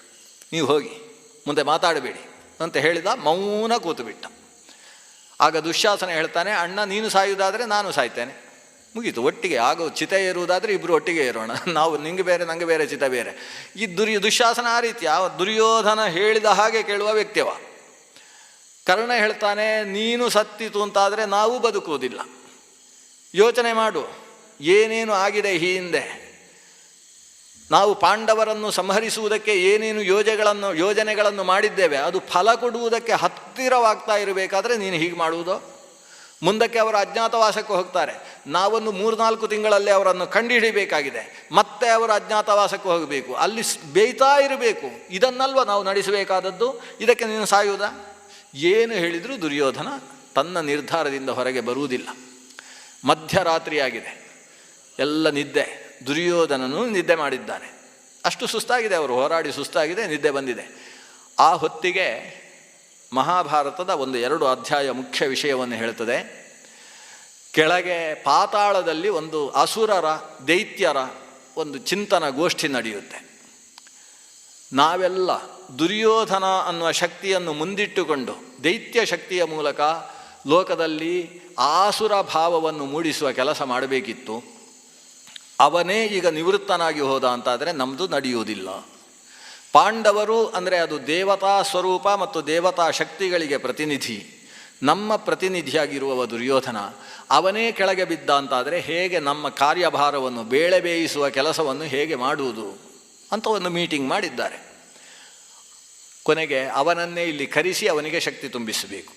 ನೀವು ಹೋಗಿ ಮುಂದೆ ಮಾತಾಡಬೇಡಿ ಅಂತ ಹೇಳಿದ. ಮೌನ ಕೂತುಬಿಟ್ಟ. ಆಗ ದುಶ್ಯಾಸನ ಹೇಳ್ತಾನೆ, ಅಣ್ಣ ನೀನು ಸಾಯುವುದಾದರೆ ನಾನು ಸಾಯ್ತೇನೆ, ಮುಗೀತು. ಒಟ್ಟಿಗೆ ಆಗೋ ಚಿತೆ ಏರುವುದಾದರೆ ಇಬ್ಬರು ಒಟ್ಟಿಗೆ ಏರೋಣ. ನಾವು ನಿಂಗೆ ಬೇರೆ ನಂಗೆ ಬೇರೆ ಚಿತೆ ಬೇರೆ. ಈ ದುಶ್ಯಾಸನ ಆ ರೀತಿ ದುರ್ಯೋಧನ ಹೇಳಿದ ಹಾಗೆ ಕೇಳುವ ವ್ಯಕ್ತಿಯವ. ಕರ್ಣ ಹೇಳ್ತಾನೆ, ನೀನು ಸತ್ತಿತು ಅಂತಾದರೆ ನಾವು ಬದುಕುವುದಿಲ್ಲ. ಯೋಚನೆ ಮಾಡು, ಏನೇನು ಆಗಿದೆ ಈ ಹಿಂದೆ. ನಾವು ಪಾಂಡವರನ್ನು ಸಂಹರಿಸುವುದಕ್ಕೆ ಏನೇನು ಯೋಜನೆಗಳನ್ನು ಮಾಡಿದ್ದೇವೆ, ಅದು ಫಲ ಕೊಡುವುದಕ್ಕೆ ಹತ್ತಿರವಾಗ್ತಾ ಇರಬೇಕಾದ್ರೆ ನೀನು ಹೀಗೆ ಮಾಡುವುದು? ಮುಂದಕ್ಕೆ ಅವರು ಅಜ್ಞಾತವಾಸಕ್ಕೆ ಹೋಗ್ತಾರೆ. ನಾವೊಂದು 3-4 ತಿಂಗಳಲ್ಲಿ ಅವರನ್ನು ಕಂಡುಹಿಡಿಬೇಕಾಗಿದೆ. ಮತ್ತೆ ಅವರು ಅಜ್ಞಾತವಾಸಕ್ಕೆ ಹೋಗಬೇಕು, ಅಲ್ಲಿ ಬೇಯ್ತಾ ಇರಬೇಕು. ಇದನ್ನಲ್ವ ನಾವು ನಡೆಸಬೇಕಾದದ್ದು. ಇದಕ್ಕೆ ನೀನು ಸಾಯುವುದಾ? ಏನು ಹೇಳಿದರೂ ದುರ್ಯೋಧನ ತನ್ನ ನಿರ್ಧಾರದಿಂದ ಹೊರಗೆ ಬರುವುದಿಲ್ಲ. ಮಧ್ಯರಾತ್ರಿಯಾಗಿದೆ, ಎಲ್ಲ ನಿದ್ದೆ. ದುರ್ಯೋಧನನು ನಿದ್ದೆ ಮಾಡಿದ್ದಾನೆ. ಅಷ್ಟು ಸುಸ್ತಾಗಿದೆ, ಅವರು ಹೋರಾಡಿ ಸುಸ್ತಾಗಿದೆ, ನಿದ್ದೆ ಬಂದಿದೆ. ಆ ಹೊತ್ತಿಗೆ ಮಹಾಭಾರತದ 1-2 ಅಧ್ಯಾಯ ಮುಖ್ಯ ವಿಷಯವನ್ನು ಹೇಳ್ತದೆ. ಕೆಳಗೆ ಪಾತಾಳದಲ್ಲಿ ಒಂದು ಅಸುರರ ದೈತ್ಯರ ಒಂದು ಚಿಂತನ ಗೋಷ್ಠಿ ನಡೆಯುತ್ತೆ. ನಾವೆಲ್ಲ ದುರ್ಯೋಧನ ಅನ್ನುವ ಶಕ್ತಿಯನ್ನು ಮುಂದಿಟ್ಟುಕೊಂಡು ದೈತ್ಯ ಶಕ್ತಿಯ ಮೂಲಕ ಲೋಕದಲ್ಲಿ ಆಸುರ ಭಾವವನ್ನು ಮೂಡಿಸುವ ಕೆಲಸ ಮಾಡಬೇಕಿತ್ತು. ಅವನೇ ಈಗ ನಿವೃತ್ತನಾಗಿ ಹೋದ ಅಂತಾದರೆ ನಮ್ಮದು ನಡೆಯುವುದಿಲ್ಲ. ಪಾಂಡವರು ಅಂದರೆ ಅದು ದೇವತಾ ಸ್ವರೂಪ ಮತ್ತು ದೇವತಾ ಶಕ್ತಿಗಳಿಗೆ ಪ್ರತಿನಿಧಿ. ನಮ್ಮ ಪ್ರತಿನಿಧಿಯಾಗಿರುವವ ದುರ್ಯೋಧನ. ಅವನೇ ಕೆಳಗೆ ಬಿದ್ದ ಅಂತಾದರೆ ಹೇಗೆ ನಮ್ಮ ಕಾರ್ಯಭಾರವನ್ನು ಬೇಳೆ ಬೇಯಿಸುವ ಕೆಲಸವನ್ನು ಹೇಗೆ ಮಾಡುವುದು ಅಂತ ಒಂದು ಮೀಟಿಂಗ್ ಮಾಡಿದ್ದಾರೆ. ಕೊನೆಗೆ ಅವನನ್ನೇ ಇಲ್ಲಿ ಕರೆಸಿ ಅವನಿಗೆ ಶಕ್ತಿ ತುಂಬಿಸಬೇಕು.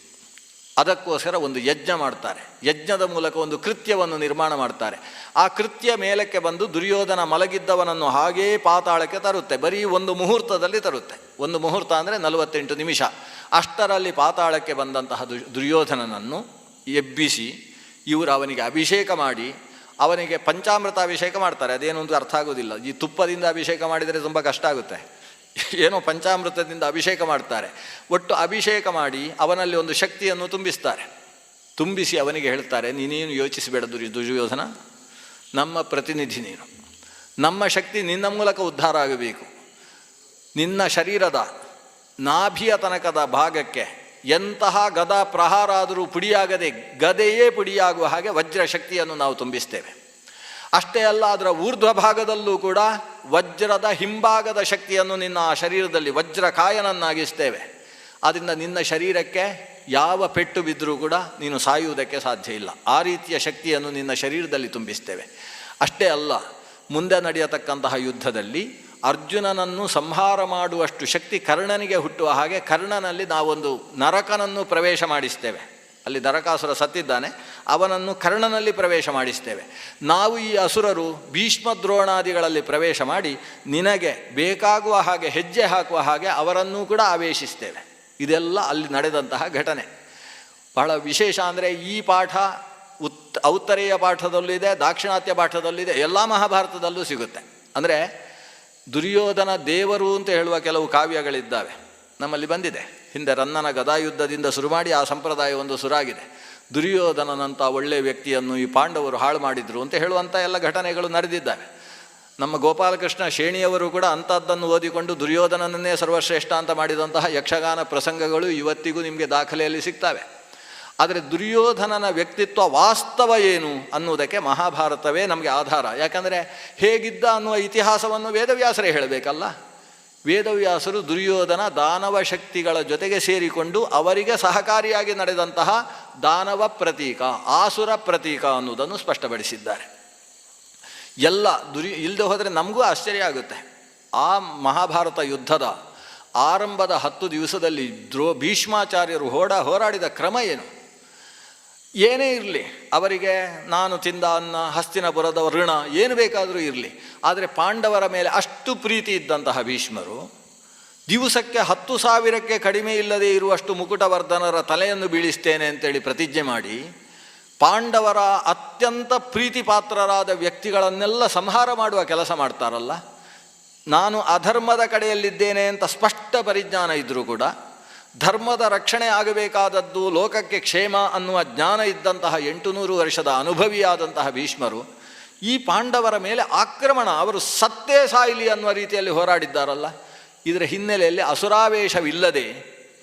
ಅದಕ್ಕೋಸ್ಕರ ಒಂದು ಯಜ್ಞ ಮಾಡ್ತಾರೆ. ಯಜ್ಞದ ಮೂಲಕ ಒಂದು ಕೃತ್ಯವನ್ನು ನಿರ್ಮಾಣ ಮಾಡ್ತಾರೆ. ಆ ಕೃತ್ಯ ಮೇಲಕ್ಕೆ ಬಂದು ದುರ್ಯೋಧನ ಮಲಗಿದ್ದವನನ್ನು ಹಾಗೇ ಪಾತಾಳಕ್ಕೆ ತರುತ್ತೆ. ಬರೀ ಒಂದು ಮುಹೂರ್ತದಲ್ಲಿ ತರುತ್ತೆ. ಒಂದು ಮುಹೂರ್ತ ಅಂದರೆ 48 ನಿಮಿಷ. ಅಷ್ಟರಲ್ಲಿ ಪಾತಾಳಕ್ಕೆ ಬಂದಂತಹ ದುರ್ಯೋಧನನನ್ನು ಎಬ್ಬಿಸಿ ಇವರು ಅವನಿಗೆ ಅಭಿಷೇಕ ಮಾಡಿ ಅವನಿಗೆ ಪಂಚಾಮೃತ ಅಭಿಷೇಕ ಮಾಡ್ತಾರೆ. ಅದೇನು ಅಂತ ಅರ್ಥ ಆಗೋದಿಲ್ಲ. ಈ ತುಪ್ಪದಿಂದ ಅಭಿಷೇಕ ಮಾಡಿದರೆ ತುಂಬ ಕಷ್ಟ ಆಗುತ್ತೆ. ಏನೋ ಪಂಚಾಮೃತದಿಂದ ಅಭಿಷೇಕ ಮಾಡ್ತಾರೆ. ಒಟ್ಟು ಅಭಿಷೇಕ ಮಾಡಿ ಅವನಲ್ಲಿ ಒಂದು ಶಕ್ತಿಯನ್ನು ತುಂಬಿಸ್ತಾರೆ. ತುಂಬಿಸಿ ಅವನಿಗೆ ಹೇಳ್ತಾರೆ, ನೀನೇನು ಯೋಚಿಸಬೇಡ ದುರ್ಯೋಧನ, ನಮ್ಮ ಪ್ರತಿನಿಧಿ ನೀನು. ನಮ್ಮ ಶಕ್ತಿ ನಿನ್ನ ಮೂಲಕ ಉದ್ಧಾರ ಆಗಬೇಕು. ನಿನ್ನ ಶರೀರದ ನಾಭಿಯ ತನಕದ ಭಾಗಕ್ಕೆ ಎಂತಹ ಗದಾ ಪ್ರಹಾರ ಆದರೂ ಪುಡಿಯಾಗದೆ ಗದೆಯೇ ಪುಡಿಯಾಗುವ ಹಾಗೆ ವಜ್ರ ಶಕ್ತಿಯನ್ನು ನಾವು ತುಂಬಿಸ್ತೇವೆ. ಅಷ್ಟೇ ಅಲ್ಲ, ಅದರ ಊರ್ಧ್ವ ಭಾಗದಲ್ಲೂ ಕೂಡ ವಜ್ರದ ಹಿಂಭಾಗದ ಶಕ್ತಿಯನ್ನು ನಿನ್ನ ಆ ಶರೀರದಲ್ಲಿ ವಜ್ರಕಾಯನನ್ನಾಗಿಸ್ತೇವೆ. ಆದ್ದರಿಂದ ನಿನ್ನ ಶರೀರಕ್ಕೆ ಯಾವ ಪೆಟ್ಟು ಬಿದ್ದರೂ ಕೂಡ ನೀನು ಸಾಯುವುದಕ್ಕೆ ಸಾಧ್ಯ ಇಲ್ಲ. ಆ ರೀತಿಯ ಶಕ್ತಿಯನ್ನು ನಿನ್ನ ಶರೀರದಲ್ಲಿ ತುಂಬಿಸ್ತೇವೆ. ಅಷ್ಟೇ ಅಲ್ಲ, ಮುಂದೆ ನಡೆಯತಕ್ಕಂತಹ ಯುದ್ಧದಲ್ಲಿ ಅರ್ಜುನನನ್ನು ಸಂಹಾರ ಮಾಡುವಷ್ಟು ಶಕ್ತಿ ಕರ್ಣನಿಗೆ ಹುಟ್ಟುವ ಹಾಗೆ ಕರ್ಣನಲ್ಲಿ ನಾವೊಂದು ನರಕನನ್ನು ಪ್ರವೇಶ ಮಾಡಿಸ್ತೇವೆ. ಅಲ್ಲಿ ನರಕಾಸುರ ಸತ್ತಿದ್ದಾನೆ, ಅವನನ್ನು ಕರ್ಣನಲ್ಲಿ ಪ್ರವೇಶ ಮಾಡಿಸ್ತೇವೆ. ನಾವು ಈ ಅಸುರರು ಭೀಷ್ಮ ದ್ರೋಣಾದಿಗಳಲ್ಲಿ ಪ್ರವೇಶ ಮಾಡಿ ನಿನಗೆ ಬೇಕಾಗುವ ಹಾಗೆ ಹೆಜ್ಜೆ ಹಾಕುವ ಹಾಗೆ ಅವರನ್ನೂ ಕೂಡ ಆವೇಶಿಸ್ತೇವೆ. ಇದೆಲ್ಲ ಅಲ್ಲಿ ನಡೆದಂತಹ ಘಟನೆ. ಬಹಳ ವಿಶೇಷ ಅಂದರೆ ಈ ಪಾಠ ಔತ್ತರೇಯ ಪಾಠದಲ್ಲಿದೆ, ದಾಕ್ಷಿಣಾತ್ಯ ಪಾಠದಲ್ಲಿದೆ, ಎಲ್ಲ ಮಹಾಭಾರತದಲ್ಲೂ ಸಿಗುತ್ತೆ. ಅಂದರೆ ದುರ್ಯೋಧನ ದೇವರು ಅಂತ ಹೇಳುವ ಕೆಲವು ಕಾವ್ಯಗಳಿದ್ದಾವೆ, ನಮ್ಮಲ್ಲಿ ಬಂದಿದೆ. ಹಿಂದೆ ರನ್ನನ ಗದಾಯುದ್ಧದಿಂದ ಶುರು ಮಾಡಿ ಆ ಸಂಪ್ರದಾಯ ಒಂದು ಸುರಾಗಿದೆ. ದುರ್ಯೋಧನನಂಥ ಒಳ್ಳೆಯ ವ್ಯಕ್ತಿಯನ್ನು ಈ ಪಾಂಡವರು ಹಾಳು ಮಾಡಿದರು ಅಂತ ಹೇಳುವಂಥ ಎಲ್ಲ ಘಟನೆಗಳು ನಡೆದಿದ್ದಾವೆ. ನಮ್ಮ ಗೋಪಾಲಕೃಷ್ಣ ಶೇಣಿಯವರು ಕೂಡ ಅಂಥದ್ದನ್ನು ಓದಿಕೊಂಡು ದುರ್ಯೋಧನನನ್ನೇ ಸರ್ವಶ್ರೇಷ್ಠ ಅಂತ ಮಾಡಿದಂತಹ ಯಕ್ಷಗಾನ ಪ್ರಸಂಗಗಳು ಇವತ್ತಿಗೂ ನಿಮಗೆ ದಾಖಲೆಯಲ್ಲಿ ಸಿಗ್ತವೆ. ಆದರೆ ದುರ್ಯೋಧನನ ವ್ಯಕ್ತಿತ್ವ ವಾಸ್ತವ ಏನು ಅನ್ನುವುದಕ್ಕೆ ಮಹಾಭಾರತವೇ ನಮಗೆ ಆಧಾರ. ಯಾಕಂದರೆ ಹೇಗಿದ್ದ ಅನ್ನುವ ಇತಿಹಾಸವನ್ನು ವೇದವ್ಯಾಸರೇ ಹೇಳಬೇಕಲ್ಲ. ವೇದವ್ಯಾಸರು ದುರ್ಯೋಧನ ದಾನವ ಶಕ್ತಿಗಳ ಜೊತೆಗೆ ಸೇರಿಕೊಂಡು ಅವರಿಗೆ ಸಹಕಾರಿಯಾಗಿ ನಡೆದಂತಹ ದಾನವ ಪ್ರತೀಕ, ಆಸುರ ಪ್ರತೀಕ ಅನ್ನುವುದನ್ನು ಸ್ಪಷ್ಟಪಡಿಸಿದ್ದಾರೆ. ಎಲ್ಲ ಇಲ್ಲದೆ ಹೋದರೆ ನಮಗೂ ಆಶ್ಚರ್ಯ ಆಗುತ್ತೆ. ಆ ಮಹಾಭಾರತ ಯುದ್ಧದ ಆರಂಭದ 10 ದಿವಸದಲ್ಲಿ ಭೀಷ್ಮಾಚಾರ್ಯರು ಹೋರಾಡಿದ ಕ್ರಮ ಏನು? ಏನೇ ಇರಲಿ, ಅವರಿಗೆ ನಾನು ತಿಂದ ಅನ್ನ, ಹಸ್ತಿನಪುರದ ಋಣ ಏನು ಬೇಕಾದರೂ ಇರಲಿ, ಆದರೆ ಪಾಂಡವರ ಮೇಲೆ ಅಷ್ಟು ಪ್ರೀತಿ ಇದ್ದಂತಹ ಭೀಷ್ಮರು ದಿವಸಕ್ಕೆ 10,000ಕ್ಕೆ ಕಡಿಮೆ ಇಲ್ಲದೆ ಇರುವಷ್ಟು ಮುಕುಟವರ್ಧನರ ತಲೆಯನ್ನು ಬೀಳಿಸ್ತೇನೆ ಅಂತೇಳಿ ಪ್ರತಿಜ್ಞೆ ಮಾಡಿ ಪಾಂಡವರ ಅತ್ಯಂತ ಪ್ರೀತಿ ಪಾತ್ರರಾದ ವ್ಯಕ್ತಿಗಳನ್ನೆಲ್ಲ ಸಂಹಾರ ಮಾಡುವ ಕೆಲಸ ಮಾಡ್ತಾರಲ್ಲ. ನಾನು ಅಧರ್ಮದ ಕಡೆಯಲ್ಲಿದ್ದೇನೆ ಅಂತ ಸ್ಪಷ್ಟ ಪರಿಜ್ಞಾನ ಇದ್ದರೂ ಕೂಡ ಧರ್ಮದ ರಕ್ಷಣೆ ಆಗಬೇಕಾದದ್ದು ಲೋಕಕ್ಕೆ ಕ್ಷೇಮ ಅನ್ನುವ ಜ್ಞಾನ ಇದ್ದಂತಹ 800 ವರ್ಷದ ಅನುಭವಿಯಾದಂತಹ ಭೀಷ್ಮರು ಈ ಪಾಂಡವರ ಮೇಲೆ ಆಕ್ರಮಣ, ಅವರು ಸತ್ತೇ ಸಾಯಲಿ ಅನ್ನುವ ರೀತಿಯಲ್ಲಿ ಹೋರಾಡಿದ್ದಾರಲ್ಲ. ಇದರ ಹಿನ್ನೆಲೆಯಲ್ಲಿ ಅಸುರಾವೇಶವಿಲ್ಲದೆ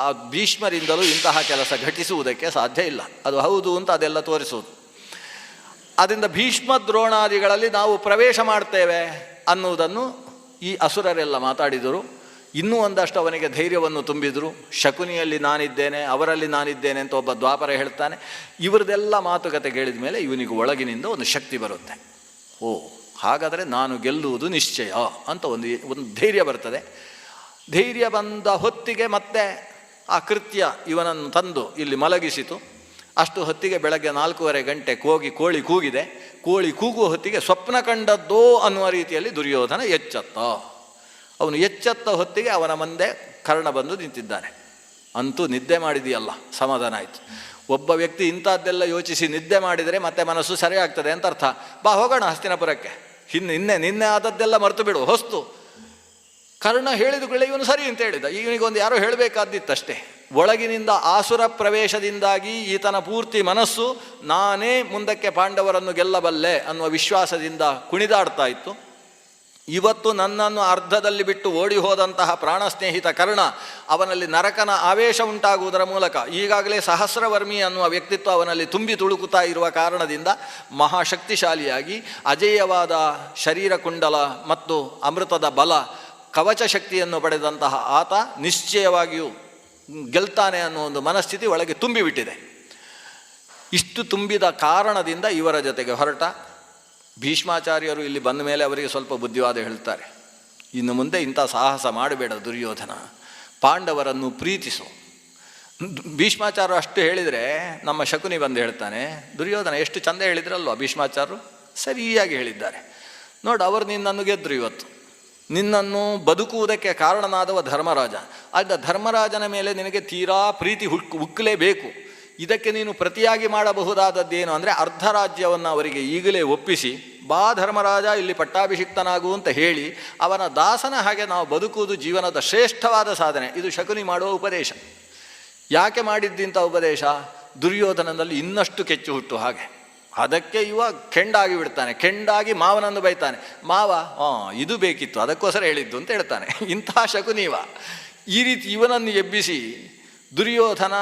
ಆ ಭೀಷ್ಮರಿಂದಲೂ ಇಂತಹ ಕೆಲಸ ಘಟಿಸುವುದಕ್ಕೆ ಸಾಧ್ಯ ಇಲ್ಲ. ಅದು ಹೌದು ಅಂತ ಅದೆಲ್ಲ ತೋರಿಸುವುದು. ಅದರಿಂದ ಭೀಷ್ಮ ದ್ರೋಣಾದಿಗಳಲ್ಲಿ ನಾವು ಪ್ರವೇಶ ಮಾಡ್ತೇವೆ ಅನ್ನುವುದನ್ನು ಈ ಅಸುರರೆಲ್ಲ ಮಾತಾಡಿದರು. ಇನ್ನೂ ಒಂದಷ್ಟು ಅವನಿಗೆ ಧೈರ್ಯವನ್ನು ತುಂಬಿದರು. ಶಕುನಿಯಲ್ಲಿ ನಾನಿದ್ದೇನೆ, ಅವರಲ್ಲಿ ನಾನಿದ್ದೇನೆ ಅಂತ ಒಬ್ಬ ದ್ವಾಪರ ಹೇಳ್ತಾನೆ. ಇವರದೆಲ್ಲ ಮಾತುಕತೆ ಕೇಳಿದ ಮೇಲೆ ಇವನಿಗೆ ಒಳಗಿನಿಂದ ಒಂದು ಶಕ್ತಿ ಬರುತ್ತೆ. ಓ, ಹಾಗಾದರೆ ನಾನು ಗೆಲ್ಲುವುದು ನಿಶ್ಚಯ ಅಂತ ಒಂದು ಧೈರ್ಯ ಬರ್ತದೆ. ಧೈರ್ಯ ಬಂದ ಹೊತ್ತಿಗೆ ಮತ್ತೆ ಆ ಕೃತ್ಯ ಇವನನ್ನು ತಂದು ಇಲ್ಲಿ ಮಲಗಿಸಿತು. ಅಷ್ಟು ಹೊತ್ತಿಗೆ ಬೆಳಗ್ಗೆ 4:15 ಗಂಟೆ ಕೋಳಿ ಕೂಗಿದೆ. ಕೋಳಿ ಕೂಗುವ ಹೊತ್ತಿಗೆ ಸ್ವಪ್ನ ಕಂಡದ್ದೋ ಅನ್ನುವ ರೀತಿಯಲ್ಲಿ ದುರ್ಯೋಧನ ಎಚ್ಚತ್ತ. ಅವನು ಎಚ್ಚತ್ತ ಹೊತ್ತಿಗೆ ಅವನ ಮುಂದೆ ಕರ್ಣ ಬಂದು ನಿಂತಿದ್ದಾನೆ. ಅಂತೂ ನಿದ್ದೆ ಮಾಡಿದೆಯಲ್ಲ, ಸಮಾಧಾನ ಆಯಿತು. ಒಬ್ಬ ವ್ಯಕ್ತಿ ಇಂಥದ್ದೆಲ್ಲ ಯೋಚಿಸಿ ನಿದ್ದೆ ಮಾಡಿದರೆ ಮತ್ತೆ ಮನಸ್ಸು ಸರಿಯಾಗ್ತದೆ ಅಂತ ಅರ್ಥ. ಬಾ ಹೋಗೋಣ ಹಸ್ತಿನಪುರಕ್ಕೆ, ನಿನ್ನೆ ಆದದ್ದೆಲ್ಲ ಮರೆತು ಬಿಡು, ಹೊಸ್ತು. ಕರ್ಣ ಹೇಳಿದ ಕೂಡಲೇ ಇವನು ಸರಿ ಅಂತ ಹೇಳಿದ. ಇವನಿಗೊಂದು ಯಾರೋ ಹೇಳಬೇಕಾದಿತ್ತಷ್ಟೇ. ಒಳಗಿನಿಂದ ಆಸುರ ಪ್ರವೇಶದಿಂದಾಗಿ ಈತನ ಪೂರ್ತಿ ಮನಸ್ಸು ನಾನೇ ಮುಂದಕ್ಕೆ ಪಾಂಡವರನ್ನು ಗೆಲ್ಲಬಲ್ಲೆ ಅನ್ನುವ ವಿಶ್ವಾಸದಿಂದ ಕುಣಿದಾಡ್ತಾ ಇತ್ತು. ಇವತ್ತು ನನ್ನನ್ನು ಅರ್ಧದಲ್ಲಿ ಬಿಟ್ಟು ಓಡಿ ಹೋದಂತಹ ಪ್ರಾಣ ಸ್ನೇಹಿತ ಕರ್ಣ, ಅವನಲ್ಲಿ ನರಕನ ಆವೇಶ ಉಂಟಾಗುವುದರ ಮೂಲಕ ಈಗಾಗಲೇ ಸಹಸ್ರವರ್ಮಿ ಅನ್ನುವ ವ್ಯಕ್ತಿತ್ವ ಅವನಲ್ಲಿ ತುಂಬಿ ತುಳುಕುತ್ತಾ ಇರುವ ಕಾರಣದಿಂದ ಮಹಾಶಕ್ತಿಶಾಲಿಯಾಗಿ ಅಜೇಯವಾದ ಶರೀರ ಕುಂಡಲ ಮತ್ತು ಅಮೃತದ ಬಲ, ಕವಚ ಶಕ್ತಿಯನ್ನು ಪಡೆದಂತಹ ಆತ ನಿಶ್ಚಯವಾಗಿಯೂ ಗೆಲ್ತಾನೆ ಅನ್ನೋ ಒಂದು ಮನಸ್ಥಿತಿ ಒಳಗೆ ತುಂಬಿಬಿಟ್ಟಿದೆ. ಇಷ್ಟು ತುಂಬಿದ ಕಾರಣದಿಂದ ಇವರ ಜೊತೆಗೆ ಹೊರಟ ಭೀಷ್ಮಾಚಾರ್ಯರು ಇಲ್ಲಿ ಬಂದ ಮೇಲೆ ಅವರಿಗೆ ಸ್ವಲ್ಪ ಬುದ್ಧಿವಾದ ಹೇಳ್ತಾರೆ. ಇನ್ನು ಮುಂದೆ ಇಂಥ ಸಾಹಸ ಮಾಡಬೇಡ ದುರ್ಯೋಧನ, ಪಾಂಡವರನ್ನು ಪ್ರೀತಿಸು. ಭೀಷ್ಮಾಚಾರ್ಯರು ಅಷ್ಟು ಹೇಳಿದರೆ ನಮ್ಮ ಶಕುನಿ ಬಂದು ಹೇಳ್ತಾನೆ, ದುರ್ಯೋಧನ ಎಷ್ಟು ಚಂದ ಹೇಳಿದ್ರಲ್ವ ಭೀಷ್ಮಾಚಾರ್ಯರು, ಸರಿಯಾಗಿ ಹೇಳಿದ್ದಾರೆ ನೋಡು. ಅವರು ನಿನ್ನನ್ನು ಗೆದ್ದರು. ಇವತ್ತು ನಿನ್ನನ್ನು ಬದುಕುವುದಕ್ಕೆ ಕಾರಣನಾದವ ಧರ್ಮರಾಜ. ಆದ ಧರ್ಮರಾಜನ ಮೇಲೆ ನಿನಗೆ ತೀರಾ ಪ್ರೀತಿ ಉಕ್ಕಲೇಬೇಕು. ಇದಕ್ಕೆ ನೀನು ಪ್ರತಿಯಾಗಿ ಮಾಡಬಹುದಾದದ್ದೇನು ಅಂದರೆ ಅರ್ಧ ರಾಜ್ಯವನ್ನು ಅವರಿಗೆ ಈಗಲೇ ಒಪ್ಪಿಸಿ, ಬಾ ಧರ್ಮರಾಜ ಇಲ್ಲಿ ಪಟ್ಟಾಭಿಷಿಕ್ತನಾಗು ಅಂತ ಹೇಳಿ ಅವನ ದಾಸನ ಹಾಗೆ ನಾವು ಬದುಕುವುದು ಜೀವನದ ಶ್ರೇಷ್ಠವಾದ ಸಾಧನೆ. ಇದು ಶಕುನಿ ಮಾಡುವ ಉಪದೇಶ. ಯಾಕೆ ಮಾಡಿದ್ದಿಂಥ ಉಪದೇಶ? ದುರ್ಯೋಧನನಲ್ಲಿ ಇನ್ನಷ್ಟು ಕೆಚ್ಚು ಹುಟ್ಟು ಹಾಗೆ. ಅದಕ್ಕೆ ಇವ ಕೆಂಡಾಗಿ ಬಿಡ್ತಾನೆ. ಕೆಂಡಾಗಿ ಮಾವನನ್ನು ಬೈತಾನೆ. ಮಾವ ಇದು ಬೇಕಿತ್ತು, ಅದಕ್ಕೋಸ್ಕರ ಹೇಳಿದ್ದು ಅಂತ ಹೇಳ್ತಾನೆ. ಇಂತಹ ಶಕುನೀವ. ಈ ರೀತಿ ಇವನನ್ನು ಎಬ್ಬಿಸಿ ದುರ್ಯೋಧನ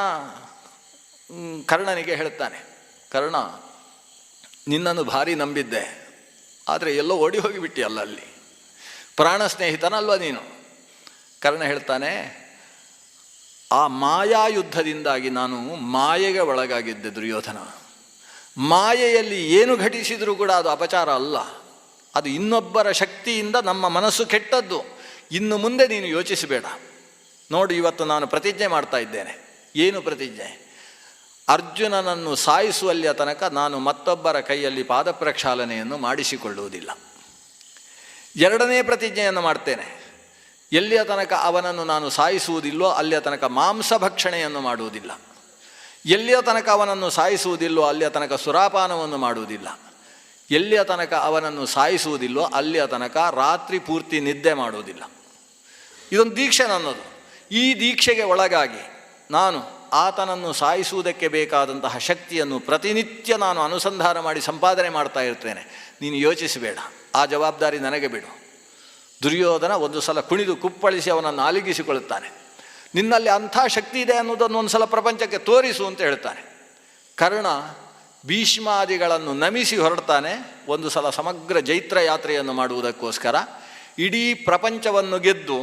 ಕರ್ಣನಿಗೆ ಹೇಳ್ತಾನೆ, ಕರ್ಣ ನಿನ್ನನ್ನು ಭಾರಿ ನಂಬಿದ್ದೆ, ಆದರೆ ಎಲ್ಲೋ ಓಡಿ ಹೋಗಿಬಿಟ್ಟಿ ಅಲ್ಲ, ಅಲ್ಲಿ ಪ್ರಾಣ ಸ್ನೇಹಿತನಲ್ವ ನೀನು. ಕರ್ಣ ಹೇಳ್ತಾನೆ, ಆ ಮಾಯಾಯುದ್ಧದಿಂದಾಗಿ ನಾನು ಮಾಯೆಗೆ ಒಳಗಾಗಿದ್ದೆ ದುರ್ಯೋಧನ. ಮಾಯೆಯಲ್ಲಿ ಏನು ಘಟಿಸಿದರೂ ಕೂಡ ಅದು ಅಪಚಾರ ಅಲ್ಲ. ಅದು ಇನ್ನೊಬ್ಬರ ಶಕ್ತಿಯಿಂದ ನಮ್ಮ ಮನಸ್ಸು ಕೆಟ್ಟದ್ದು. ಇನ್ನು ಮುಂದೆ ನೀನು ಯೋಚಿಸಬೇಡ. ನೋಡಿ, ಇವತ್ತು ನಾನು ಪ್ರತಿಜ್ಞೆ ಮಾಡ್ತಾ ಇದ್ದೇನೆ. ಏನು ಪ್ರತಿಜ್ಞೆ? ಅರ್ಜುನನನ್ನು ಸಾಯಿಸುವಲ್ಲಿಯ ತನಕ ನಾನು ಮತ್ತೊಬ್ಬರ ಕೈಯಲ್ಲಿ ಪಾದಪ್ರಕ್ಷಾಲನೆಯನ್ನು ಮಾಡಿಸಿಕೊಳ್ಳುವುದಿಲ್ಲ. ಎರಡನೇ ಪ್ರತಿಜ್ಞೆಯನ್ನು ಮಾಡ್ತೇನೆ. ಎಲ್ಲಿಯ ತನಕ ಅವನನ್ನು ನಾನು ಸಾಯಿಸುವುದಿಲ್ಲೋ ಅಲ್ಲಿಯ ತನಕ ಮಾಂಸಭಕ್ಷಣೆಯನ್ನು ಮಾಡುವುದಿಲ್ಲ. ಎಲ್ಲಿಯ ತನಕ ಅವನನ್ನು ಸಾಯಿಸುವುದಿಲ್ಲೋ ಅಲ್ಲಿಯ ತನಕ ಸುರಾಪಾನವನ್ನು ಮಾಡುವುದಿಲ್ಲ. ಎಲ್ಲಿಯ ತನಕ ಅವನನ್ನು ಸಾಯಿಸುವುದಿಲ್ಲೋ ಅಲ್ಲಿಯ ತನಕ ರಾತ್ರಿ ಪೂರ್ತಿ ನಿದ್ದೆ ಮಾಡುವುದಿಲ್ಲ. ಇದೊಂದು ದೀಕ್ಷೆ ನನ್ನದು. ಈ ದೀಕ್ಷೆಗೆ ಒಳಗಾಗಿ ನಾನು ಆತನನ್ನು ಸಾಯಿಸುವುದಕ್ಕೆ ಬೇಕಾದಂತಹ ಶಕ್ತಿಯನ್ನು ಪ್ರತಿನಿತ್ಯ ನಾನು ಅನುಸಂಧಾನ ಮಾಡಿ ಸಂಪಾದನೆ ಮಾಡ್ತಾ ಇರ್ತೇನೆ. ನೀನು ಯೋಚಿಸಬೇಡ, ಆ ಜವಾಬ್ದಾರಿ ನನಗೆ ಬಿಡು. ದುರ್ಯೋಧನ ಒಂದು ಸಲ ಕುಣಿದು ಕುಪ್ಪಳಿಸಿ ಅವನನ್ನು ಆಲಿಂಗಿಸಿಕೊಳ್ಳುತ್ತಾನೆ. ನಿನ್ನಲ್ಲಿ ಅಂಥ ಶಕ್ತಿ ಇದೆ ಅನ್ನೋದನ್ನು ಒಂದು ಸಲ ಪ್ರಪಂಚಕ್ಕೆ ತೋರಿಸು ಅಂತ ಹೇಳ್ತಾನೆ. ಕರ್ಣ ಭೀಷ್ಮಾದಿಗಳನ್ನು ನಮಿಸಿ ಹೊರಡ್ತಾನೆ. ಒಂದು ಸಲ ಸಮಗ್ರ ಜೈತ್ರ ಯಾತ್ರೆಯನ್ನು ಮಾಡುವುದಕ್ಕೋಸ್ಕರ ಇಡೀ ಪ್ರಪಂಚವನ್ನು ಗೆದ್ದು,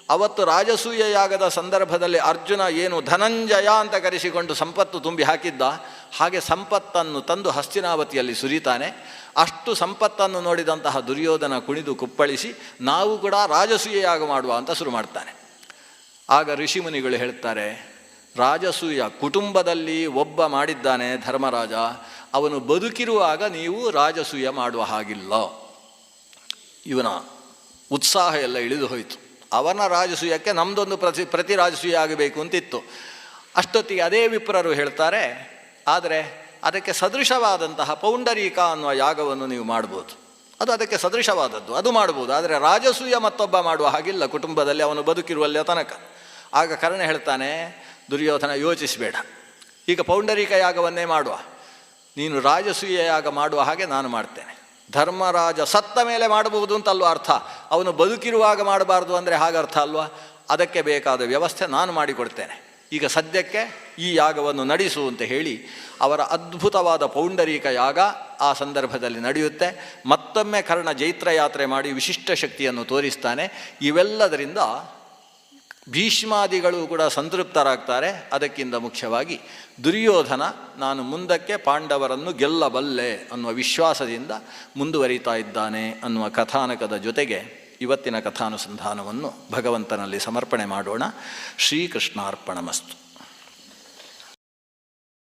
ಅವತ್ತು ರಾಜಸೂಯ ಯಾಗದ ಸಂದರ್ಭದಲ್ಲಿ ಅರ್ಜುನ ಏನು ಧನಂಜಯ ಅಂತ ಕರೆಸಿಕೊಂಡು ಸಂಪತ್ತು ತುಂಬಿ ಹಾಕಿದ್ದ, ಹಾಗೆ ಸಂಪತ್ತನ್ನು ತಂದು ಹಸ್ತಿನಾವತಿಯಲ್ಲಿ ಸುರಿತಾನೆ. ಅಷ್ಟು ಸಂಪತ್ತನ್ನು ನೋಡಿದಂತಹ ದುರ್ಯೋಧನ ಕುಣಿದು ಕುಪ್ಪಳಿಸಿ ನಾವು ಕೂಡ ರಾಜಸೂಯ ಯಾಗ ಮಾಡುವ ಅಂತ ಶುರು ಮಾಡ್ತಾನೆ. ಆಗ ಋಷಿಮುನಿಗಳು ಹೇಳ್ತಾರೆ, ರಾಜಸೂಯ ಕುಟುಂಬದಲ್ಲಿ ಒಬ್ಬ ಮಾಡಿದ್ದಾನೆ ಧರ್ಮರಾಜ, ಅವನು ಬದುಕಿರುವಾಗ ನೀವು ರಾಜಸೂಯ ಮಾಡುವ ಹಾಗಿಲ್ಲ. ಇವನ ಉತ್ಸಾಹ ಎಲ್ಲ ಇಳಿದು ಹೋಯಿತು. ಅವನ ರಾಜಸೂಯಕ್ಕೆ ನಮ್ಮದೊಂದು ಪ್ರತಿ ರಾಜಸೂಯ ಆಗಬೇಕು ಅಂತಿತ್ತು. ಅಷ್ಟೊತ್ತಿಗೆ ಅದೇ ವಿಪ್ರರು ಹೇಳ್ತಾರೆ, ಆದರೆ ಅದಕ್ಕೆ ಸದೃಶವಾದಂತಹ ಪೌಂಡರೀಕ ಅನ್ನುವ ಯಾಗವನ್ನು ನೀವು ಮಾಡ್ಬೋದು, ಅದು ಅದಕ್ಕೆ ಸದೃಶವಾದದ್ದು, ಅದು ಮಾಡ್ಬೋದು. ಆದರೆ ರಾಜಸೂಯ ಮತ್ತೊಬ್ಬ ಮಾಡುವ ಹಾಗಿಲ್ಲ ಕುಟುಂಬದಲ್ಲಿ ಅವನು ಬದುಕಿರುವಲ್ಲಿಯ ತನಕ. ಆಗ ಕರ್ಣ ಹೇಳ್ತಾನೆ, ದುರ್ಯೋಧನ ಯೋಚಿಸಬೇಡ, ಈಗ ಪೌಂಡರೀಕ ಯಾಗವನ್ನೇ ಮಾಡುವ. ನೀನು ರಾಜಸೂಯ ಯಾಗ ಮಾಡುವ ಹಾಗೆ ನಾನು ಮಾಡ್ತೇನೆ. ಧರ್ಮರಾಜ ಸತ್ತ ಮೇಲೆ ಮಾಡಬಹುದು ಅಂತಲ್ವ ಅರ್ಥ, ಅವನು ಬದುಕಿರುವಾಗ ಮಾಡಬಾರ್ದು ಅಂದರೆ ಹಾಗರ್ಥ ಅಲ್ವಾ? ಅದಕ್ಕೆ ಬೇಕಾದ ವ್ಯವಸ್ಥೆ ನಾನು ಮಾಡಿಕೊಡ್ತೇನೆ. ಈಗ ಸದ್ಯಕ್ಕೆ ಈ ಯಾಗವನ್ನು ನಡೆಸು ಅಂತ ಹೇಳಿ ಅವರ ಅದ್ಭುತವಾದ ಪೌಂಡರೀಕ ಯಾಗ ಆ ಸಂದರ್ಭದಲ್ಲಿ ನಡೆಯುತ್ತೆ. ಮತ್ತೊಮ್ಮೆ ಕರ್ಣ ಜೈತ್ರ ಯಾತ್ರೆ ಮಾಡಿ ವಿಶಿಷ್ಟ ಶಕ್ತಿಯನ್ನು ತೋರಿಸ್ತಾನೆ. ಇವೆಲ್ಲದರಿಂದ ಭೀಷ್ಮಾದಿಗಳು ಕೂಡ ಸಂತೃಪ್ತರಾಗ್ತಾರೆ. ಅದಕ್ಕಿಂತ ಮುಖ್ಯವಾಗಿ ದುರ್ಯೋಧನ ನಾನು ಮುಂದಕ್ಕೆ ಪಾಂಡವರನ್ನು ಗೆಲ್ಲಬಲ್ಲೆ ಅನ್ನುವ ವಿಶ್ವಾಸದಿಂದ ಮುಂದುವರಿತಾ ಇದ್ದಾನೆ ಅನ್ನುವ ಕಥಾನಕದ ಜೊತೆಗೆ ಇವತ್ತಿನ ಕಥಾನುಸಂಧಾನವನ್ನು ಭಗವಂತನಲ್ಲಿ ಸಮರ್ಪಣೆ ಮಾಡೋಣ. ಶ್ರೀಕೃಷ್ಣಾರ್ಪಣಮಸ್ತು.